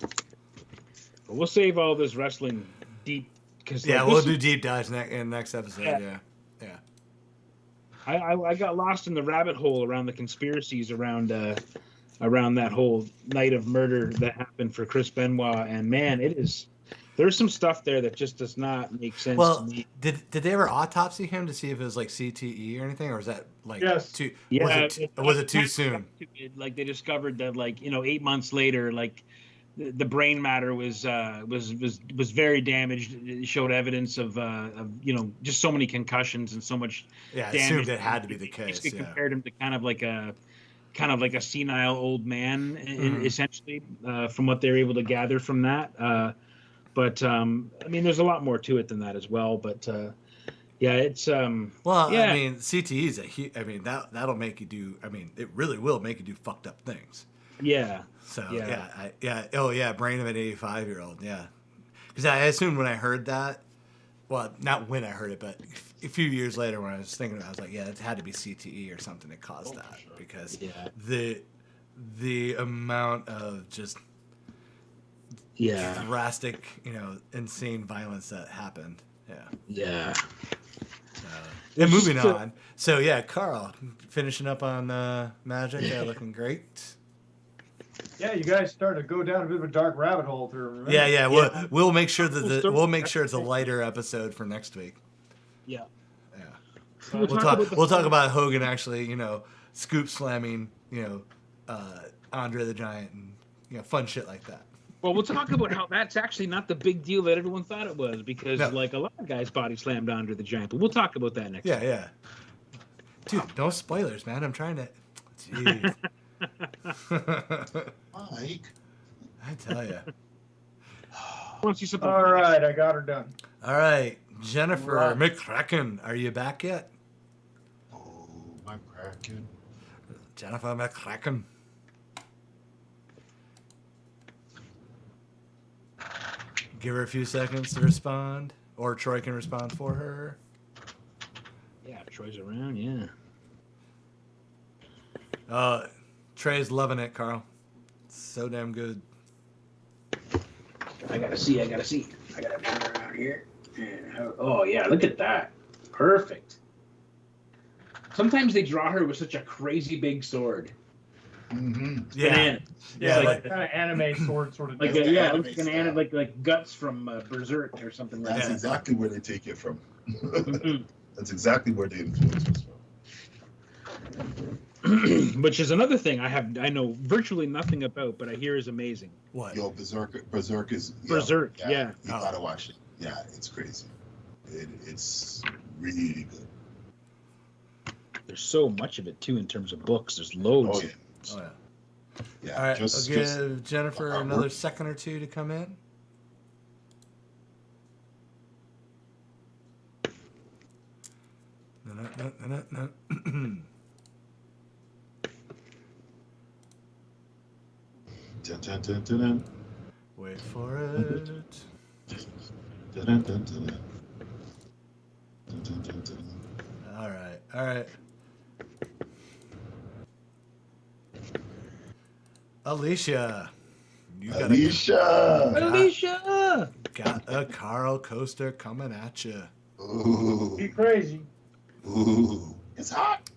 But we'll save all this wrestling deep, because we'll do deep dives in next episode. Yeah. I got lost in the rabbit hole around the conspiracies around that whole night of murder that happened for Chris Benoit, and man, there's some stuff there that just does not make sense to me. Did they ever autopsy him to see if it was like CTE or anything, or was that like too? Yeah, was it too soon? Like they discovered that, like, you know, 8 months later, like the brain matter was very damaged. It showed evidence of you know, just so many concussions and so much. Yeah, I damage. assumed it had to be the case. Basically compared him to kind of like a senile old man, essentially, from what they were able to gather from that. But I mean, there's a lot more to it than that as well. But yeah, it's I mean, CTE is that'll make you do. I mean, it really will make you do fucked up things. Yeah. So brain of an 85-year-old. Yeah, because I assumed when I heard that, well, not when I heard it, but a few years later when I was thinking about it, I was like, yeah, it had to be CTE or something that caused that, sure. because the amount of just drastic, you know, insane violence that happened. Yeah. And moving on. So yeah, Karl, finishing up on Magic. Yeah, looking great. Yeah, you guys started to go down a bit of a dark rabbit hole through. Yeah. We'll make sure that it's a lighter episode for next week. Yeah. We'll talk about Hogan actually, you know, scoop slamming, you know, Andre the Giant, and, you know, fun shit like that. Well, we'll talk about how that's actually not the big deal that everyone thought it was, because like a lot of guys body slammed Andre the Giant. But we'll talk about that next time. Yeah. Dude, no spoilers, man. I'm trying to. Jeez. Mike. I tell you. All right, I got her done. All right, Jennifer McCracken, are you back yet? Oh, I'm cracking. Jennifer McCracken. Give her a few seconds to respond, or Troy can respond for her. Yeah, Troy's around. Yeah. Trey's loving it, Karl. So damn good. I gotta see. I gotta turn around here. Oh yeah, look at that. Perfect. Sometimes they draw her with such a crazy big sword. Mm-hmm. Yeah, like kind of anime sword sort of. like deal. looks like an anime, like guts from Berserk or something like That's that. exactly where they take it from. That's exactly where the influence was from. Which is another thing I know virtually nothing about, but I hear is amazing. What? Yo, Berserk is Berserk, You gotta watch it. Yeah, it's crazy. It's really good. There's so much of it too in terms of books. There's loads. Oh yeah. Yeah. All right, I'll give Jennifer another second or two to come in. Dun, dun, dun, dun, dun. Wait for it. Dun, dun, dun, dun, dun. Dun, dun, dun, dun. All right. All right. Alicia, you got Alicia. Alicia! got a Karl coaster coming at you. Ooh. Be crazy. Ooh. It's hot.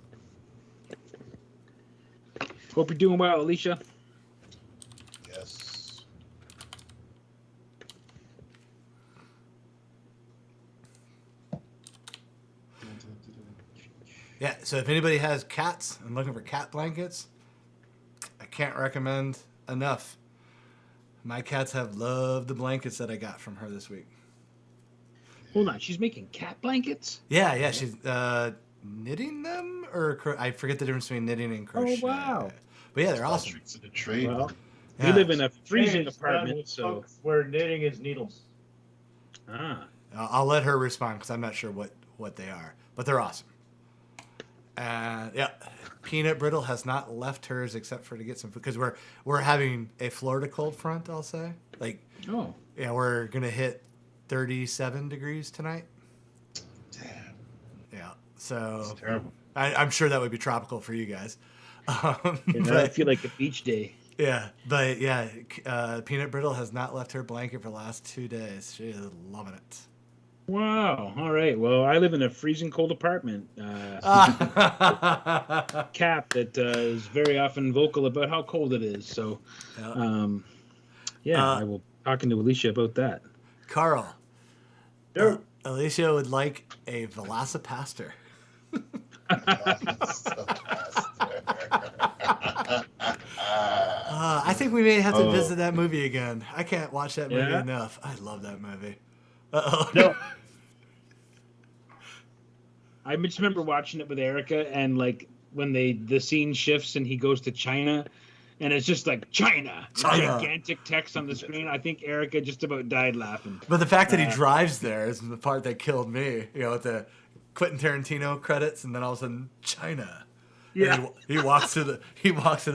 Hope you're doing well, Alicia. Yes. Yeah, so if anybody has cats and looking for cat blankets, I can't recommend enough. My cats have loved the blankets that I got from her this week. Hold on, she's making cat blankets? Yeah, she's knitting them, or I forget the difference between knitting and crochet. wow. But yeah, they're awesome. Tricks of the trade. Well, Yeah. we live in a freezing Hey, it's done apartment, with so... folks where knitting is needles. Ah. I'll let her respond because I'm not sure what they are, but they're awesome. And yeah, Peanut Brittle has not left hers except for to get some food because we're having a Florida cold front. I'll say, like, Oh. yeah, we're gonna hit 37 degrees tonight. Damn. Yeah, so It's terrible. I'm sure that would be tropical for you guys. I But, feel like a beach day. yeah, Peanut Brittle has not left her blanket for the last 2 days. She is loving it. Wow. All right. Well, I live in a freezing cold apartment. Cap that is very often vocal about how cold it is. So, Yeah. I will be talking to Alicia about that. Karl, Dude, Alicia would like a Velocipaster. I think we may have to visit that movie again. I can't watch that movie Yeah? enough. I love that movie. Uh-oh. No. I just remember watching it with Erica, and like when the scene shifts and he goes to China, and it's just like China, gigantic text on the screen. I think Erica just about died laughing. But the fact that he drives there is the part that killed me. You know, with the Quentin Tarantino credits, and then all of a sudden China. Yeah. And he walks to the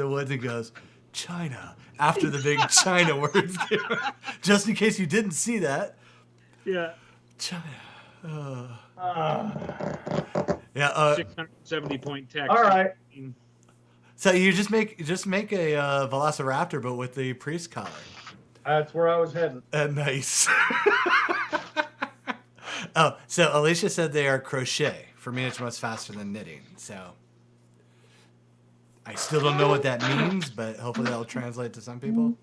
woods and goes, China, after the big China words came out. Just in case you didn't see that. Yeah. China. Ah. Yeah. 670 point text. All right. So you just make a Velociraptor, but with the priest collar. That's where I was heading. Nice. Oh, so Alicia said they are crochet. For me, it's much faster than knitting. So I still don't know what that means, but hopefully that'll translate to some people.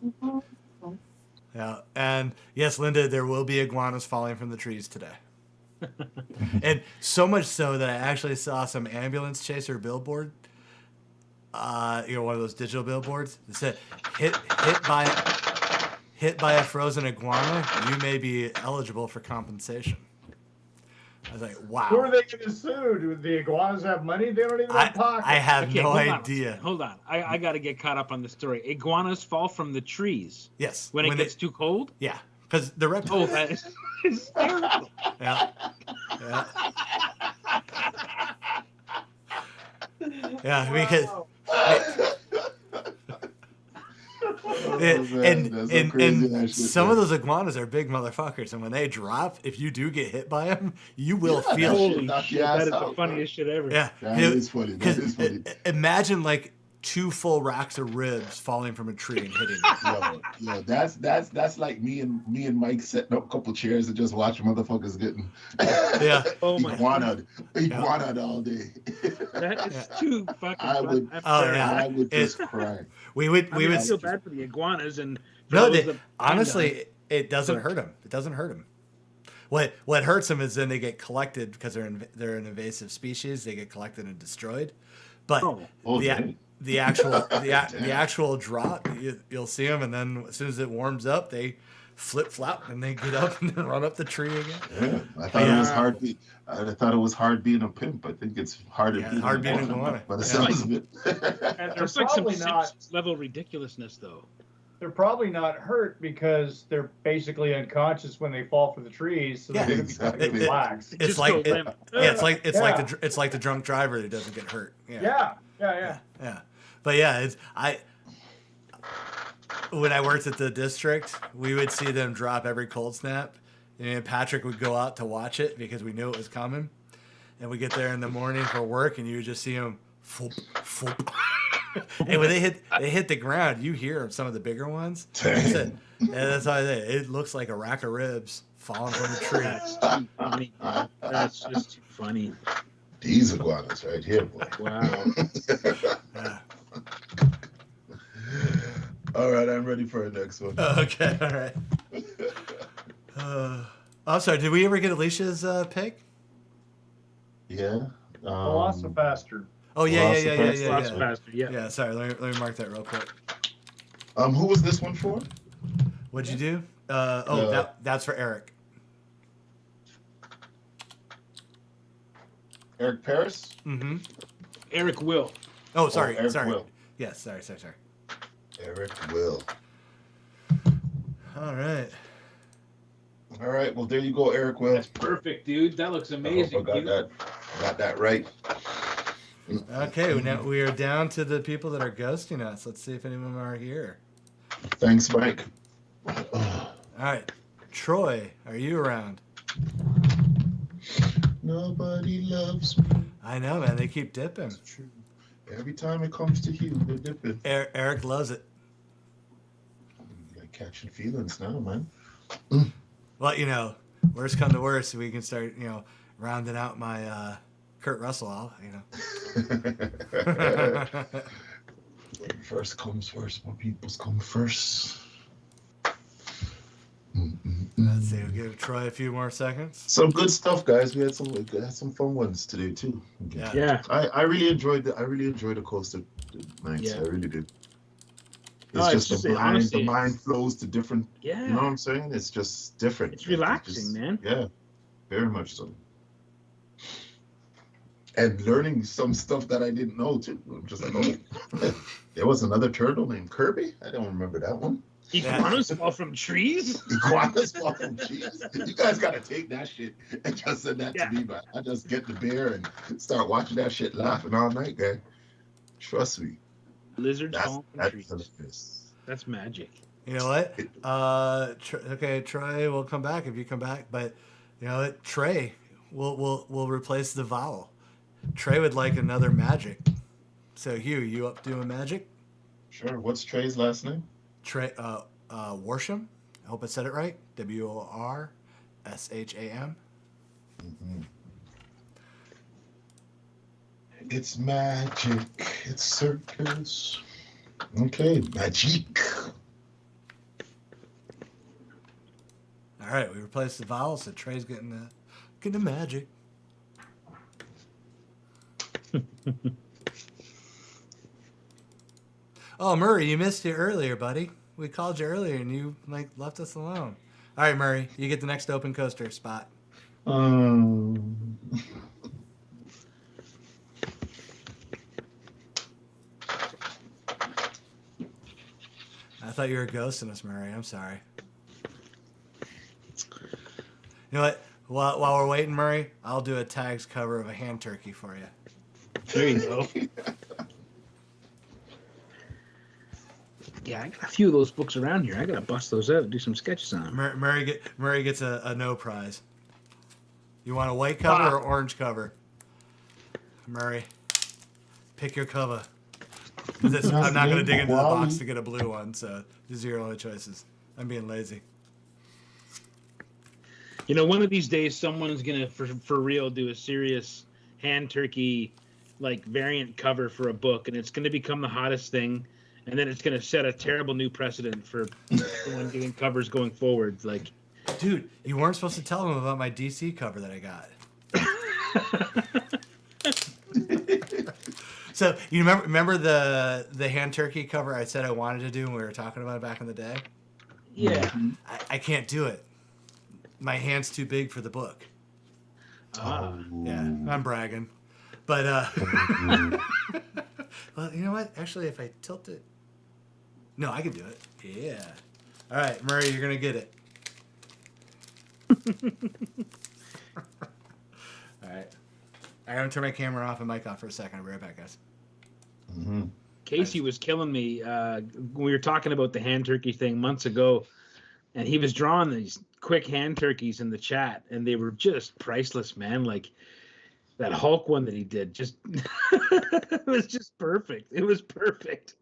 Yeah, and yes, Linda, there will be iguanas falling from the trees today. And so much so that I actually saw some ambulance chaser billboard. One of those digital billboards that said, "Hit by a frozen iguana, you may be eligible for compensation." I was like, wow. Who are they going to sue? Do the iguanas have money? They don't even have pockets. I have Okay, no hold on. idea. Hold on. I got to get caught up on the story. Iguanas fall from the trees Yes. when it gets too cold? Yeah, because they're Oh, reptiles. that is hysterical. Yeah. Yeah, because and some of those iguanas are big motherfuckers, and when they drop, if you do get hit by them, you will feel. Holy knock shit, your ass that is the out, funniest shit ever. Yeah, That is funny. That is funny. Imagine like 2 full racks of ribs falling from a tree and hitting you. Yo, that's like me and Mike setting up a couple chairs and just watch motherfuckers getting Yeah. Oh my iguana all day. That is too fucking I fun. would- I'm Oh, sorry. yeah. I would just cry. We would I feel bad for the iguanas and for No, those that- honestly, it doesn't hurt them. It doesn't hurt them. What hurts them is then they get collected because they're an invasive species. They get collected and destroyed. But Oh, the dang. the actual drop, you'll see them, and then as soon as it warms up, they flip flop and they get up and then run up the tree again. Yeah, I thought it was hard. I thought it was hard being a pimp. I think it's harder hard being an iguana. By the Yeah. sounds of it. And they're There's like some probably not. Simpsons level ridiculousness though. they're probably not hurt because they're basically unconscious when they fall from the trees, so Yeah, they're going to exactly. be relaxed. It's Just like go it, limp. yeah, it's Yeah. like the drunk driver that doesn't get hurt. Yeah. Yeah. But yeah, it's when I worked at the district, we would see them drop every cold snap, and Patrick would go out to watch it because we knew it was coming. And we get there in the morning for work, and you would just see them, foop, foop. And when they hit the ground, you hear some of the bigger ones. Damn. And that's how I say it looks like a rack of ribs falling from a tree. That's too funny. Man. That's just too funny. These iguanas right here, boy. Wow. Yeah. All right, I'm ready for our next one. Okay, all right. I'm sorry. Did we ever get Alicia's pick? Yeah. Velocipaster. Oh yeah. Lots faster. Yeah. Yeah, sorry. Let me mark that real quick. Who was this one for? What'd you do? No. That's for Eric. Eric Paris? Mm-hmm. Eric Will. Oh, sorry. Eric sorry. Will. Yes, sorry. Eric Will. All right. All right, well, there you go, Eric Will. That's perfect, dude. That looks I hope amazing. I got that right. Okay, now we are down to the people that are ghosting us. Let's see if any of them are here. Thanks, Mike. All right. Troy, are you around? Nobody loves me. I know, man. They keep dipping. It's true. Every time it comes to Hugh, they're dipping. Eric loves it. Like catching feelings now, man. Well, worst come to worst, we can start, rounding out my Kurt Russell, When first comes first, when people's come first. Let's see. We'll give Troy a few more seconds. Some good stuff, guys. We had some fun ones today too. Yeah. Yeah. I really enjoyed the Coaster nights. Yeah. I really did. Oh, It's just honestly, the mind flows to different. Yeah. You know what I'm saying? It's just different. It's relaxing, man. Yeah, very much so. And learning some stuff that I didn't know too. I'm just like, oh, there was another turtle named Kirby. I don't remember that one. Iguanas fall from trees? Iguanas fall from trees. You guys gotta take that shit and just send that to me, man. I just get the beer and start watching that shit, laughing all night, guy. Trust me. Lizards fall from That's trees. hilarious. That's magic. You know what? Okay, Trey will come back if you come back, but you know what? Trey will replace the vowel. Trey would like another magic. So Hugh, you up doing magic? Sure. What's Trey's last name? Trey Worsham. I hope I said it right. WORSHAM. Mm-hmm. It's magic. It's circus. Okay, magic. All right, we replaced the vowel, so Trey's getting the magic. Oh, Murray, you missed it earlier, buddy. We called you earlier and you left us alone. All right, Murray, you get the next open coaster spot. I thought you were ghosting us, Murray. I'm sorry. You know what? While we're waiting, Murray, I'll do a tags cover of a hand turkey for you. There you go. Yeah, I got a few of those books around here. I gotta bust those out and do some sketches on them. Murray gets a no prize. You want a white cover or orange cover? Murray, pick your cover. I'm not going to dig into the box to get a blue one, so these are your only choices. I'm being lazy. You know, one of these days, someone's gonna for real do a serious hand turkey variant cover for a book, and it's gonna become the hottest thing. And then it's going to set a terrible new precedent for someone doing covers going forward. Dude, you weren't supposed to tell them about my DC cover that I got. So you remember the hand turkey cover I said I wanted to do when we were talking about it back in the day? Yeah. I can't do it. My hand's too big for the book. Yeah, I'm bragging. But well, you know what? Actually, if I tilt it No, I can do it. Yeah. All right, Murray, you're gonna get it. All right. I'm gonna turn my camera off and mic off for a second. I'll be right back, guys. Mm-hmm. Casey was killing me. We were talking about the hand turkey thing months ago, and he was drawing these quick hand turkeys in the chat, and they were just priceless, man. Like that Hulk one that he did, just it was just perfect. It was perfect.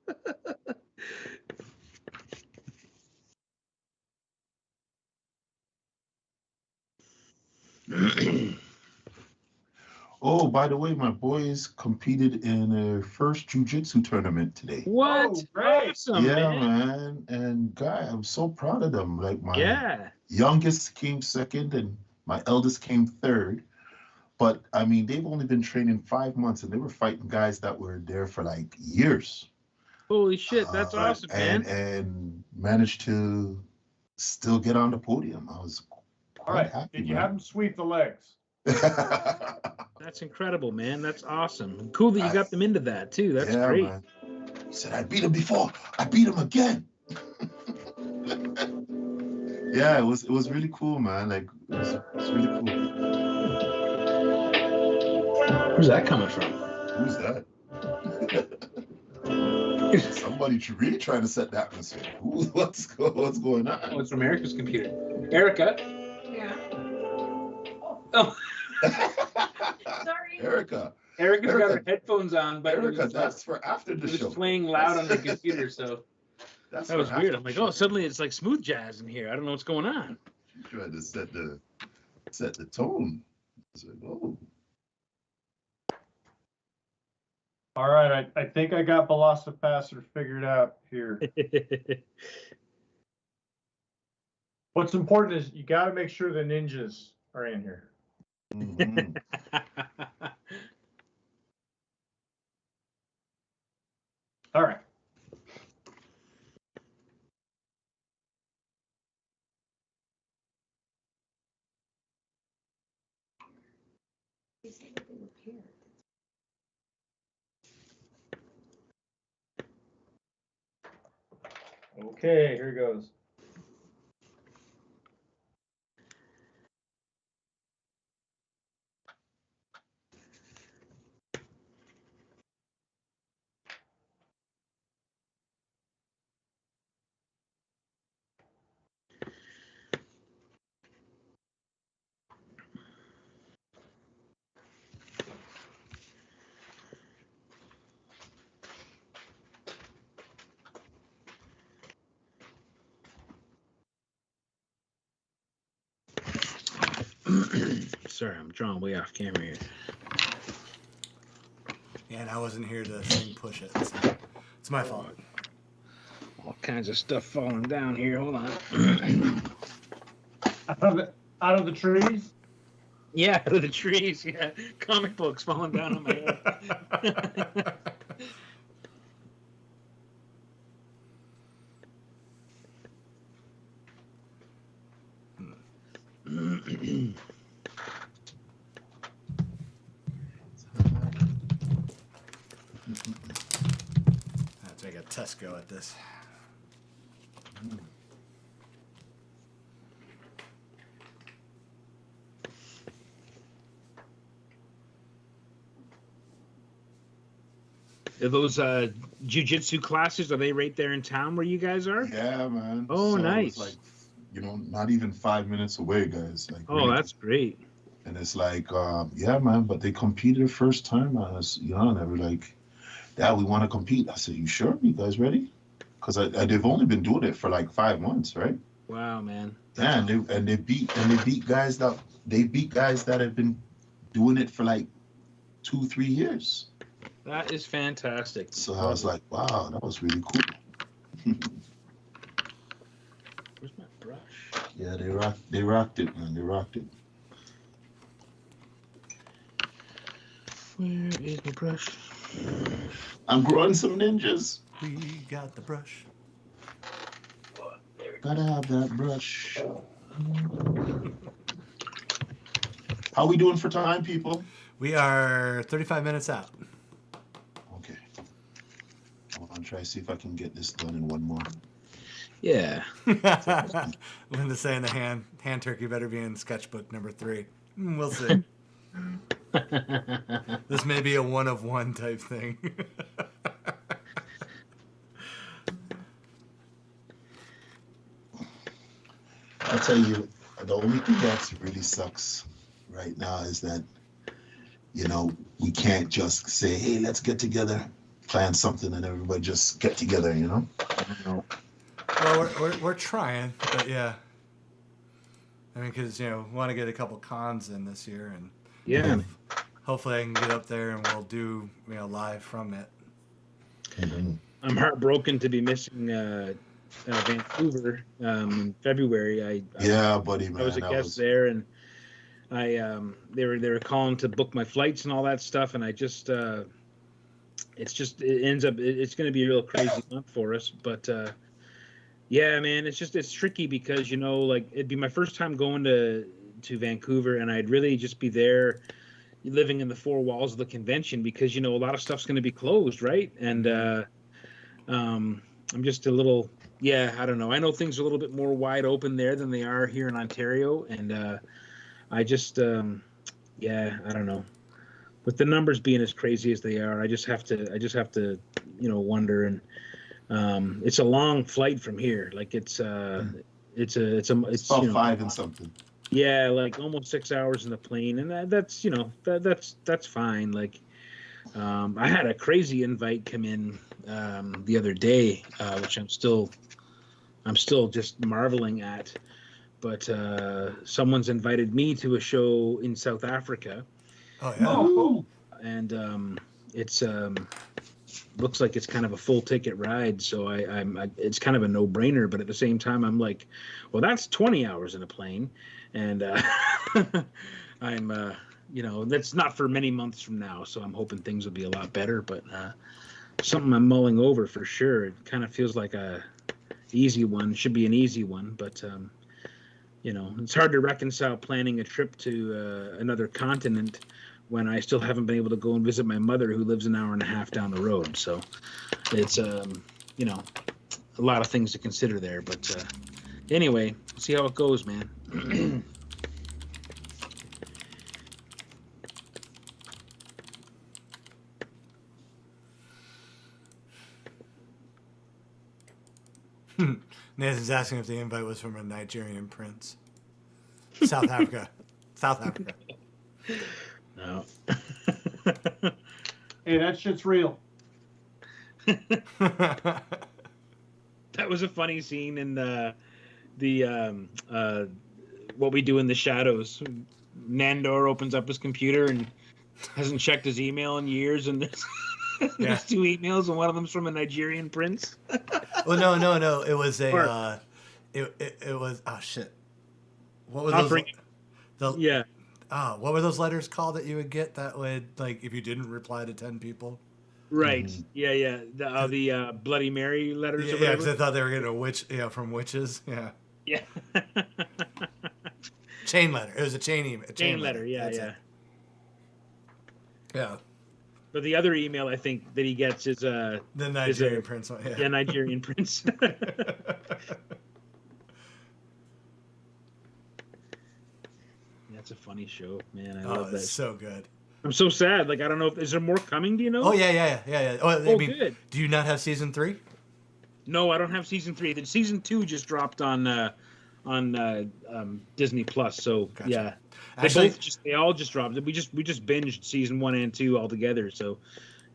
Oh, by the way, my boys competed in their first jiu-jitsu tournament today. What? Oh, great. Awesome, Yeah, man. And guy, I'm so proud of them. Like my Yeah. youngest came second and my eldest came third. But I mean, they've only been training 5 months and they were fighting guys that were there for like years. Holy shit, that's awesome, man. And managed to still get on the podium. I was All quite right. happy. Did you have them sweep the legs? That's incredible, man. That's awesome. Cool that you got them into that too. That's yeah, great. Man. He said, I beat him before. I beat him again. Yeah, it was really cool, man. Like it was really cool. Where's that coming from? Who's that? Somebody really trying to set the atmosphere. What's going on? Oh, it's from Erica's computer. Erica. Yeah. Oh, Sorry. Erica's Erica's got her Erica. headphones on, but Erica, that's for after the it was show. playing loud on the computer, so That's That was for weird. after I'm like, the oh, show. suddenly it's like smooth jazz in here. I don't know what's going on. She tried to set the tone. It's like, oh. All right. I think I got Velocipaster figured out here. What's important is you got to make sure the ninjas are in here. Mhm. All right. Okay, here goes. Sorry, I'm drawing way off camera here. Yeah, and I wasn't here to sing push it. So it's my fault. All kinds of stuff falling down here. Hold on. Out of the trees. Yeah, out of the trees. Yeah, comic books falling down on my head. I have to make a test go at this. Are those jiu-jitsu classes, are they right there in town where you guys are? Yeah, man. Oh, nice. It's like, not even 5 minutes away, guys. Like, Oh, really. that's great. And it's like, yeah, man. But they competed the first time. I was young. They were like, Dad, we want to compete. I said, you sure? You guys ready? Because they've only been doing it for like 5 months, right? Wow, man. Yeah, and they beat guys that have been doing it for like 2-3 years. That is fantastic. So I was like, wow, that was really cool. Where's my brush? Yeah, they rocked it, man. They rocked it. Where is my brush? I'm growing some ninjas. We got the brush. Gotta have that brush. How we doing for time, people? We are 35 minutes out. Okay. I want to try to see if I can get this done in one more. Yeah. Linda saying the hand turkey better be in sketchbook number 3. We'll see. This may be a one of one type thing. I'll tell you, the only thing that really sucks right now is that, you know, we can't just say, hey, let's get together, plan something, and everybody just get together, you know? Well, we're trying, but yeah. I mean, because, you know, we want to get a couple cons in this year, and Yeah. hopefully I can get up there and we'll do, you know, live from it. Mhm. I'm heartbroken to be missing Vancouver in February. Yeah, buddy, man. I was a that guest there, and they were calling to book my flights and all that stuff, and I just it ends up it's going to be a real crazy month for us, but yeah, man, it's tricky because, you know, like, it'd be my first time going to Vancouver, and I'd really just be there living in the 4 walls of the convention because, you know, a lot of stuff's going to be closed, right? And I'm just a little, I don't know. I know things are a little bit more wide open there than they are here in Ontario, and I just I don't know. With the numbers being as crazy as they are, I just have to you know, wonder. And it's a long flight from here. Like, it's about you know, 5 and something. yeah, like almost 6 hours in the plane, and that's, you know, that's fine. Like, I had a crazy invite come in the other day, which I'm still just marveling at. But someone's invited me to a show in South Africa, Oh, yeah. Oh, and it's looks like it's kind of a full ticket ride. So it's kind of a no brainer. But at the same time, I'm like, well, that's 20 hours in a plane, and I'm you know, that's not for many months from now. So I'm hoping things will be a lot better. But something I'm mulling over for sure. It kind of feels like a easy one. Should be an easy one, but you know, it's hard to reconcile planning a trip to another continent when I still haven't been able to go and visit my mother, who lives an hour and a half down the road. So it's you know, a lot of things to consider there. But anyway, see how it goes, man. Nathan's asking if the invite was from a Nigerian prince. South Africa. South Africa. No. hey, that shit's real. That was a funny scene in the What We Do in the Shadows. Nandor opens up his computer and hasn't checked his email in years, and there's 2 emails, and one of them's from a Nigerian prince. Well, no. It was a. It was. Oh shit. What was those? Yeah. What were those letters called that you would get that would, like, if you didn't reply to 10 people? Right. Mhm. Yeah. The Bloody Mary letters. Yeah, or whatever. because I thought they were getting a witch. Yeah, from witches. Yeah. Yeah. Chain letter. It was a chain email. Chain letter. Yeah. That's Yeah. it. Yeah. But the other email I think that he gets is The Nigerian prince one. Yeah. Nigerian prince. That's a funny show, man. I love that. It's so good. I'm so sad. Like, I don't know if is there more coming. Do you know? Oh yeah. Oh, I mean, good. do you not have season 3? No, I don't have season 3. The season 2 just dropped on Disney Plus. So Gotcha. yeah, Actually, they all just dropped. We just binged season 1 and 2 all together. So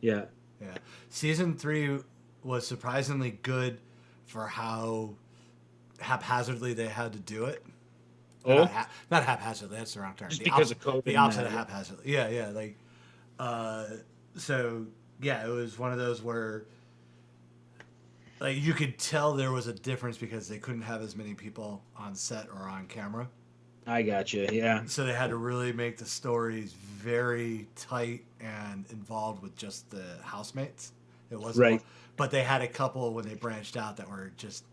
yeah. Yeah, season 3 was surprisingly good for how haphazardly they had to do it. Oh, Not haphazardly. That's the wrong term. just The because of COVID. the and opposite that, of yeah. haphazardly. Yeah. Like, so yeah, it was one of those where, like, you could tell there was a difference because they couldn't have as many people on set or on camera. I got you. Yeah. So they had to really make the stories very tight and involved with just the housemates. It wasn't Right. but they had a couple when they branched out that were just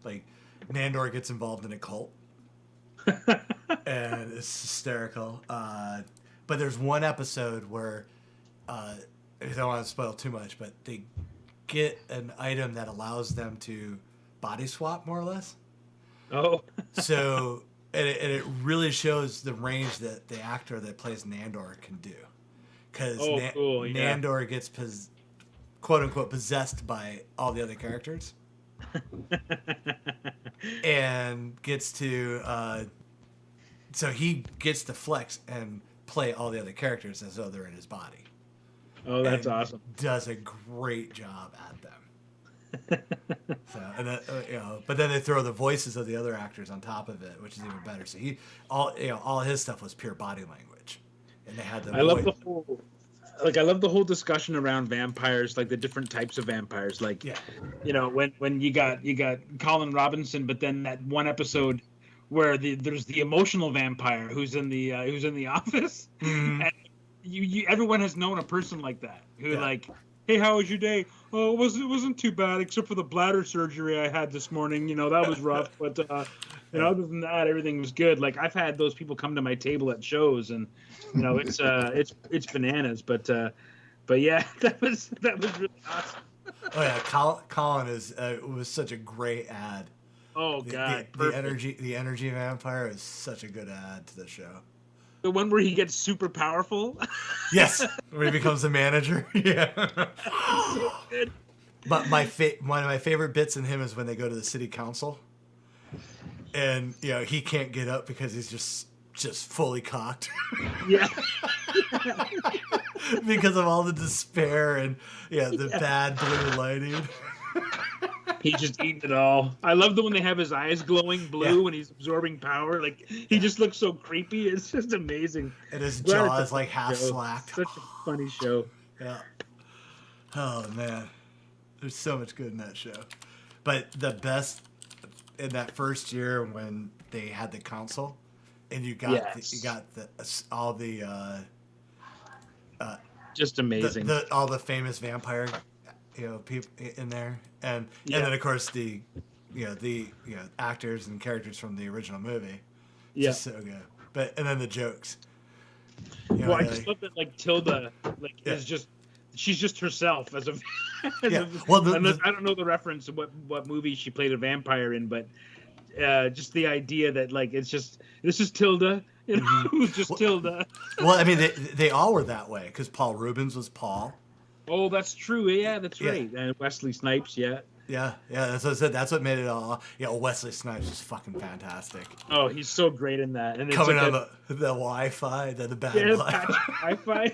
like, Nandor gets involved in a cult. And it's hysterical. But there's one episode where I don't want to spoil too much, but they get an item that allows them to body swap more or less. Oh, So and it really shows the range that the actor that plays Nandor can do, because cool, yeah. Nandor gets quote unquote possessed by all the other characters and gets to so he gets to flex and play all the other characters as though they're in his body. Oh, that's And awesome. Does a great job at them. So, and then, but then they throw the voices of the other actors on top of it, which is even better. So all his stuff was pure body language, and they had the. I love the whole discussion around vampires, like the different types of vampires. Like, Yeah. When you got Colin Robinson, but then that one episode where there's the emotional vampire who's in the office, Mhm. and you everyone has known a person like that who Yeah. like, hey, how was your day? Oh, it wasn't too bad except for the bladder surgery I had this morning. That was rough, but other than that, everything was good. Like, I've had those people come to my table at shows, and it's bananas. But yeah, that was really awesome. Oh yeah, Colin was such a great ad. Oh The, God, the perfect. energy vampire is such a good ad to the show. The one where he gets super powerful. Yes, where he becomes the manager. Yeah. So good. But one of my favorite bits in him is when they go to the city council, and he can't get up because he's just fully cocked Yeah. because of all the despair and the bad blue lighting. He's just eating it all. I love the when they have his eyes glowing blue Yeah. when he's absorbing power. Like, he just looks so creepy. It's just amazing. And his Glad jaw it's is a like fun half show. slacked. Such a funny show. Yeah. Oh man, there's so much good in that show. But the best in that first year when they had the council, and you got Yes. all the Just amazing. all the famous vampire people in there, and then of course the actors and characters from the original movie. Yeah. Just so good. And then the jokes. Well, I just love that, like, Tilda, like, she's just herself as a. Yeah. Well, I don't know the reference of what movie she played a vampire in, but just the idea that, like, this is Tilda, who's just Tilda. well, I mean, they all were that way because Paul Rubens was Paul. Oh, that's true. Yeah, that's Yeah. right. And Wesley Snipes, yeah. Yeah, that's what I said. That's what made it all. Wesley Snipes is fucking fantastic. Oh, he's so great in that. And it's Coming like on the Wi-Fi, the bad Wi-Fi. Wi-Fi.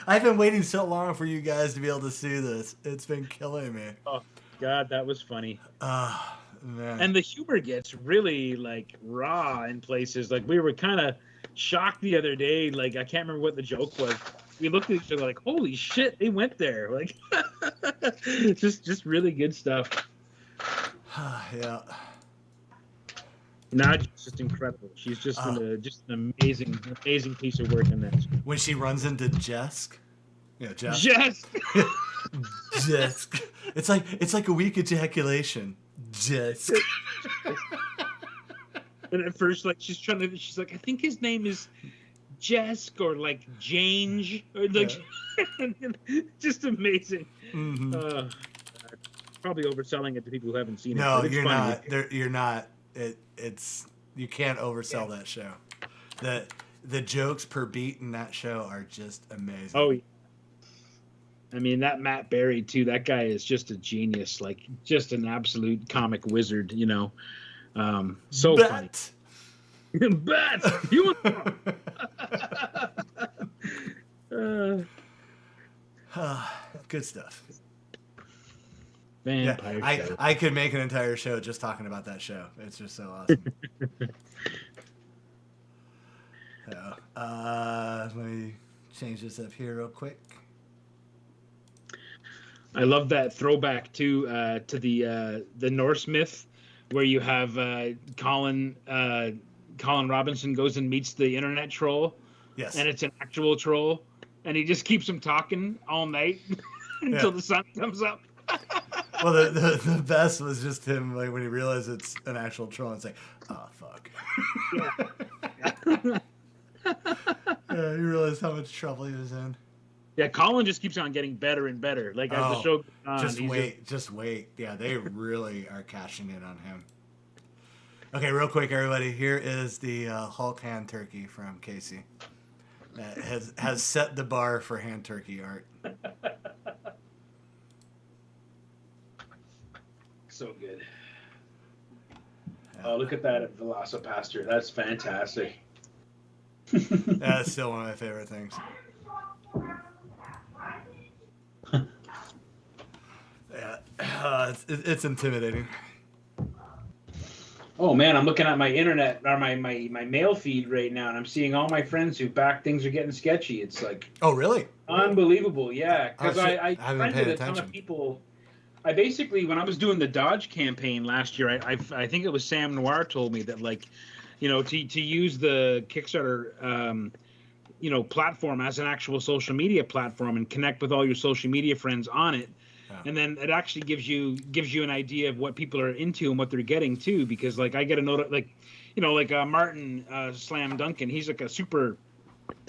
I've been waiting so long for you guys to be able to see this. It's been killing me. Oh God, that was funny. Man. And the humor gets really, like, raw in places. Like, we were kind of shocked the other day. Like, I can't remember what the joke was. We looked at each other like, holy shit, they went there. Like, just really good stuff. Yeah. Nadja's just incredible. She's just an amazing piece of work in that. When she runs into Jesk. Jesk. Yes. Jesk. It's like a weak ejaculation. Jesk. And at first, like, she's like, I think his name is Jesk or like Jange or like, just amazing. Mm-hmm. Probably overselling it to people who haven't seen it. No, but it's you're funny. not. You're not. It's you can't oversell that show. The jokes per beat in that show are just amazing. Oh, yeah. I mean, that Matt Berry too. That guy is just a genius. Like, just an absolute comic wizard. So funny. Bat, you want good stuff. Vampire show. I could make an entire show just talking about that show. It's just so awesome. So, let me change this up here real quick. I love that throwback to the Norse myth, where you have Colin Robinson goes and meets the internet troll. Yes. And it's an actual troll, and he just keeps him talking all night until the sun comes up. Well, the best was just him, like, when he realized it's an actual troll, and it's like, oh fuck. Yeah, he realized how much trouble he was in. Yeah, Colin just keeps on getting better and better. Like as the Oh, show goes on, just he's wait, just wait. Yeah, they really are cashing in on him. Okay, real quick, everybody. Here is the Hulk hand turkey from Casey. That has set the bar for hand turkey art. So good. Oh, look at that Velocipaster. That's fantastic. That's still one of my favorite things. Yeah, it's intimidating. Oh man, I'm looking at my internet or my mail feed right now, and I'm seeing all my friends who back things are getting sketchy. It's like Oh, really? unbelievable, yeah. Because Oh, shit. I I haven't friended paid a ton attention. of people. I basically, when I was doing the Dodge campaign last year, I think it was Sam Noir told me that, like, you know, to use the Kickstarter, you know, platform as an actual social media platform and connect with all your social media friends on it. Yeah. And then it actually gives you an idea of what people are into and what they're getting too. Because like I get a note, like, you know, like Martin Slam Duncan, he's like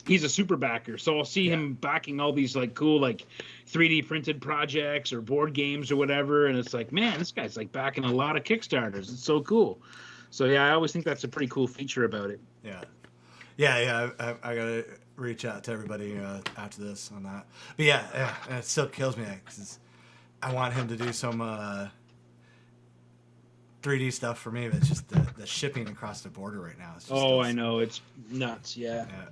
he's a super backer. So I'll see him backing all these like cool like 3D printed projects or board games or whatever. And it's like, man, this guy's like backing a lot of Kickstarters. It's so cool. So yeah, I always think that's a pretty cool feature about it. Yeah. I gotta reach out to everybody after this on that. But yeah, and it still kills me because I want him to do some 3D stuff for me, but it's just the shipping across the border right now. Is just I know, it's nuts. Yeah. Yeah.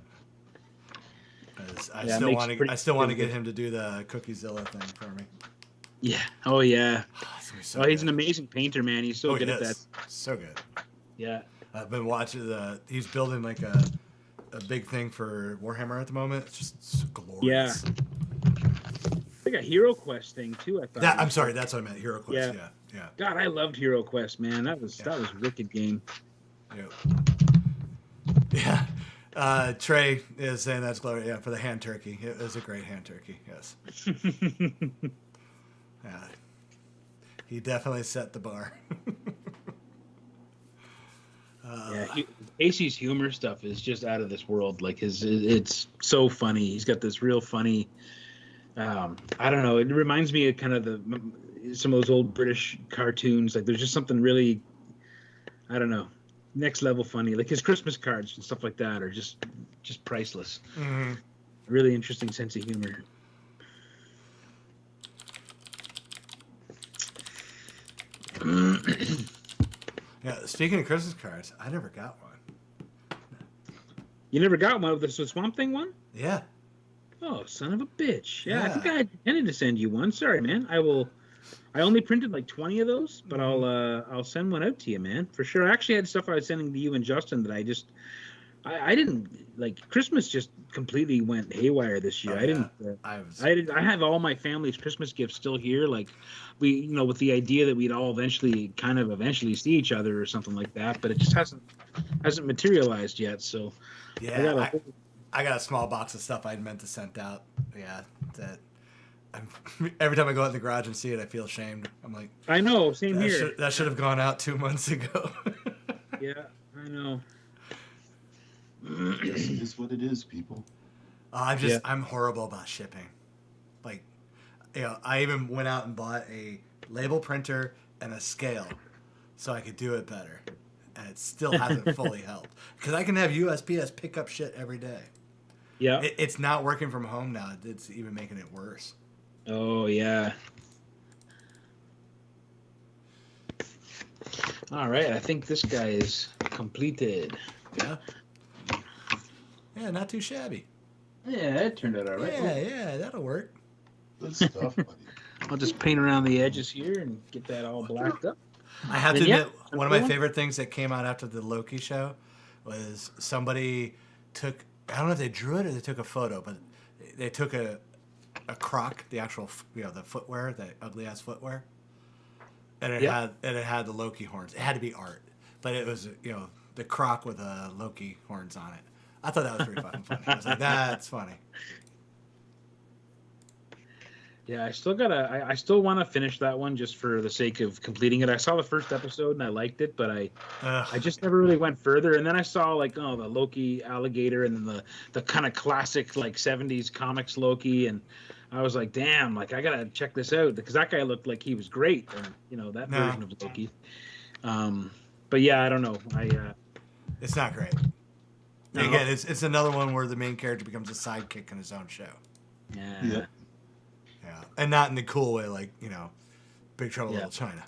'Cause Yeah, it I still want to makes get him to do the Cookiezilla thing for me. Yeah. Oh yeah. It's gonna be so Oh, he's good. an amazing painter, man. He's so good at that. So good. Yeah. I've been watching he's building like a big thing for Warhammer at the moment. It's just so glorious. Yeah. Like a Hero Quest thing too. I thought. I'm sorry, that's what I meant. Hero Quest. Yeah. God, I loved Hero Quest, man. That was a wicked game. Yeah. Trey is saying that's glorious. Yeah, for the hand turkey. It was a great hand turkey. Yes. Yeah. He definitely set the bar. Casey's humor stuff is just out of this world. Like it's so funny. He's got this real funny. I don't know. It reminds me of kind of some of those old British cartoons. Like there's just something really, I don't know, next level funny. Like his Christmas cards and stuff like that are just priceless. Mm-hmm. Really interesting sense of humor. Yeah. Speaking of Christmas cards, I never got one. You never got one of the Swamp Thing one? Yeah. Oh, son of a bitch. Yeah, I Yeah. think I intended to send you one. Sorry, man. I only printed like 20 of those, but I'll send one out to you, man, for sure. I actually had stuff I was sending to you and Justin that I didn't like. Christmas just completely went haywire this year. I have all my family's Christmas gifts still here. Like we, with the idea that we'd all eventually see each other or something like that, but it just hasn't materialized yet. So yeah, I got a small box of stuff I'd meant to send out. Yeah, every time I go out in the garage and see it, I feel ashamed. I'm like, I know, same here. That should have gone out 2 months ago. Yeah, I know. Yes, it is what it is, people. I'm horrible about shipping. Like, I even went out and bought a label printer and a scale so I could do it better. And it still hasn't fully helped. Because I can have USPS pick up shit every day. Yeah. It's not working from home now. It's even making it worse. Oh, yeah. All right. I think this guy is completed. Yeah. Yeah, not too shabby. Yeah, it turned out all right. Yeah, that'll work. Good stuff, buddy. I'll just paint around the edges here and get that all blacked up. I have to And admit, one of my favorite things that came out after the Loki show was somebody took, I don't know if they drew it or they took a photo, but they took a croc, the actual, the footwear, the ugly ass footwear, and it had the Loki horns. It had to be art, but it was the croc with the Loki horns on it. I thought that was pretty fucking funny. I was like, that's funny. Yeah, I still gotta. I still want to finish that one just for the sake of completing it. I saw the first episode and I liked it, but I just never really went further. And then I saw like the Loki alligator and then the kind of classic like 70s comics Loki, and I was like, damn, like I gotta check this out because that guy looked like he was great, or that version of Loki. But yeah, I don't know. It's not great. No. Again, it's another one where the main character becomes a sidekick in his own show. Yeah. Yeah, and not in the cool way, like Big Trouble in Little China.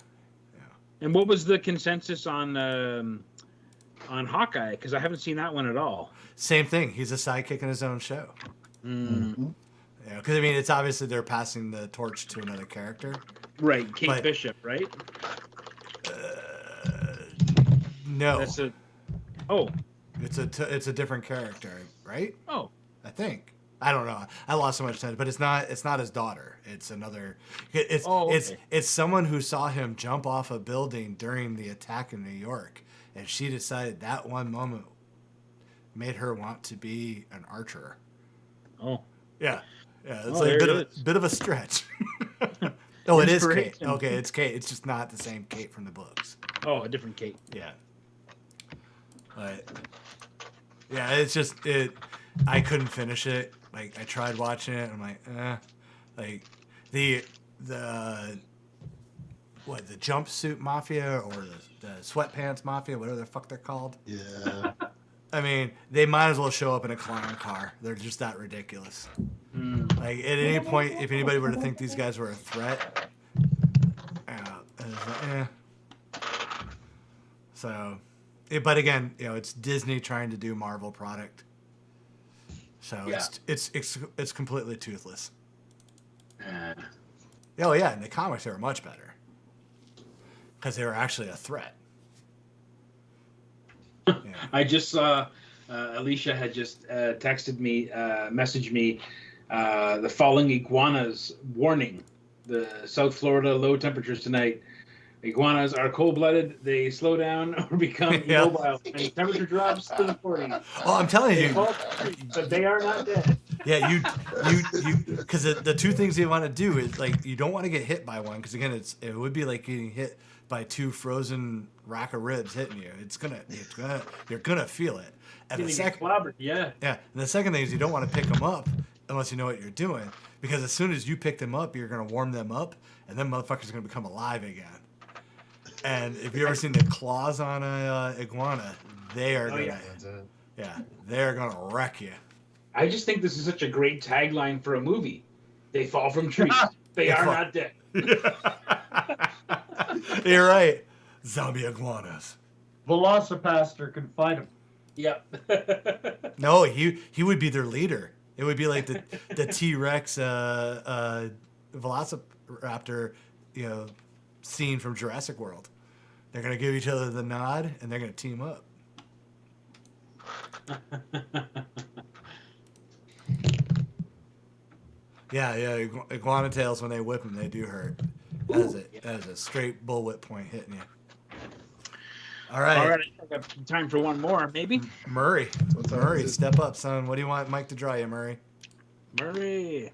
Yeah. And what was the consensus on Hawkeye? Because I haven't seen that one at all. Same thing. He's a sidekick in his own show. Mm. Yeah, because I mean, it's obviously they're passing the torch to another character. Right, Kate Bishop, right? No, That's it's a different character, right? Oh, I think. I don't know. I lost so much time, but it's not his daughter. It's another. It's someone who saw him jump off a building during the attack in New York, and she decided that one moment made her want to be an archer. Oh. Yeah. It's like a bit of a stretch. Oh, it is Kate. Okay, it's Kate. It's just not the same Kate from the books. Oh, a different Kate. Yeah. But yeah, it's just I couldn't finish it. Like I tried watching it. I'm like, like the jumpsuit mafia or the sweatpants mafia, whatever the fuck they're called. Yeah. I mean, they might as well show up in a clown car. They're just that ridiculous. Like at any point, if anybody were to think these guys were a threat, So, but again, it's Disney trying to do Marvel product. So it's completely toothless. Oh yeah, in the comics they were much better because they were actually a threat. Yeah. I just saw Alicia had just messaged me the falling iguanas warning. The South Florida low temperatures tonight. Iguanas are cold-blooded. They slow down or become immobile, and the temperature drops to the 40s. Well, I'm telling you, but they are not dead. Yeah, you, because the two things you want to do is like you don't want to get hit by one because again, it would be like getting hit by two frozen rack of ribs hitting you. You're gonna feel it. And the second, yeah. And the second thing is you don't want to pick them up unless you know what you're doing because as soon as you pick them up, you're gonna warm them up, and then motherfuckers are gonna become alive again. And if you ever seen the claws on a iguana, they are they're gonna wreck you. I just think this is such a great tagline for a movie. They fall from trees. They are not dead. You're right. Zombie iguanas. Velocipaster can fight them. Yep. No, he would be their leader. It would be like the T-Rex Velociraptor, scene from Jurassic World. They're gonna give each other the nod and they're gonna team up. Yeah, iguana tails when they whip them, they do hurt. That is a straight bullwhip point hitting you. All right, I got time for one more, maybe. Murray, step up, son. What do you want Mike to draw you, Murray? Murray.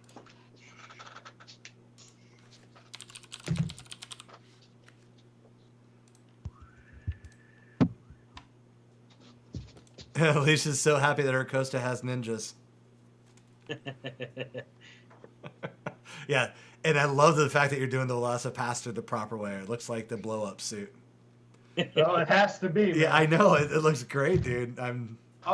Alicia's so happy that her Costa has ninjas. Yeah, and I love the fact that you're doing the Velocipaster the proper way. It looks like the blow-up suit. Well, it has to be. Man. Yeah, I know. It looks great, dude. I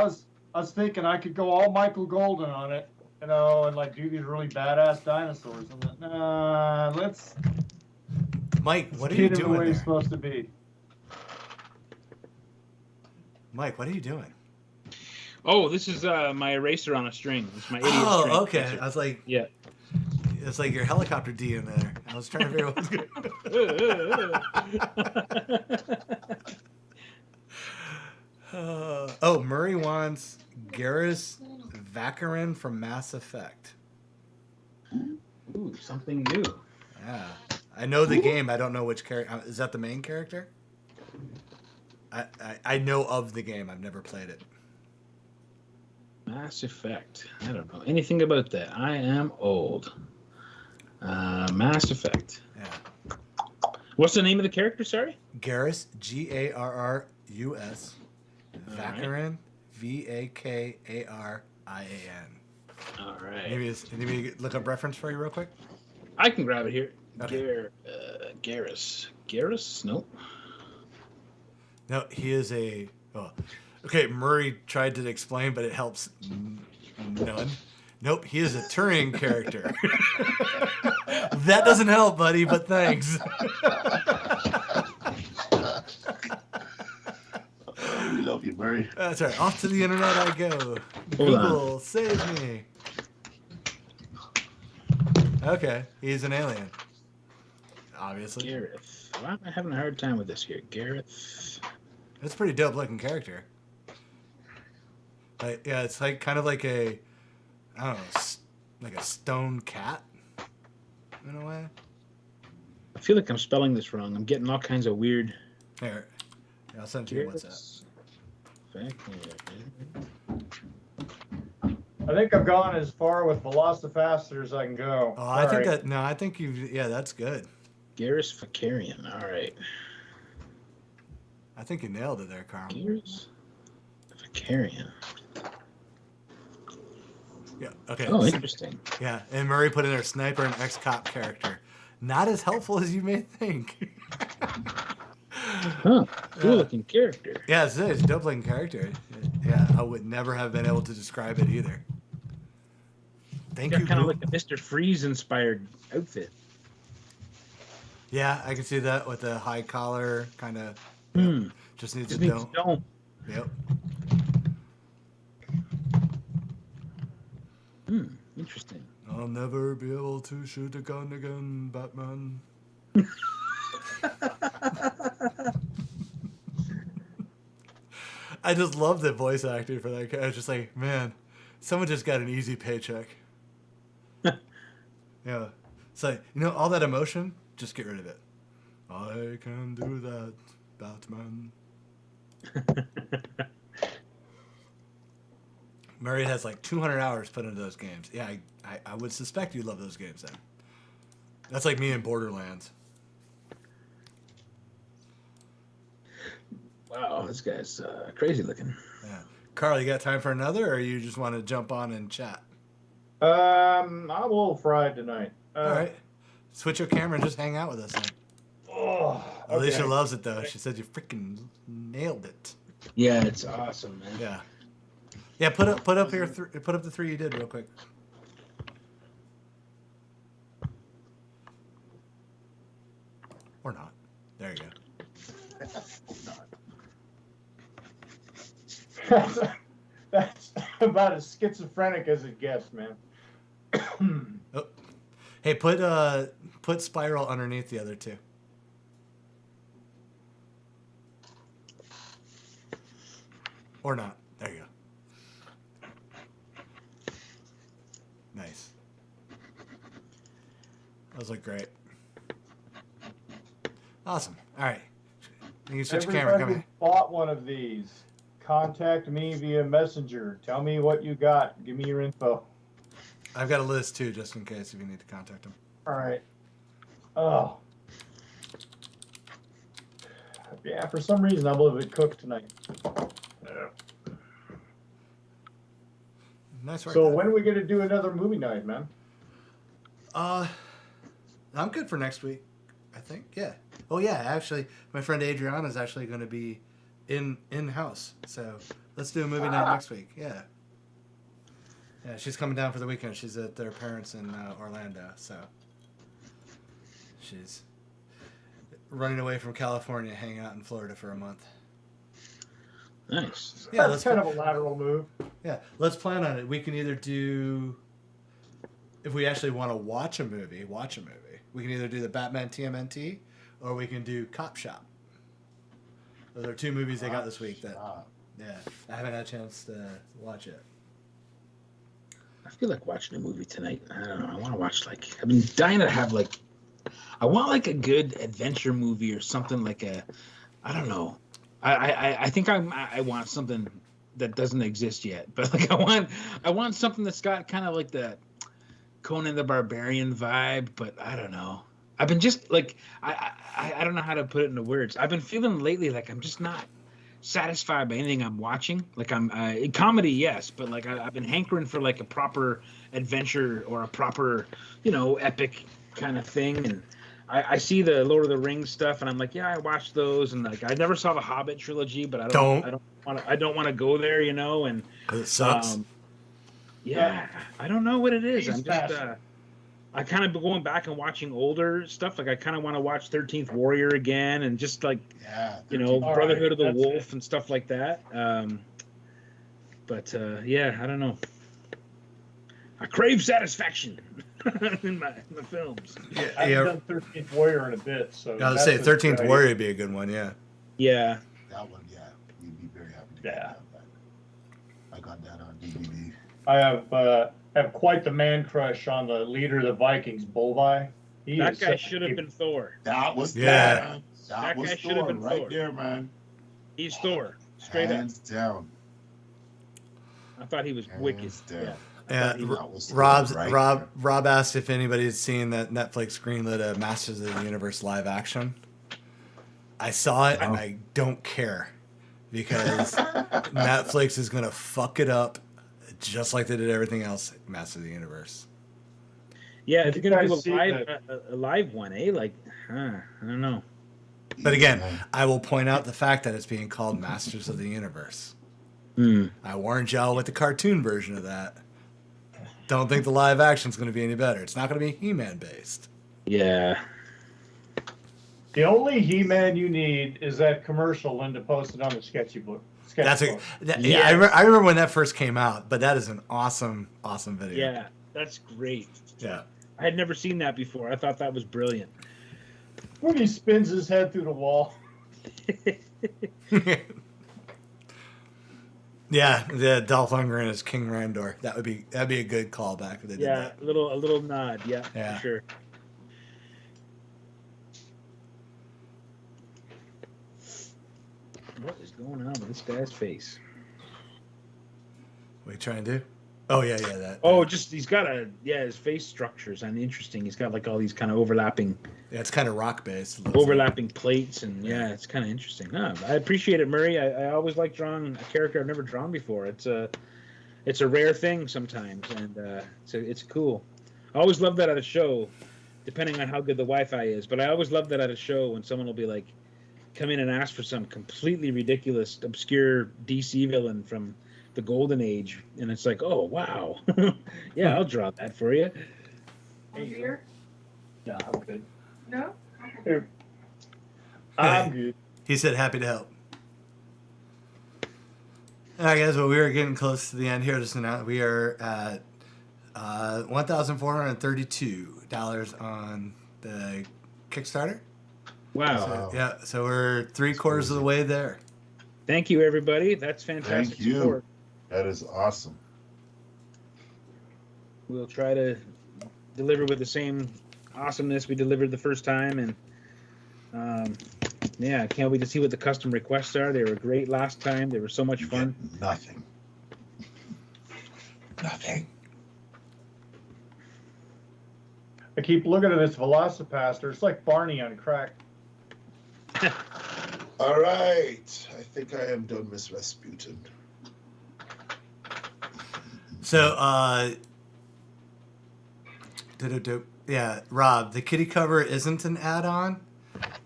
was thinking I could go all Michael Golden on it, and like do these really badass dinosaurs. I'm like, nah, let's. Mike, what are you doing? The way there? it's supposed to be. Mike, what are you doing? Oh, this is my eraser on a string. It's my idiot string. Oh, okay. Eraser. I was like, yeah. It's like your helicopter D in there. I was trying to figure out what's going on. Murray wants Garrus Vakkarin from Mass Effect. Ooh, something new. Yeah. I know the game. I don't know which character. Is that the main character? I know of the game. I've never played it. Mass Effect. I don't know anything about that. I am old. Mass Effect. Yeah. What's the name of the character? Sorry. Garrus, Garrus. All Vakarin, Vakarin. All right. Maybe look up reference for you real quick. I can grab it here. Okay. Garrus. Garrus? Nope. No, he is a. Oh, okay. Murray tried to explain, but it helps none. Nope, he is a Turing character. That doesn't help, buddy. But thanks. We love you, Murray. That's right. Off to the internet I go. Hold Google, save me. Okay, he's an alien. Obviously. Gareth. Why am I having a hard time with this here? Gareth. That's a pretty dope looking character. Yeah, it's like kind of like a, I don't know, like a stone cat in a way. I feel like I'm spelling this wrong. I'm getting all kinds of weird. Here, I'll send it to you on WhatsApp. I think I've gone as far with Velocipaster as I can go. Oh, I think Sorry. that, no, I think yeah, that's good. Garrus Vakarian. All right. I think you nailed it there, Karl. Garrus Vakarian. Yeah, okay. Oh, interesting. Yeah, and Murray put in there sniper and ex-cop character. Not as helpful as you may think. Huh. Cool looking character. Yeah, it's a dope looking character. Yeah, I would never have been able to describe it either. Thank you. Kind of Google. like a Mr. Freeze inspired outfit. Yeah, I can see that with the high collar kind of. Just needs Just a needs dome. a dome. Yep. Interesting. I'll never be able to shoot a gun again, Batman. I just love the voice acting for that guy. I was just like, man, someone just got an easy paycheck. Yeah. It's like, all that emotion, just get rid of it. I can do that, Batman. Murray has like 200 hours put into those games. Yeah, I would suspect you love those games then. That's like me in Borderlands. Wow, this guy's crazy looking. Yeah. Karl, you got time for another, or you just want to jump on and chat? I'm a little fried tonight. All right. Switch your camera and just hang out with us then. Oh, Alicia loves it, though. She said you freaking nailed it. Yeah, it's awesome, man. Yeah. Yeah, put up the three you did real quick. Or not. There you go. That's about as schizophrenic as it gets, man. Oh. Hey, put Spiral underneath the other two. Or not. There you go. Nice. Those look great. Awesome. All right. You can switch your camera. Come Everybody here. who bought one of these, contact me via Messenger. Tell me what you got. Give me your info. I've got a list too, just in case if you need to contact them. All right. Oh. Yeah, for some reason I'm a little bit cooked tonight. Nice work. So there. when are we going to do another movie night, man? I'm good for next week, I think. Yeah. Oh yeah, actually, my friend Adriana is actually going to be in house. So let's do a movie night next week. Yeah. Yeah, she's coming down for the weekend. She's at their parents in Orlando, so she's running away from California, hanging out in Florida for a month. Nice. Yeah, That's kind of a lateral move. Yeah, let's plan on it. We can either do, if we actually want to watch a movie. We can either do the Batman TMNT, or we can do Cop Shop. Those are two movies they got this week that, yeah, I haven't had a chance to watch it. I feel like watching a movie tonight. I don't know. I want to watch I've been dying to have I want a good adventure movie or something I don't know. I think I want something that doesn't exist yet, but I want something that's got kind of Conan the Barbarian vibe, but I don't know. I've been just like I don't know how to put it into words. I've been feeling lately like I'm just not satisfied by anything I'm watching. Like I'm comedy, yes, but like I've been hankering for like a proper adventure or a proper, epic kind of thing. And I see the Lord of the Rings stuff, and I'm like, yeah, I watched those, and like I never saw the Hobbit trilogy, but I don't want to go there, and 'Cause it sucks. yeah, I don't know what it is. He's I'm just faster. I kind of going back and watching older stuff. Like I kind of want to watch 13th Warrior again, and just like Yeah. Brotherhood of the that's Wolf it. and stuff like that. But yeah, I don't know. I crave satisfaction in my films. I haven't done 13th Warrior in a bit, so. I was that's say a 13th good Warrior would be a good one, yeah. Yeah. That one, yeah. We'd be very happy to Yeah. have that. I got that on DVD. I have quite the man crush on the leader of the Vikings, Bolvi. That guy should have been Thor. That was Yeah. That was guy should have Thor been right Thor. there, man. He's Thor. Straight Hands down. up. I thought he was wicked. Hands down. Yeah. Yeah, That was Thor Rob right Rob asked if anybody had seen that Netflix greenlit a Masters of the Universe live action. I saw it and I don't care because Netflix is gonna fuck it up just like they did everything else at Masters of the Universe. Yeah, if Did you're you gonna do guys see a live one, eh? Like, I don't know. But again, Yeah. I will point out the fact that it's being called Masters of the Universe. I warned y'all with the cartoon version of that. Don't think the live action's going to be any better. It's not going to be He-Man based. Yeah. The only He-Man you need is that commercial Linda posted on the sketchbook. That's a Sketchbook. yeah. I remember when that first came out, but that is an awesome video. Yeah, that's great. Yeah. I had never seen that before. I thought that was brilliant. When he spins his head through the wall. Yeah, the Dolph Lundgren as King Randor. That'd be a good callback if they did Yeah, that. a little nod. Yeah, Yeah. for sure. What is going on with this guy's face? What are you trying to do? Oh yeah, that. Oh, just he's got his face structures and interesting. He's got like all these kind of overlapping Yeah, it's kind of rock based. plates, and yeah, it's kind of interesting. No, I appreciate it, Murray. I always like drawing a character I've never drawn before. It's a rare thing sometimes, and it's cool. I always love that at a show, depending on how good the Wi-Fi is. But I always love that at a show when someone will be like, come in and ask for some completely ridiculous, obscure DC villain from the Golden Age, and it's like, oh wow, yeah, I'll draw that for you. Oh, beer? No, I'm good. No? Here. I'm good. He said happy to help. All right, guys. Well, we are getting close to the end here. Just now, we are at $1,432 on the Kickstarter. Wow. Yeah, so we're 3/4 of the way there. Thank you, everybody. That's fantastic Thank you. support. That is awesome. We'll try to deliver with the same awesomeness we delivered the first time, and yeah, I can't wait to see what the custom requests are. They were great last time. They were so much fun. Get nothing. Nothing. I keep looking at this Velocipaster. It's like Barney on crack. All right. I think I am done, Miss Rasputin. So, yeah, Rob, the kitty cover isn't an add-on,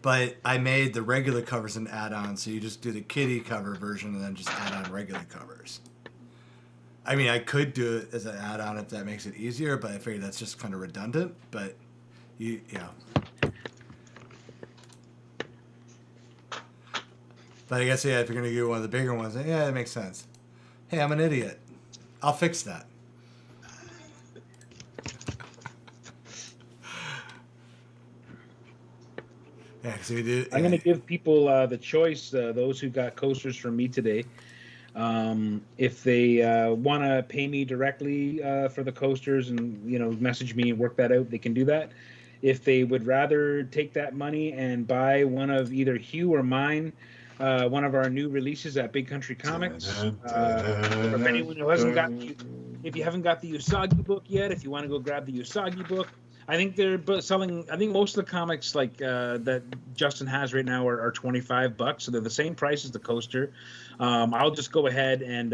but I made the regular covers an add-on, so you just do the kitty cover version and then just add on regular covers. I mean, I could do it as an add-on if that makes it easier, but I figured that's just kind of redundant. But yeah. But I guess, yeah, if you're going to do one of the bigger ones, yeah, that makes sense. Hey, I'm an idiot. I'll fix that. Yeah, so we do. I'm going to give people the choice, those who got coasters from me today. If they want to pay me directly for the coasters and, message me and work that out, they can do that. If they would rather take that money and buy one of either Hugh or mine, one of our new releases at Big Country Comics, or if anyone who hasn't gotten If you haven't got the Usagi book yet, if you want to go grab the Usagi book, I think they're selling. I think most of the comics like that Justin has right now are $25, so they're the same price as the coaster. I'll just go ahead and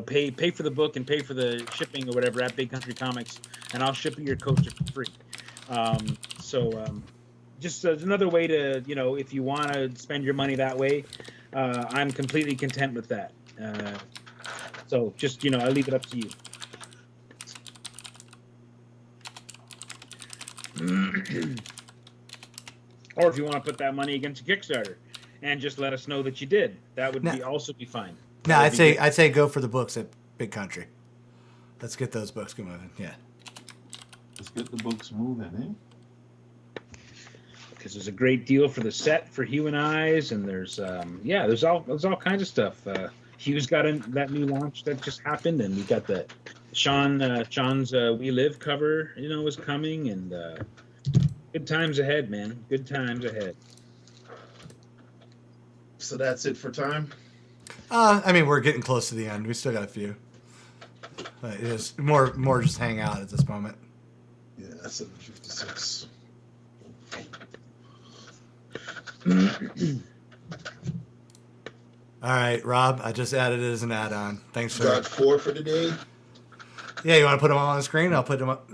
pay for the book and pay for the shipping or whatever at Big Country Comics, and I'll ship you your coaster for free. Just another way to if you want to spend your money that way, I'm completely content with that. So just I leave it up to you. Or if you want to put that money against a Kickstarter and just let us know that you did, that would also be fine. No, I'd say go for the books at Big Country. Let's get those books moving. Yeah. Let's get the books moving, eh? Because there's a great deal for the set for Hugh and I's, and there's all kinds of stuff. Hugh's got that new launch that just happened, and we got the Sean's We Live cover, is coming, and good times ahead, man. Good times ahead. So that's it for time. I mean, we're getting close to the end. We still got a few. But it is more just hang out at this moment. Yeah, 7:56. All right, Rob, I just added it as an add-on. Thanks for Got 4 for today. Yeah, you want to put them all on the screen? I'll put them up.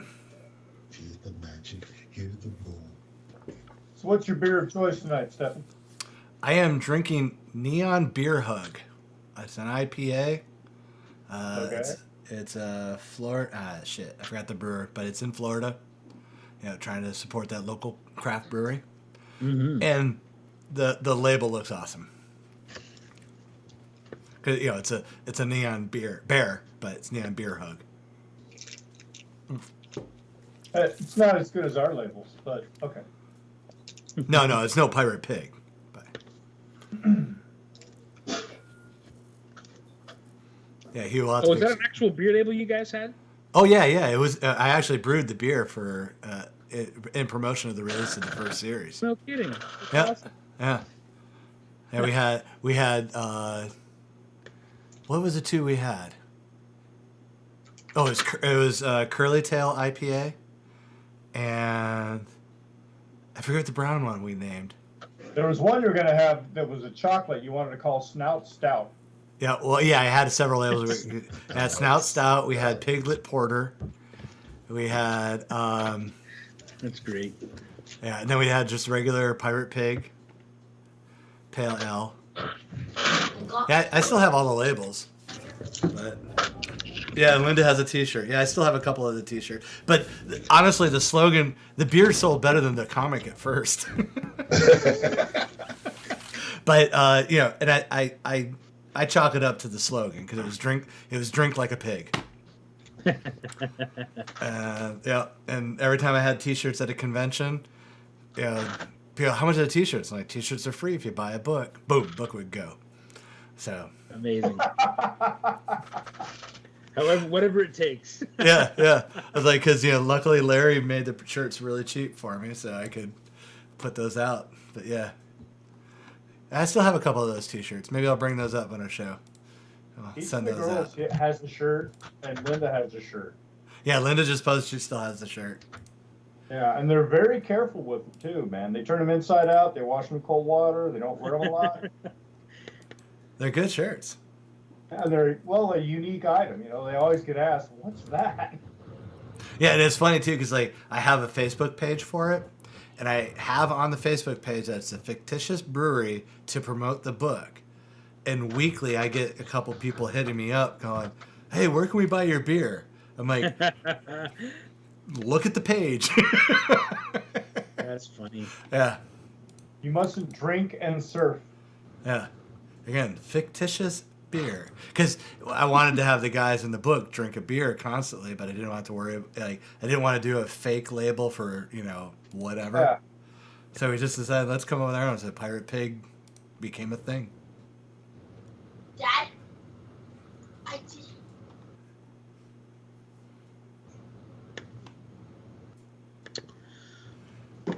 Feel the magic, hear the roll. So what's your beer of choice tonight, Stefan? I am drinking Neon Beer Hug. It's an IPA. Okay. It's Florida. Shit, I forgot the brewer, but it's in Florida. Trying to support that local craft brewery. Mm-hmm. And the label looks awesome. Cause it's a neon bear, but it's Neon Beer Hug. It's not as good as our labels, but okay. No, it's no Pirate Pig. But yeah, Hugh. Oh, was that an actual beer label you guys had? Oh yeah. It was. I actually brewed the beer for in promotion of the release of the first series. No kidding. Yeah, yeah. And we had. What was the two we had? Oh, it was Curly Tail IPA, and I forget the brown one we named. There was one you were going to have that was a chocolate you wanted to call Snout Stout. Yeah, well, yeah, I had several labels. We had Snout Stout. We had Piglet Porter. We had. That's great. Yeah, and then we had just regular Pirate Pig, Pale Ale. Yeah, I still have all the labels. But yeah, Linda has a T-shirt. Yeah, I still have a couple of the T-shirts. But honestly, the slogan, the beer sold better than the comic at first. But and I chalk it up to the slogan because it was drink like a pig. Yeah, and every time I had T-shirts at a convention, people, how much are the T-shirts? I'm like, T-shirts are free if you buy a book. Boom, book would go. So amazing. However, whatever it takes. yeah. I was like, because luckily Larry made the shirts really cheap for me, so I could put those out. But yeah, I still have a couple of those T-shirts. Maybe I'll bring those up on our show. I'll Each send of the those girls out. has a shirt, and Linda has a shirt. Yeah, Linda just posted she still has the shirt. Yeah, and they're very careful with them too, man. They turn them inside out. They wash them in cold water. They don't wear them a lot. They're good shirts. And they're a unique item. They always get asked, "What's that?" Yeah, and it's funny too because I have a Facebook page for it, and I have on the Facebook page that it's a fictitious brewery to promote the book. And weekly, I get a couple people hitting me up going, "Hey, where can we buy your beer?" I'm like, "Look at the page." That's funny. Yeah. You mustn't drink and surf. Yeah. Again, fictitious beer. Because I wanted to have the guys in the book drink a beer constantly, but I didn't have to worry. I didn't want to do a fake label for, whatever. Yeah. So we just decided, let's come over there and say Pirate Pig became a thing. Dad, I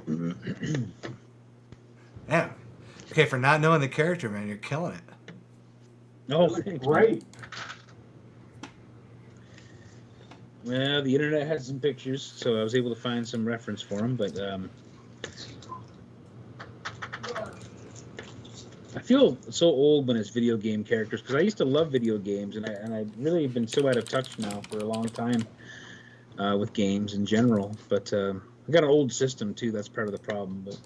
did. Yeah. Okay, for not knowing the character, man, you're killing it. No, Great. Well, the internet had some pictures, so I was able to find some reference for them. But I feel so old when it's video game characters because I used to love video games, and I really have been so out of touch now for a long time with games in general. But I got an old system too. That's part of the problem. But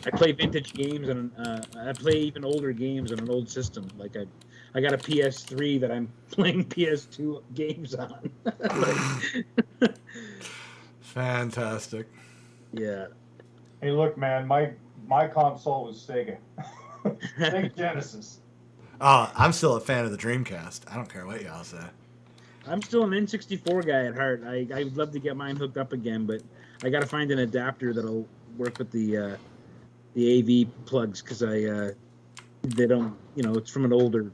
I play vintage games and I play even older games on an old system. Like I got a PS3 that I'm playing PS2 games on. Like, Fantastic. yeah. Hey, look, man, my console was Sega. Sega Genesis. Oh, I'm still a fan of the Dreamcast. I don't care what y'all say. I'm still an N64 guy at heart. I'd love to get mine hooked up again, but I got to find an adapter that'll work with the AV plugs because they don't, it's from an older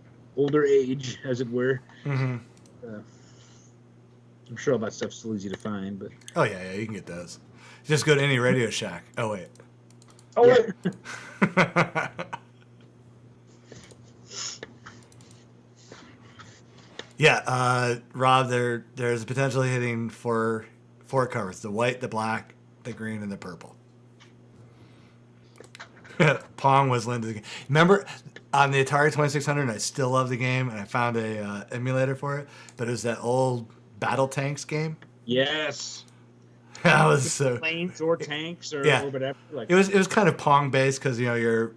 age, as it were. Mm-hmm. I'm sure all that stuff's still easy to find, but Oh, yeah, you can get those. Just go to any Radio Shack. Oh, wait. Oh, wait. Yeah, Rob, there's potentially hitting four covers: the white, the black, the green, and the purple. Pong was Linda's game. Remember on the Atari 2600? I still love the game, and I found a emulator for it. But it was that old Battle Tanks game. yes, That was so. planes or tanks or Yeah. whatever. Like It was kind of Pong based because your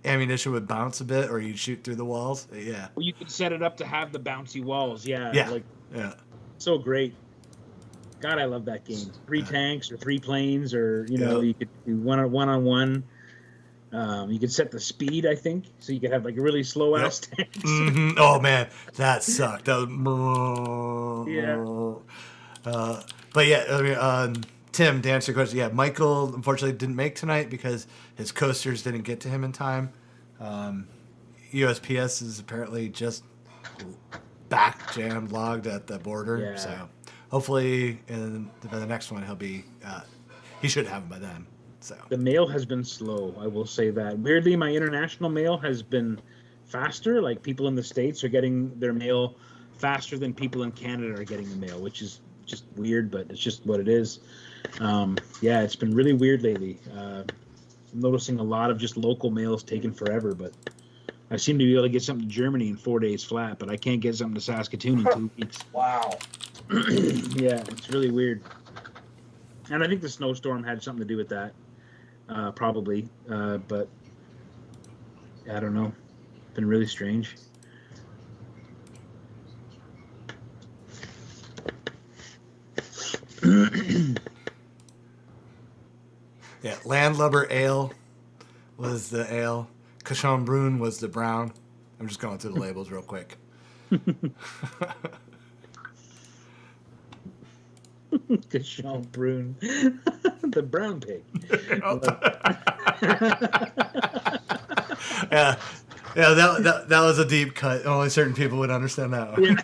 ammunition would bounce a bit, or you'd shoot through the walls. Yeah, you could set it up to have the bouncy walls. Yeah, Yeah. like yeah. so great. God, I love that game. 3 tanks or 3 planes, or Yeah. you could do one on one. You could set the speed, I think, so you could have like really slow ass tanks. Mhm. Oh man, that sucked. That was, but yeah, I mean, Tim, to answer your question, yeah, Michael unfortunately didn't make tonight because his coasters didn't get to him in time. USPS is apparently just back jammed logged at the border, Yeah. so hopefully by the next one he should have them by then. So The mail has been slow, I will say that. Weirdly, my international mail has been faster. Like people in the States are getting their mail faster than people in Canada are getting the mail, which is just weird, but it's just what it is. Yeah, it's been really weird lately. I'm noticing a lot of just local mails taking forever, but I seem to be able to get something to Germany in 4 days flat, but I can't get something to Saskatoon in 2 weeks. Wow. Yeah, it's really weird. And I think the snowstorm had something to do with that, probably. But I don't know. It's been really strange. yeah, Landlubber Ale was the ale. Cachon Brune was the brown. I'm just going through the labels real quick. Cachon Brune. The brown pig. yeah, that was a deep cut. Only certain people would understand that one.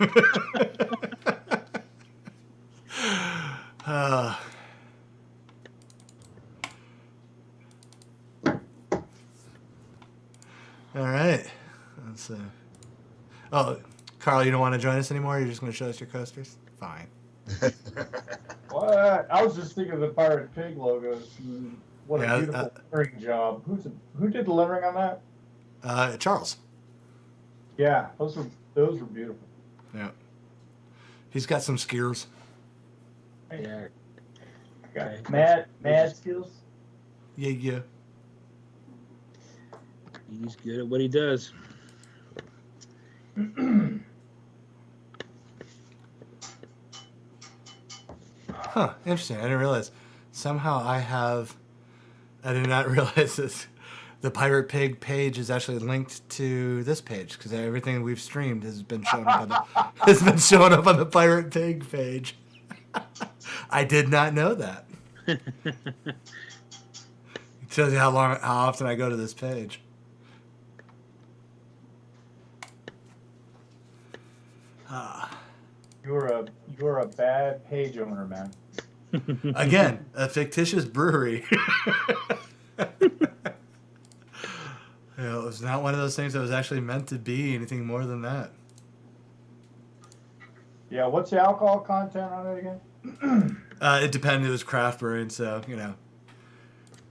All right. Let's, oh, Carl, you don't want to join us anymore? You're just going to show us your coasters? Fine. What? I was just thinking of the Pirate Pig logos. What Yeah, a beautiful lettering job. Who did the lettering on that? Charles. Yeah, those were beautiful. Yeah. He's got some skills. Yeah. Okay. Okay. Mad skills. Yeah. He's good at what he does. Huh, interesting. I didn't realize. Somehow I did not realize this. The Pirate Pig page is actually linked to this page because everything we've streamed has been showing up on the Pirate Pig page. I did not know that. It tells you how often I go to this page. You're a bad page owner, man. Again, a fictitious brewery. It was not one of those things that was actually meant to be anything more than that. Yeah, what's the alcohol content on it again? It depended. It was craft brewing, so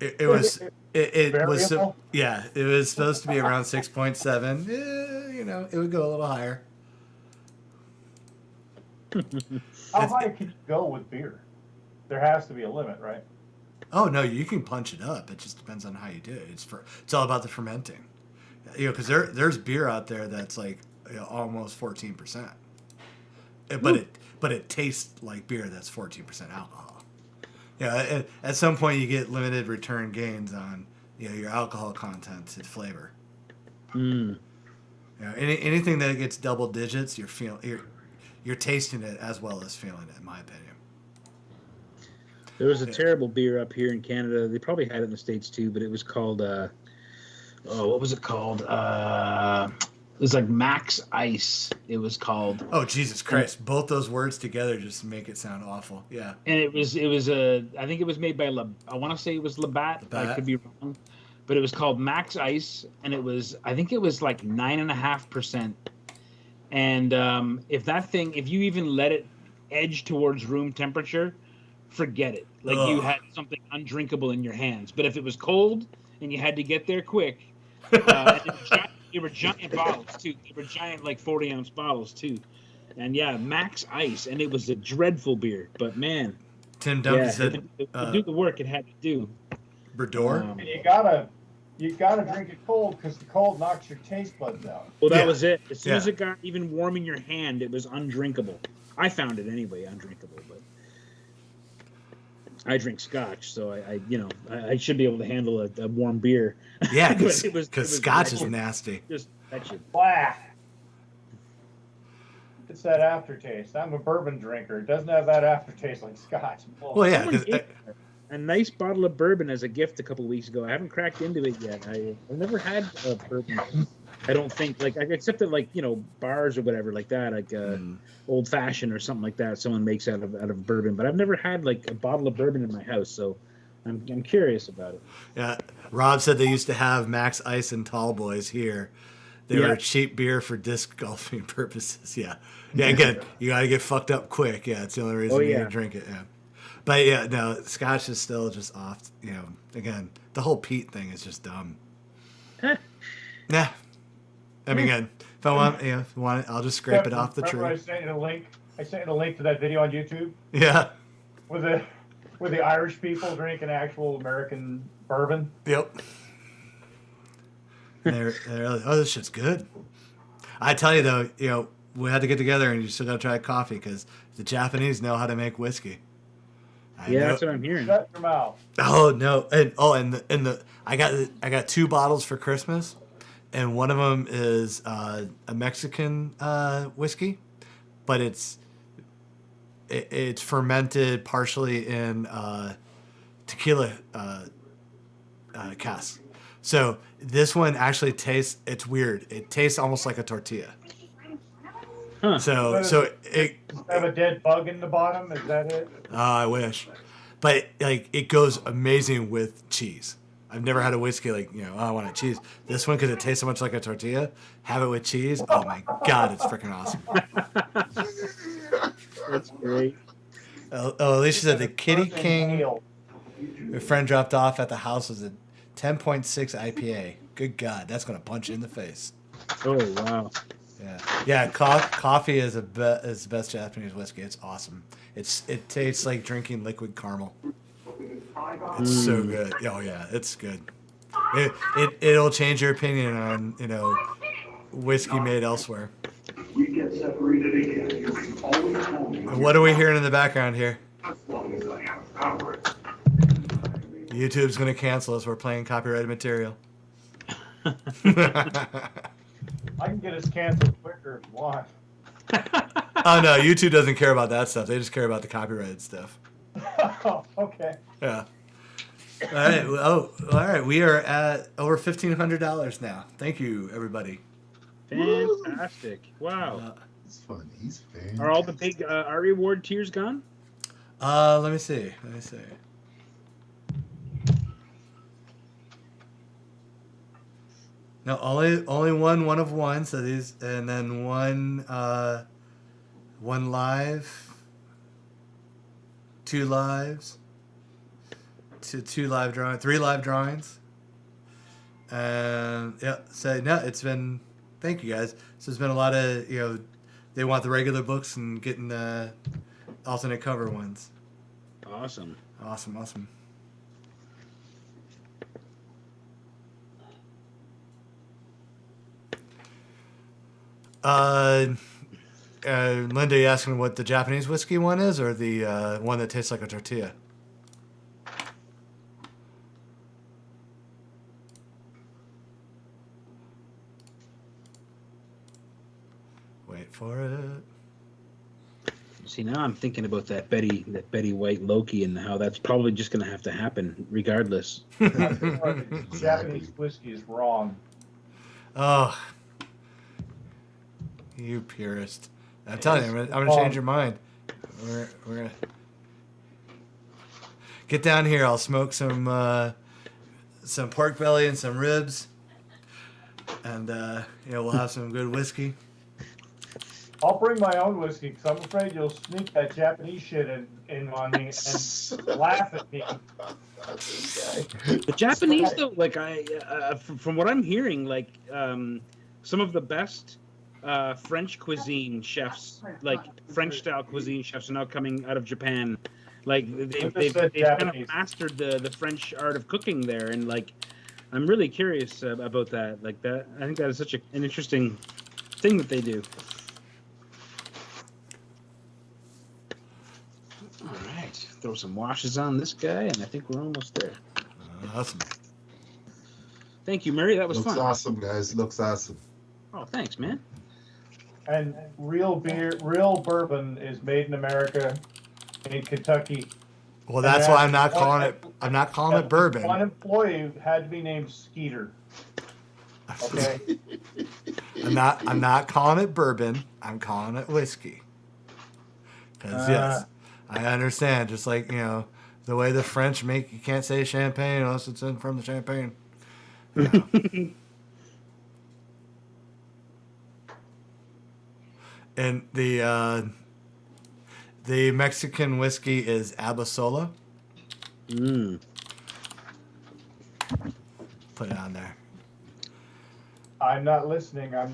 it was it was Variable? it was supposed to be around 6.7. It would go a little higher. How high can you go with beer? There has to be a limit, right? Oh no, you can punch it up. It just depends on how you do it. It's all about the fermenting. Because there's beer out there that's like almost 14%. But it tastes like beer that's 14% alcohol. At some point you get limited return gains on your alcohol content and flavor. Anything that gets double digits, you're tasting it as well as feeling it, in my opinion. There was a terrible beer up here in Canada. They probably had it in the States too, but it was called what was it called? It was like Max Ice. It was called. Oh Jesus Christ! Both those words together just make it sound awful. Yeah. And it was I think it was made by I want to say it was Labatt. I could be wrong, but it was called Max Ice, and I think it was like 9.5%. And if you even let it edge towards room temperature, forget it. Like you had something undrinkable in your hands. But if it was cold and you had to get there quick, they were giant bottles too. They were giant, like 40-ounce bottles too. And yeah, Max Ice, and it was a dreadful beer. But man, Tim Duncan said, to do the work it had to do. Berdor. And you gotta drink it cold because the cold knocks your taste buds out. Well, that was it. As soon as it got even warm in your hand, it was undrinkable. I found it anyway, undrinkable. But I drink Scotch, so I should be able to handle a warm beer. Yeah, because Scotch is nasty. Just wretched. Blah. It's that aftertaste. I'm a bourbon drinker. It doesn't have that aftertaste like Scotch. Well, yeah. Someone gave a nice bottle of bourbon as a gift a couple weeks ago. I haven't cracked into it yet. I've never had a bourbon. I don't think except at bars or whatever like that, like old fashioned or something like that. Someone makes out of bourbon, but I've never had like a bottle of bourbon in my house, so I'm curious about it. Yeah, Rob said they used to have Max Ice and Tall Boys here. They were cheap beer for disc golfing purposes. Yeah. Again, you got to get fucked up quick. Yeah, it's the only reason you drink it. Yeah, but no, Scotch is still just off. Again, the whole peat thing is just dumb. Yeah. I mean, again, if I want, if you want it, I'll just scrape it off the tree. I sent you the link. I sent you the link to that video on YouTube. Yeah. With the Irish people drinking actual American bourbon. Yep. They're like, this shit's good. I tell you though, we had to get together and you still got to try coffee because the Japanese know how to make whiskey. That's what I'm hearing. Shut your mouth. Oh no, and I got 2 bottles for Christmas. And one of them is a Mexican whiskey, but it's fermented partially in tequila cask. So this one actually tastes. It's weird. It tastes almost like a tortilla. Huh. So it have a dead bug in the bottom. Is that it? I wish, but it goes amazing with cheese. I've never had a whiskey I want a cheese. This one, because it tastes so much like a tortilla, have it with cheese. Oh my God, it's freaking awesome. That's great. Alicia said the Kitty King, my friend dropped off at the house, was a 10.6 IPA. Good God, that's going to punch you in the face. Oh, wow. Yeah. Coffee is the best Japanese whiskey. It's awesome. It tastes like drinking liquid caramel. It's so good. Oh yeah, it's good. It'll change your opinion on whiskey made elsewhere. We get separated again. What are we hearing in the background here? YouTube's gonna cancel us. We're playing copyrighted material. I can get us canceled quicker if you want. Oh no, YouTube doesn't care about that stuff. They just care about the copyrighted stuff. Oh, okay. Yeah. All right. All right. We are at over $1,500 now. Thank you, everybody. Fantastic! Wow. It's fun. He's fantastic. Are all the big art reward tiers gone? Let me see. No, only one of one. So these, and then one 1 live, 2 lives, 2 live drawings, 3 live drawings. And yeah, so no, it's been, thank you guys. So it's been a lot of, they want the regular books and getting the alternate cover ones. Awesome. Awesome. Linda, you asking what the Japanese whiskey one is, or the one that tastes like a tortilla? Wait for it. See, now I'm thinking about that Betty White Loki and how that's probably just going to have to happen regardless. Japanese whiskey is wrong. Oh, you purist! I'm telling you, I'm gonna change your mind. We're gonna get down here. I'll smoke some pork belly and some ribs, and we'll have some good whiskey. I'll bring my own whiskey because I'm afraid you'll sneak that Japanese shit in on me and laugh at me. The Japanese, though, like from what I'm hearing, like some of the best French cuisine chefs, like French style cuisine chefs, are now coming out of Japan. Like they've kind of mastered the French art of cooking there, and like I'm really curious about that. Like that, I think that is such an interesting thing that they do. All right, throw some washes on this guy, and I think we're almost there. Awesome. Thank you, Murray. That was Looks fun. awesome, guys. Looks awesome. Oh, thanks, man. And real bourbon is made in America, in Kentucky. Well, that's why I'm not calling it. I'm not calling it bourbon. One employee had to be named Skeeter. Okay. I'm not calling it bourbon. I'm calling it whiskey. Because yes, I understand. Just like the way the French make, you can't say champagne unless it's in from the champagne. And the Mexican whiskey is Abasola. Put it on there. I'm not listening. I'm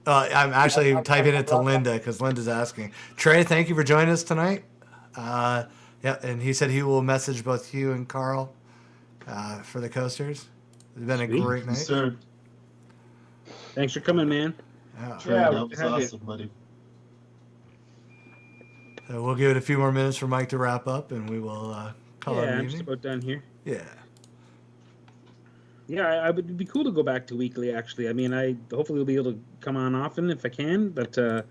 actually typing it to Linda because Linda's asking. Trey, thank you for joining us tonight. And he said he will message both Hugh and Karl for the coasters. It's been a great night. Yes, sir. Thanks for coming, man. Trey, that was awesome, buddy. So we'll give it a few more minutes for Mike to wrap up, and we will call it an I'm evening. just about done here. Yeah. Yeah, I would be cool to go back to weekly. Actually, I mean, I hopefully will be able to come on often if I can. But yeah,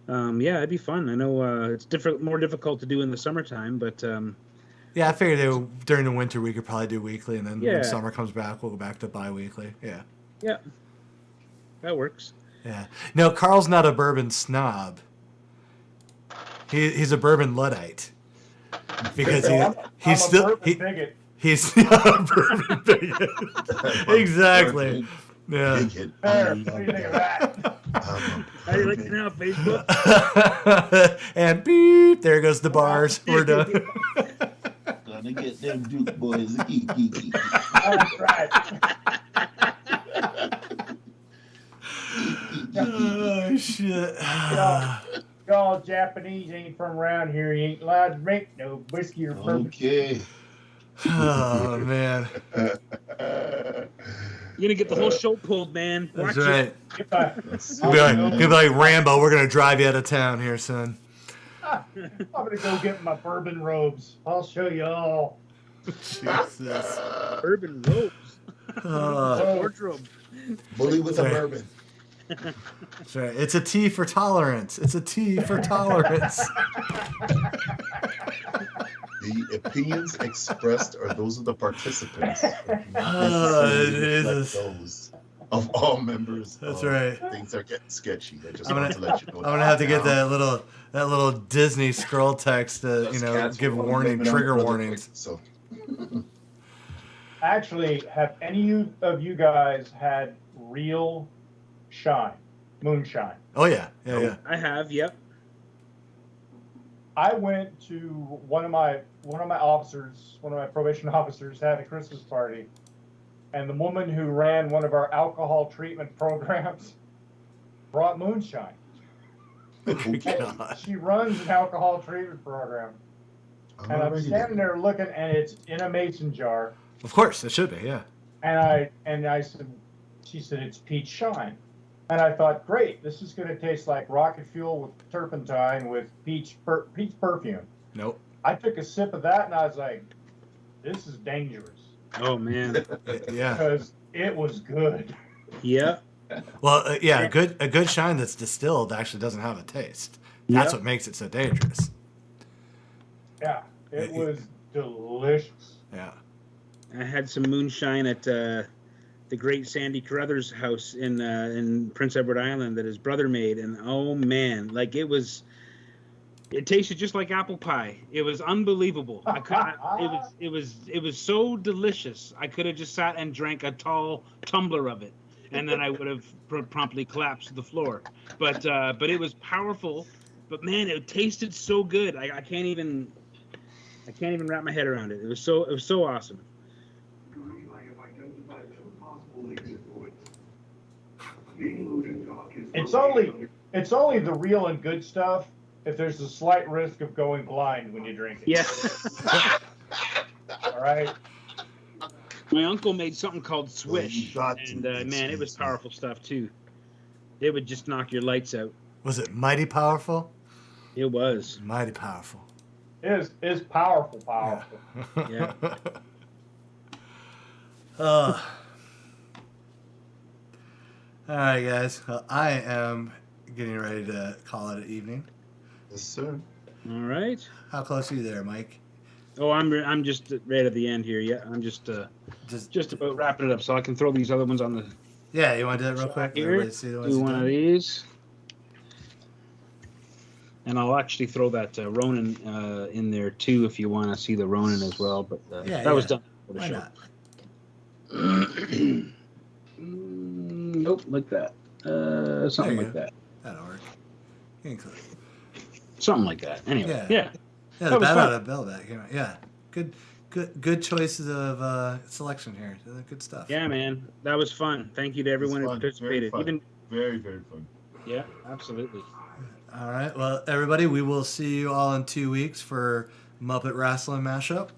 it'd be fun. I know it's more difficult to do in the summertime, but yeah, I figured during the winter we could probably do weekly, and then when summer comes back, we'll go back to bi-weekly. Yeah. Yeah, that works. Yeah. No, Carl's not a bourbon snob. He's a bourbon Luddite because he's still bigot. He's a bourbon bigot. Exactly. Yeah. Bigot. What do you think of that? How do you like it now, Facebook? And beep, there goes the bars. We're done. Gonna get them Duke boys. That's right. Oh shit. Y'all Japanese ain't from around here. You ain't allowed to drink no whiskey or bourbon. Okay. Oh man. You're gonna get the whole show pulled, man. That's Watch right. It. You'll be like Rambo. We're gonna drive you out of town here, son. I'm gonna go get my bourbon robes. I'll show you all. Jesus. Urban robes. Wardrobe. Bully with a bourbon. That's right. It's a T for tolerance. It's a T for tolerance. The opinions expressed are those of the participants. It is. Those of all members. That's right. Things are getting sketchy. I just want to let you know. I'm gonna have to get that little Disney scroll text to give warning, trigger warnings. So. Actually, have any of you guys had real moonshine? Oh yeah. I have, yep. I went to one of my probation officers had a Christmas party, and the woman who ran one of our alcohol treatment programs brought moonshine. Oh, God. She runs an alcohol treatment program, and I'm Alrighty standing then. there looking, and it's in a mason jar. Of course, it should be, yeah. And I said, she said, it's peach shine. And I thought, great, this is going to taste like rocket fuel with turpentine with peach perfume. Nope. I took a sip of that and I was like, this is dangerous. Oh man. Yeah. Because it was good. Yeah. Well, yeah, a good shine that's distilled actually doesn't have a taste. That's what makes it so dangerous. Yeah, it was delicious. Yeah. I had some moonshine at the great Sandy Carruthers' house in Prince Edward Island that his brother made, and oh man, like it tasted just like apple pie. It was unbelievable. It was so delicious. I could have just sat and drank a tall tumbler of it, and then I would have promptly collapsed to the floor. But it was powerful. But man, it tasted so good. I can't even wrap my head around it. It was so awesome. It's only the real and good stuff if there's a slight risk of going blind when you drink it. Yeah. All right. My uncle made something called Swish, got to and get man, it was Swish. powerful stuff too. It would just knock your lights out. Was it mighty powerful? It was. Mighty powerful. It's powerful. Yeah. All right, guys. Well, I am getting ready to call it an evening. Yes, sir. All right. How close are you there, Mike? Oh, I'm just right at the end here. Yeah, I'm just about wrapping it up, so I can throw these other ones on the. Yeah, you want to do that real quick? Here, Everybody see the ones do you've one done? of these, and I'll actually throw that Ronin in there too if you want to see the Ronin as well. But that was done for the Why show. not? Nope, like that. Something you like go. that. That'll work. You can click. Something like that. Anyway, Yeah. yeah. Yeah, That the was bat fun. out of Bellback came out. Yeah, good choices of selection here. Good stuff. Yeah, man, that was fun. Thank you to everyone who fun. participated. Very fun. Even Very, very fun. yeah, absolutely. All right. Well, everybody, we will see you all in 2 weeks for Muppet Wrestling Mashup.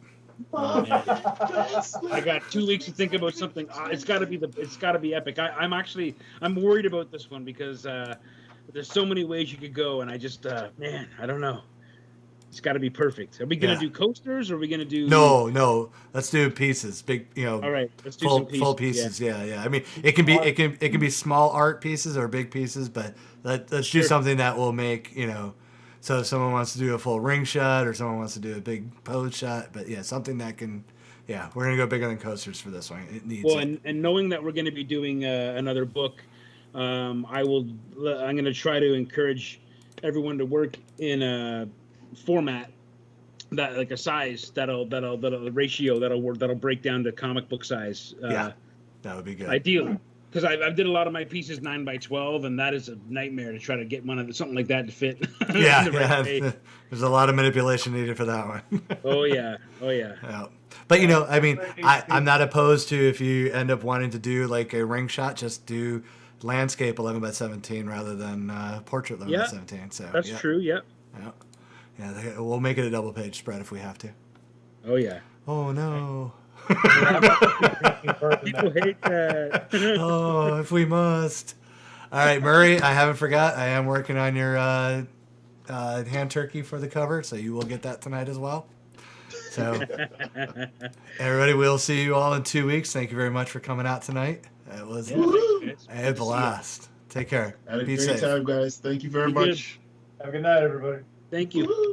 I got 2 weeks to think about something. It's got to be epic. I'm worried about this one because there's so many ways you could go, and I just man, I don't know. It's got to be perfect. Are we gonna do coasters, or are we gonna do? No. Let's do pieces. Big, All right, let's do full, some pieces. full pieces. Yeah. I mean, it can be small art pieces or big pieces, but let's do something that will make So if someone wants to do a full ring shot or someone wants to do a big pose shot, but yeah, something that can. Yeah, we're gonna go bigger than coasters for this one. It needs. Well, it. and knowing that we're going to be doing another book, I'm going to try to encourage everyone to work in a format that, like a size that'll ratio that'll break down to comic book size. Yeah, that would be good. Ideally, because I did a lot of my pieces 9x12, and that is a nightmare to try to get something like that to fit. Yeah, in the right way. There's a lot of manipulation needed for that one. Oh yeah. Yeah. But I mean, I'm not opposed to if you end up wanting to do like a ring shot, just do landscape 11x17 rather than portrait 11x17. So That's true. Yep. Yeah, we'll make it a double page spread if we have to. Oh yeah. Oh no. People hate that. Oh, if we must. All right, Murray, I haven't forgot. I am working on your hand turkey for the cover, so you will get that tonight as well. So, everybody, we'll see you all in 2 weeks. Thank you very much for coming out tonight. It was a blast. Take care. Had a Be great safe. time, guys. Thank you very Be good. much. Have a good night, everybody. Thank you.